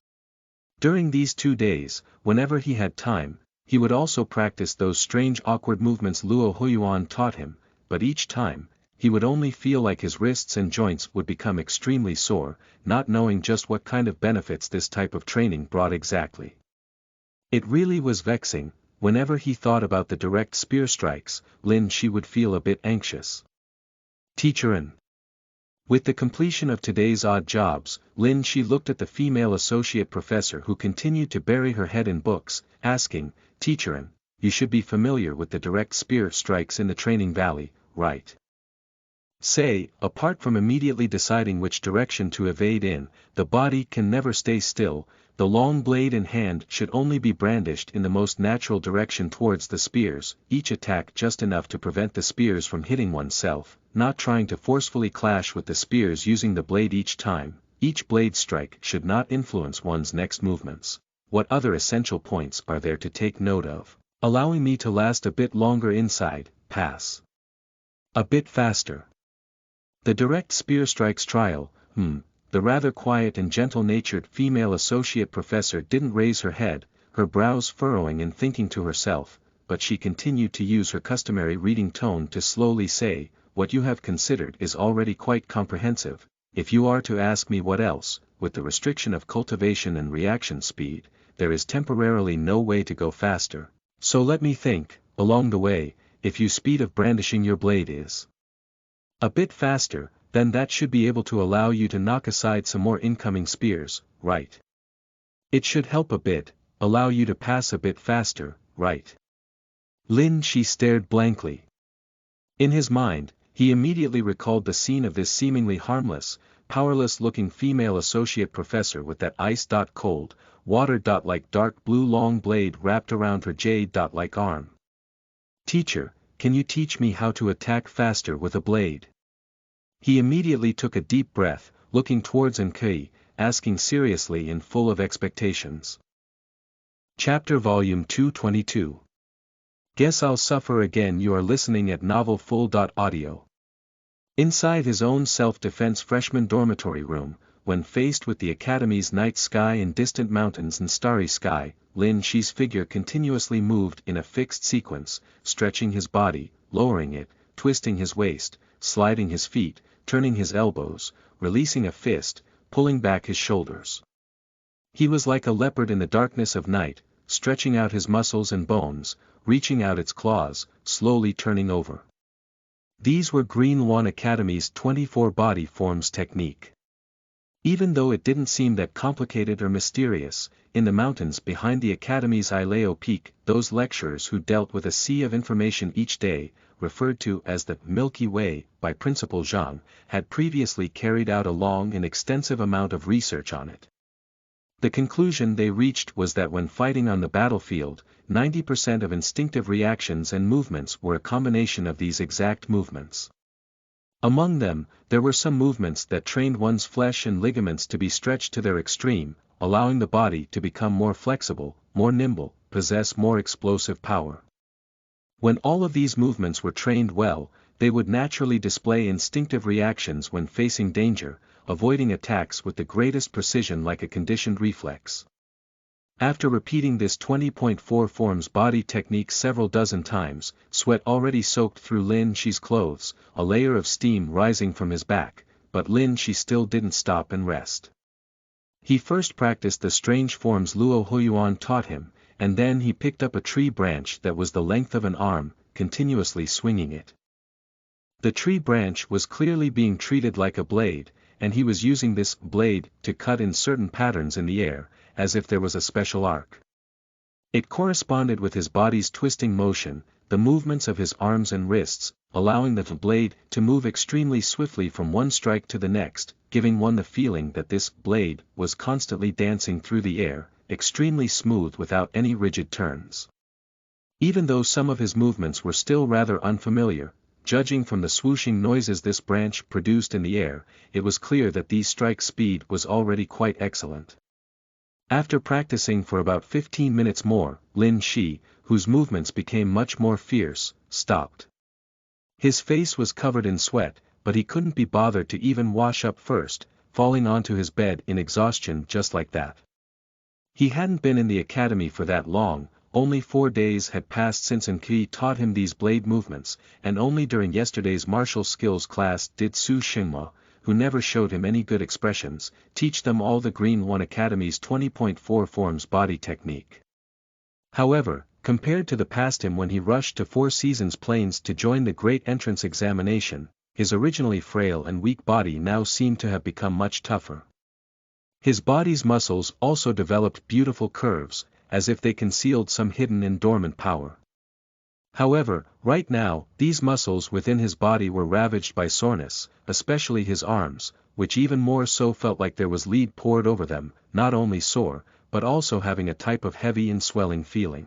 During these 2 days, whenever he had time, he would also practice those strange awkward movements Luo Huiyuan taught him, but each time, he would only feel like his wrists and joints would become extremely sore, not knowing just what kind of benefits this type of training brought exactly. It really was vexing. Whenever he thought about the direct spear strikes, Lin Shi would feel a bit anxious. Teacherin. With the completion of today's odd jobs, Lin Shi looked at the female associate professor who continued to bury her head in books, asking, Teacherin, you should be familiar with the direct spear strikes in the training valley, right? Say, apart from immediately deciding which direction to evade in, the body can never stay still. The long blade in hand should only be brandished in the most natural direction towards the spears, each attack just enough to prevent the spears from hitting oneself, not trying to forcefully clash with the spears using the blade each time. Each blade strike should not influence one's next movements. What other essential points are there to take note of? Allowing me to last a bit longer inside, pass. A bit faster. The direct spear strikes trial, The rather quiet and gentle-natured female associate professor didn't raise her head, her brows furrowing and thinking to herself, but she continued to use her customary reading tone to slowly say, what you have considered is already quite comprehensive. If you are to ask me what else, with the restriction of cultivation and reaction speed, there is temporarily no way to go faster. So let me think, along the way, if your speed of brandishing your blade is a bit faster, then that should be able to allow you to knock aside some more incoming spears, right? It should help a bit, allow you to pass a bit faster, right? Lin Shi stared blankly. In his mind, he immediately recalled the scene of this seemingly harmless, powerless-looking female associate professor with that ice-cold, water-like dark blue long blade wrapped around her jade-like arm. Teacher, can you teach me how to attack faster with a blade? He immediately took a deep breath, looking towards Nkei, asking seriously and full of expectations. Chapter Volume 222. Guess I'll suffer again. You are listening at novelfull.audio. Inside his own self-defense freshman dormitory room, when faced with the Academy's night sky and distant mountains and starry sky, Lin Shi's figure continuously moved in a fixed sequence, stretching his body, lowering it, twisting his waist, sliding his feet, turning his elbows, releasing a fist, pulling back his shoulders. He was like a leopard in the darkness of night, stretching out his muscles and bones, reaching out its claws, slowly turning over. These were Green Lawn Academy's 24 body forms technique. Even though it didn't seem that complicated or mysterious, in the mountains behind the Academy's Ileo Peak, those lecturers who dealt with a sea of information each day, referred to as the Milky Way by Principal Zhang, had previously carried out a long and extensive amount of research on it. The conclusion they reached was that when fighting on the battlefield, 90% of instinctive reactions and movements were a combination of these exact movements. Among them, there were some movements that trained one's flesh and ligaments to be stretched to their extreme, allowing the body to become more flexible, more nimble, possess more explosive power. When all of these movements were trained well, they would naturally display instinctive reactions when facing danger, avoiding attacks with the greatest precision like a conditioned reflex. After repeating this 20.4 forms body technique several dozen times, sweat already soaked through Lin Shi's clothes, a layer of steam rising from his back, but Lin Shi still didn't stop and rest. He first practiced the strange forms Luo Huiyuan taught him, and then he picked up a tree branch that was the length of an arm, continuously swinging it. The tree branch was clearly being treated like a blade, and he was using this blade to cut in certain patterns in the air, as if there was a special arc. It corresponded with his body's twisting motion, the movements of his arms and wrists, allowing the blade to move extremely swiftly from one strike to the next, giving one the feeling that this blade was constantly dancing through the air, extremely smooth without any rigid turns. Even though some of his movements were still rather unfamiliar, judging from the swooshing noises this branch produced in the air, it was clear that these strike speed was already quite excellent. After practicing for about 15 minutes more, Lin Shi, whose movements became much more fierce, stopped. His face was covered in sweat, but he couldn't be bothered to even wash up first, falling onto his bed in exhaustion just like that. He hadn't been in the academy for that long, only 4 days had passed since Enki taught him these blade movements, and only during yesterday's martial skills class did Su Xingma, who never showed him any good expressions, teach them all the Green One Academy's 20.4 forms body technique. However, compared to the past him when he rushed to Four Seasons Plains to join the great entrance examination, his originally frail and weak body now seemed to have become much tougher. His body's muscles also developed beautiful curves, as if they concealed some hidden and dormant power. However, right now, these muscles within his body were ravaged by soreness, especially his arms, which even more so felt like there was lead poured over them, not only sore, but also having a type of heavy and swelling feeling.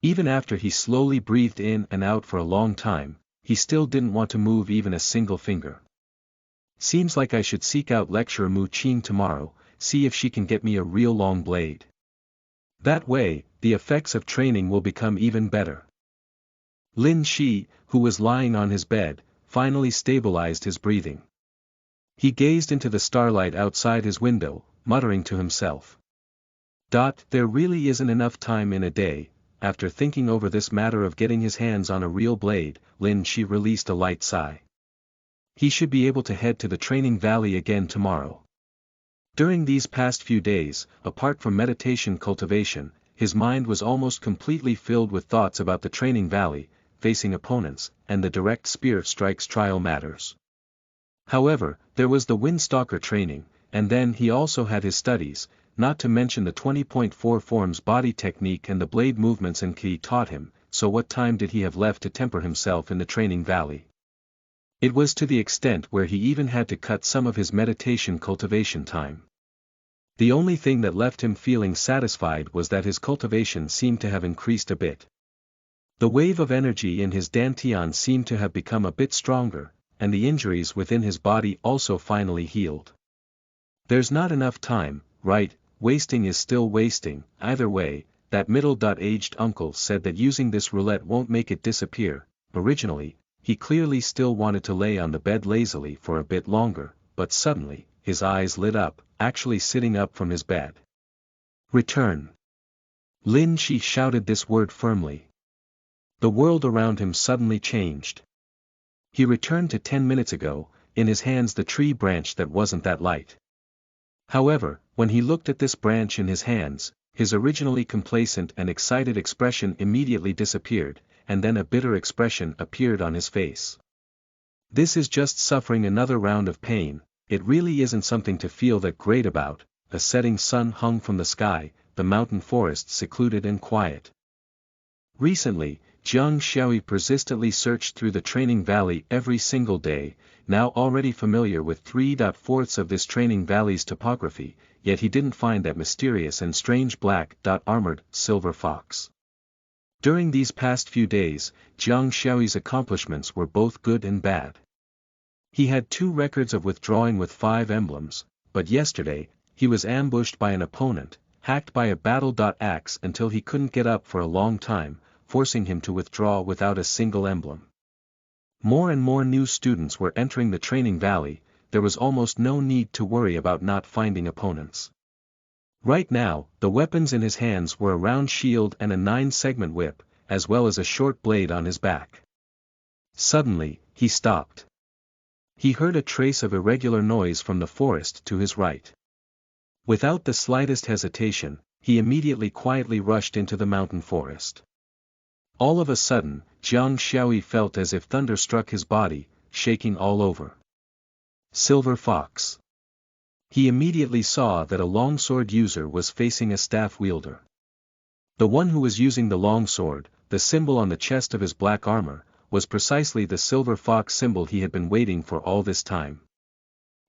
Even after he slowly breathed in and out for a long time, he still didn't want to move even a single finger. Seems like I should seek out lecturer Mu Qing tomorrow, see if she can get me a real long blade. That way, the effects of training will become even better. Lin Shi, who was lying on his bed, finally stabilized his breathing. He gazed into the starlight outside his window, muttering to himself. There really isn't enough time in a day. After thinking over this matter of getting his hands on a real blade, Lin Shi released a light sigh. He should be able to head to the training valley again tomorrow. During these past few days, apart from meditation cultivation, his mind was almost completely filled with thoughts about the training valley, facing opponents, and the direct spear strikes trial matters. However, there was the Windstalker training, and then he also had his studies, not to mention the 20.4 forms body technique and the blade movements Enki taught him, so what time did he have left to temper himself in the training valley? It was to the extent where he even had to cut some of his meditation cultivation time. The only thing that left him feeling satisfied was that his cultivation seemed to have increased a bit. The wave of energy in his dantian seemed to have become a bit stronger, and the injuries within his body also finally healed. There's not enough time, right? Wasting is still wasting. Either way, that middle-aged uncle said that using this roulette won't make it disappear. Originally, he clearly still wanted to lay on the bed lazily for a bit longer, but suddenly, his eyes lit up, actually sitting up from his bed. Return. Lin Shi shouted this word firmly. The world around him suddenly changed. He returned to 10 minutes ago, in his hands the tree branch that wasn't that light. However, when he looked at this branch in his hands, his originally complacent and excited expression immediately disappeared, and then a bitter expression appeared on his face. This is just suffering another round of pain. It really isn't something to feel that great about. A setting sun hung from the sky, the mountain forest secluded and quiet. Recently, Jiang Xiaoyi persistently searched through the training valley every single day, now already familiar with 3/4 of this training valley's topography, yet he didn't find that mysterious and strange black-armored silver fox. During these past few days, Jiang Xiaoyi's accomplishments were both good and bad. He had 2 records of withdrawing with 5 emblems, but yesterday, he was ambushed by an opponent, hacked by a battle-axe until he couldn't get up for a long time, forcing him to withdraw without a single emblem. More and more new students were entering the training valley, there was almost no need to worry about not finding opponents. Right now, the weapons in his hands were a round shield and a 9-segment whip, as well as a short blade on his back. Suddenly, he stopped. He heard a trace of irregular noise from the forest to his right. Without the slightest hesitation, he immediately quietly rushed into the mountain forest. All of a sudden, Jiang Xiaoyi felt as if thunder struck his body, shaking all over. Silver Fox. He immediately saw that a longsword user was facing a staff wielder. The one who was using the longsword, the symbol on the chest of his black armor, was precisely the silver fox symbol he had been waiting for all this time.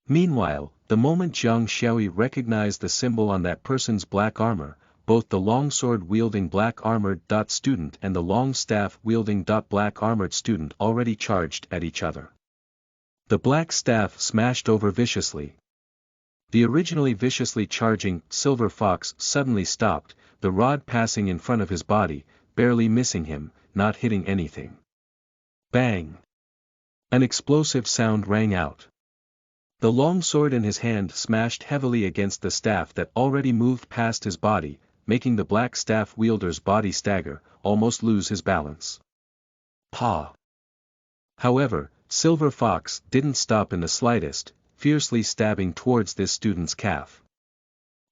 Meanwhile, the moment Jiang Xiaoyi recognized the symbol on that person's black armor, both the longsword-wielding black-armored student and the long staff-wielding black-armored student already charged at each other. The black staff smashed over viciously. The originally viciously charging silver fox suddenly stopped, the rod passing in front of his body, barely missing him, not hitting anything. Bang! An explosive sound rang out. The long sword in his hand smashed heavily against the staff that already moved past his body, making the black staff wielder's body stagger, almost lose his balance. Pa! However, Silver Fox didn't stop in the slightest, fiercely stabbing towards this student's calf.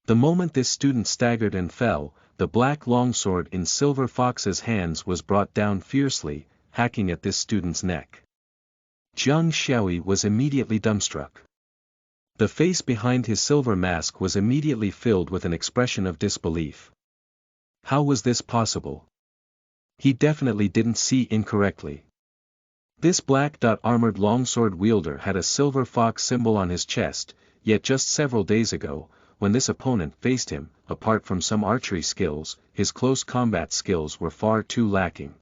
The moment this student staggered and fell, the black longsword in Silver Fox's hands was brought down fiercely, hacking at this student's neck. Jiang Xiaoyi was immediately dumbstruck. The face behind his silver mask was immediately filled with an expression of disbelief. How was this possible? He definitely didn't see incorrectly. This black-armored longsword wielder had a silver fox symbol on his chest, yet just several days ago, when this opponent faced him, apart from some archery skills, his close combat skills were far too lacking.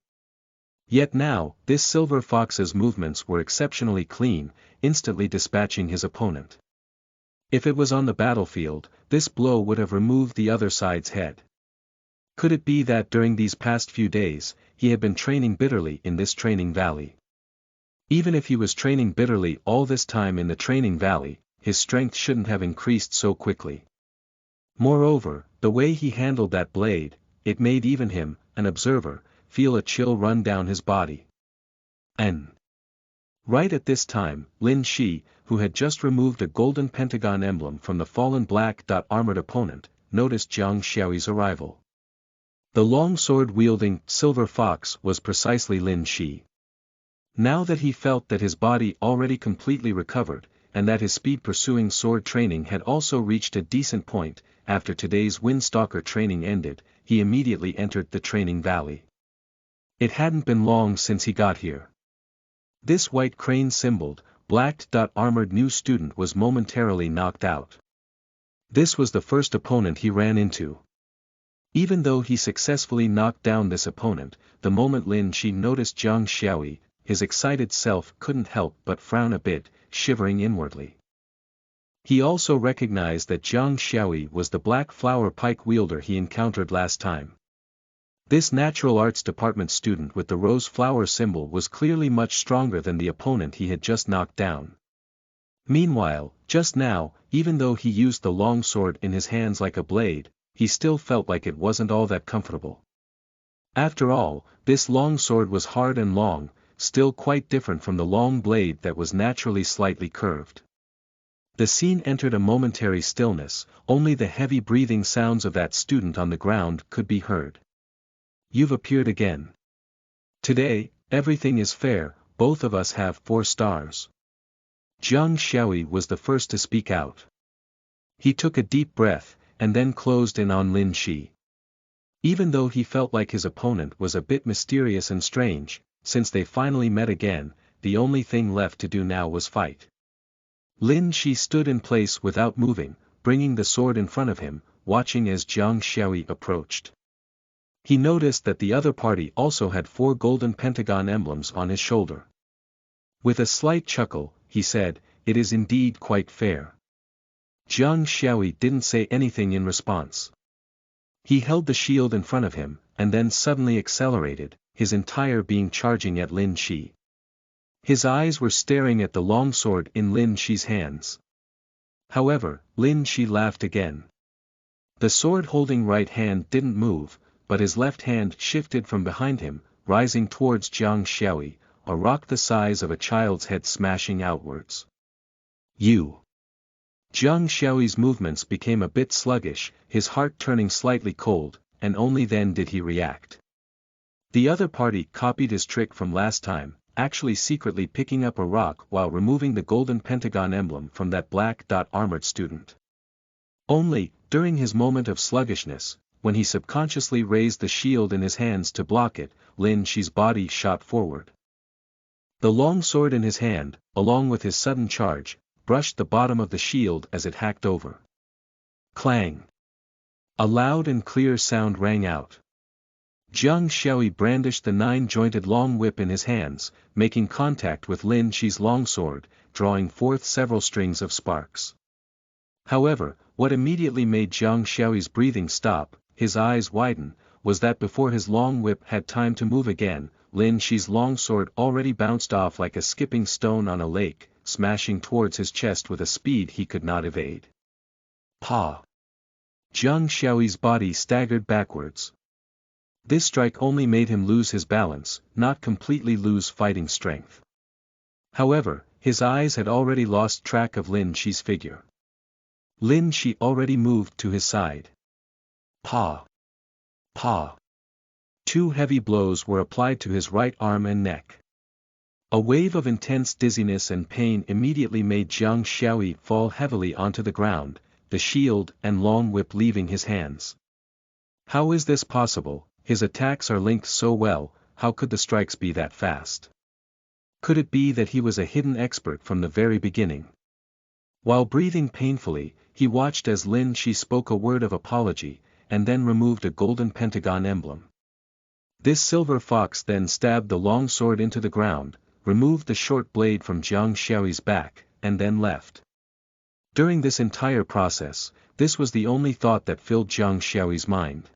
Yet now, this silver fox's movements were exceptionally clean, instantly dispatching his opponent. If it was on the battlefield, this blow would have removed the other side's head. Could it be that during these past few days, he had been training bitterly in this training valley? Even if he was training bitterly all this time in the training valley, his strength shouldn't have increased so quickly. Moreover, the way he handled that blade, it made even him, an observer, feel a chill run down his body. And right at this time, Lin Shi, who had just removed a golden pentagon emblem from the fallen black-armored opponent, noticed Jiang Xiaoyi's arrival. The long sword-wielding Silver Fox was precisely Lin Shi. Now that he felt that his body already completely recovered, and that his speed-pursuing sword training had also reached a decent point, after today's Windstalker training ended, he immediately entered the training valley. It hadn't been long since he got here. This white crane-symboled, black-armored new student was momentarily knocked out. This was the first opponent he ran into. Even though he successfully knocked down this opponent, the moment Lin Shi noticed Jiang Xiaoyi, his excited self couldn't help but frown a bit, shivering inwardly. He also recognized that Jiang Xiaoyi was the black flower pike wielder he encountered last time. This natural arts department student with the rose flower symbol was clearly much stronger than the opponent he had just knocked down. Meanwhile, just now, even though he used the long sword in his hands like a blade, he still felt like it wasn't all that comfortable. After all, this long sword was hard and long, still quite different from the long blade that was naturally slightly curved. The scene entered a momentary stillness, only the heavy breathing sounds of that student on the ground could be heard. You've appeared again. Today, everything is fair, both of us have 4 stars. Jiang Xiaoyi was the first to speak out. He took a deep breath, and then closed in on Lin Shi. Even though he felt like his opponent was a bit mysterious and strange, since they finally met again, the only thing left to do now was fight. Lin Shi stood in place without moving, bringing the sword in front of him, watching as Jiang Xiaoyi approached. He noticed that the other party also had 4 golden pentagon emblems on his shoulder. With a slight chuckle, he said, "It is indeed quite fair." Jiang Xiaoyi didn't say anything in response. He held the shield in front of him, and then suddenly accelerated, his entire being charging at Lin Shi. His eyes were staring at the long sword in Lin Shi's hands. However, Lin Shi laughed again. The sword-holding right hand didn't move, but his left hand shifted from behind him, rising towards Jiang Xiaoyi, a rock the size of a child's head smashing outwards. You! Jiang Xiaoyi's movements became a bit sluggish, his heart turning slightly cold, and only then did he react. The other party copied his trick from last time, actually secretly picking up a rock while removing the golden pentagon emblem from that black dot armored student. Only, during his moment of sluggishness, when he subconsciously raised the shield in his hands to block it, Lin Shi's body shot forward. The long sword in his hand, along with his sudden charge, brushed the bottom of the shield as it hacked over. Clang! A loud and clear sound rang out. Jiang Xiaoyi brandished the 9-jointed long whip in his hands, making contact with Lin Shi's long sword, drawing forth several strings of sparks. However, what immediately made Jiang Xiaoyi's breathing stop, his eyes widen, was that before his long whip had time to move again, Lin Shi's long sword already bounced off like a skipping stone on a lake, smashing towards his chest with a speed he could not evade. Pa! Jiang Xiaoyi's body staggered backwards. This strike only made him lose his balance, not completely lose fighting strength. However, his eyes had already lost track of Lin Shi's figure. Lin Shi already moved to his side. Pa! Pa! 2 heavy blows were applied to his right arm and neck. A wave of intense dizziness and pain immediately made Jiang Xiaoyi fall heavily onto the ground, the shield and long whip leaving his hands. How is this possible? His attacks are linked so well, how could the strikes be that fast? Could it be that he was a hidden expert from the very beginning? While breathing painfully, he watched as Lin Shi spoke a word of apology, and then removed a golden pentagon emblem. This silver fox then stabbed the long sword into the ground, removed the short blade from Jiang Xiaoyi's back, and then left. During this entire process, this was the only thought that filled Jiang Xiaoyi's mind.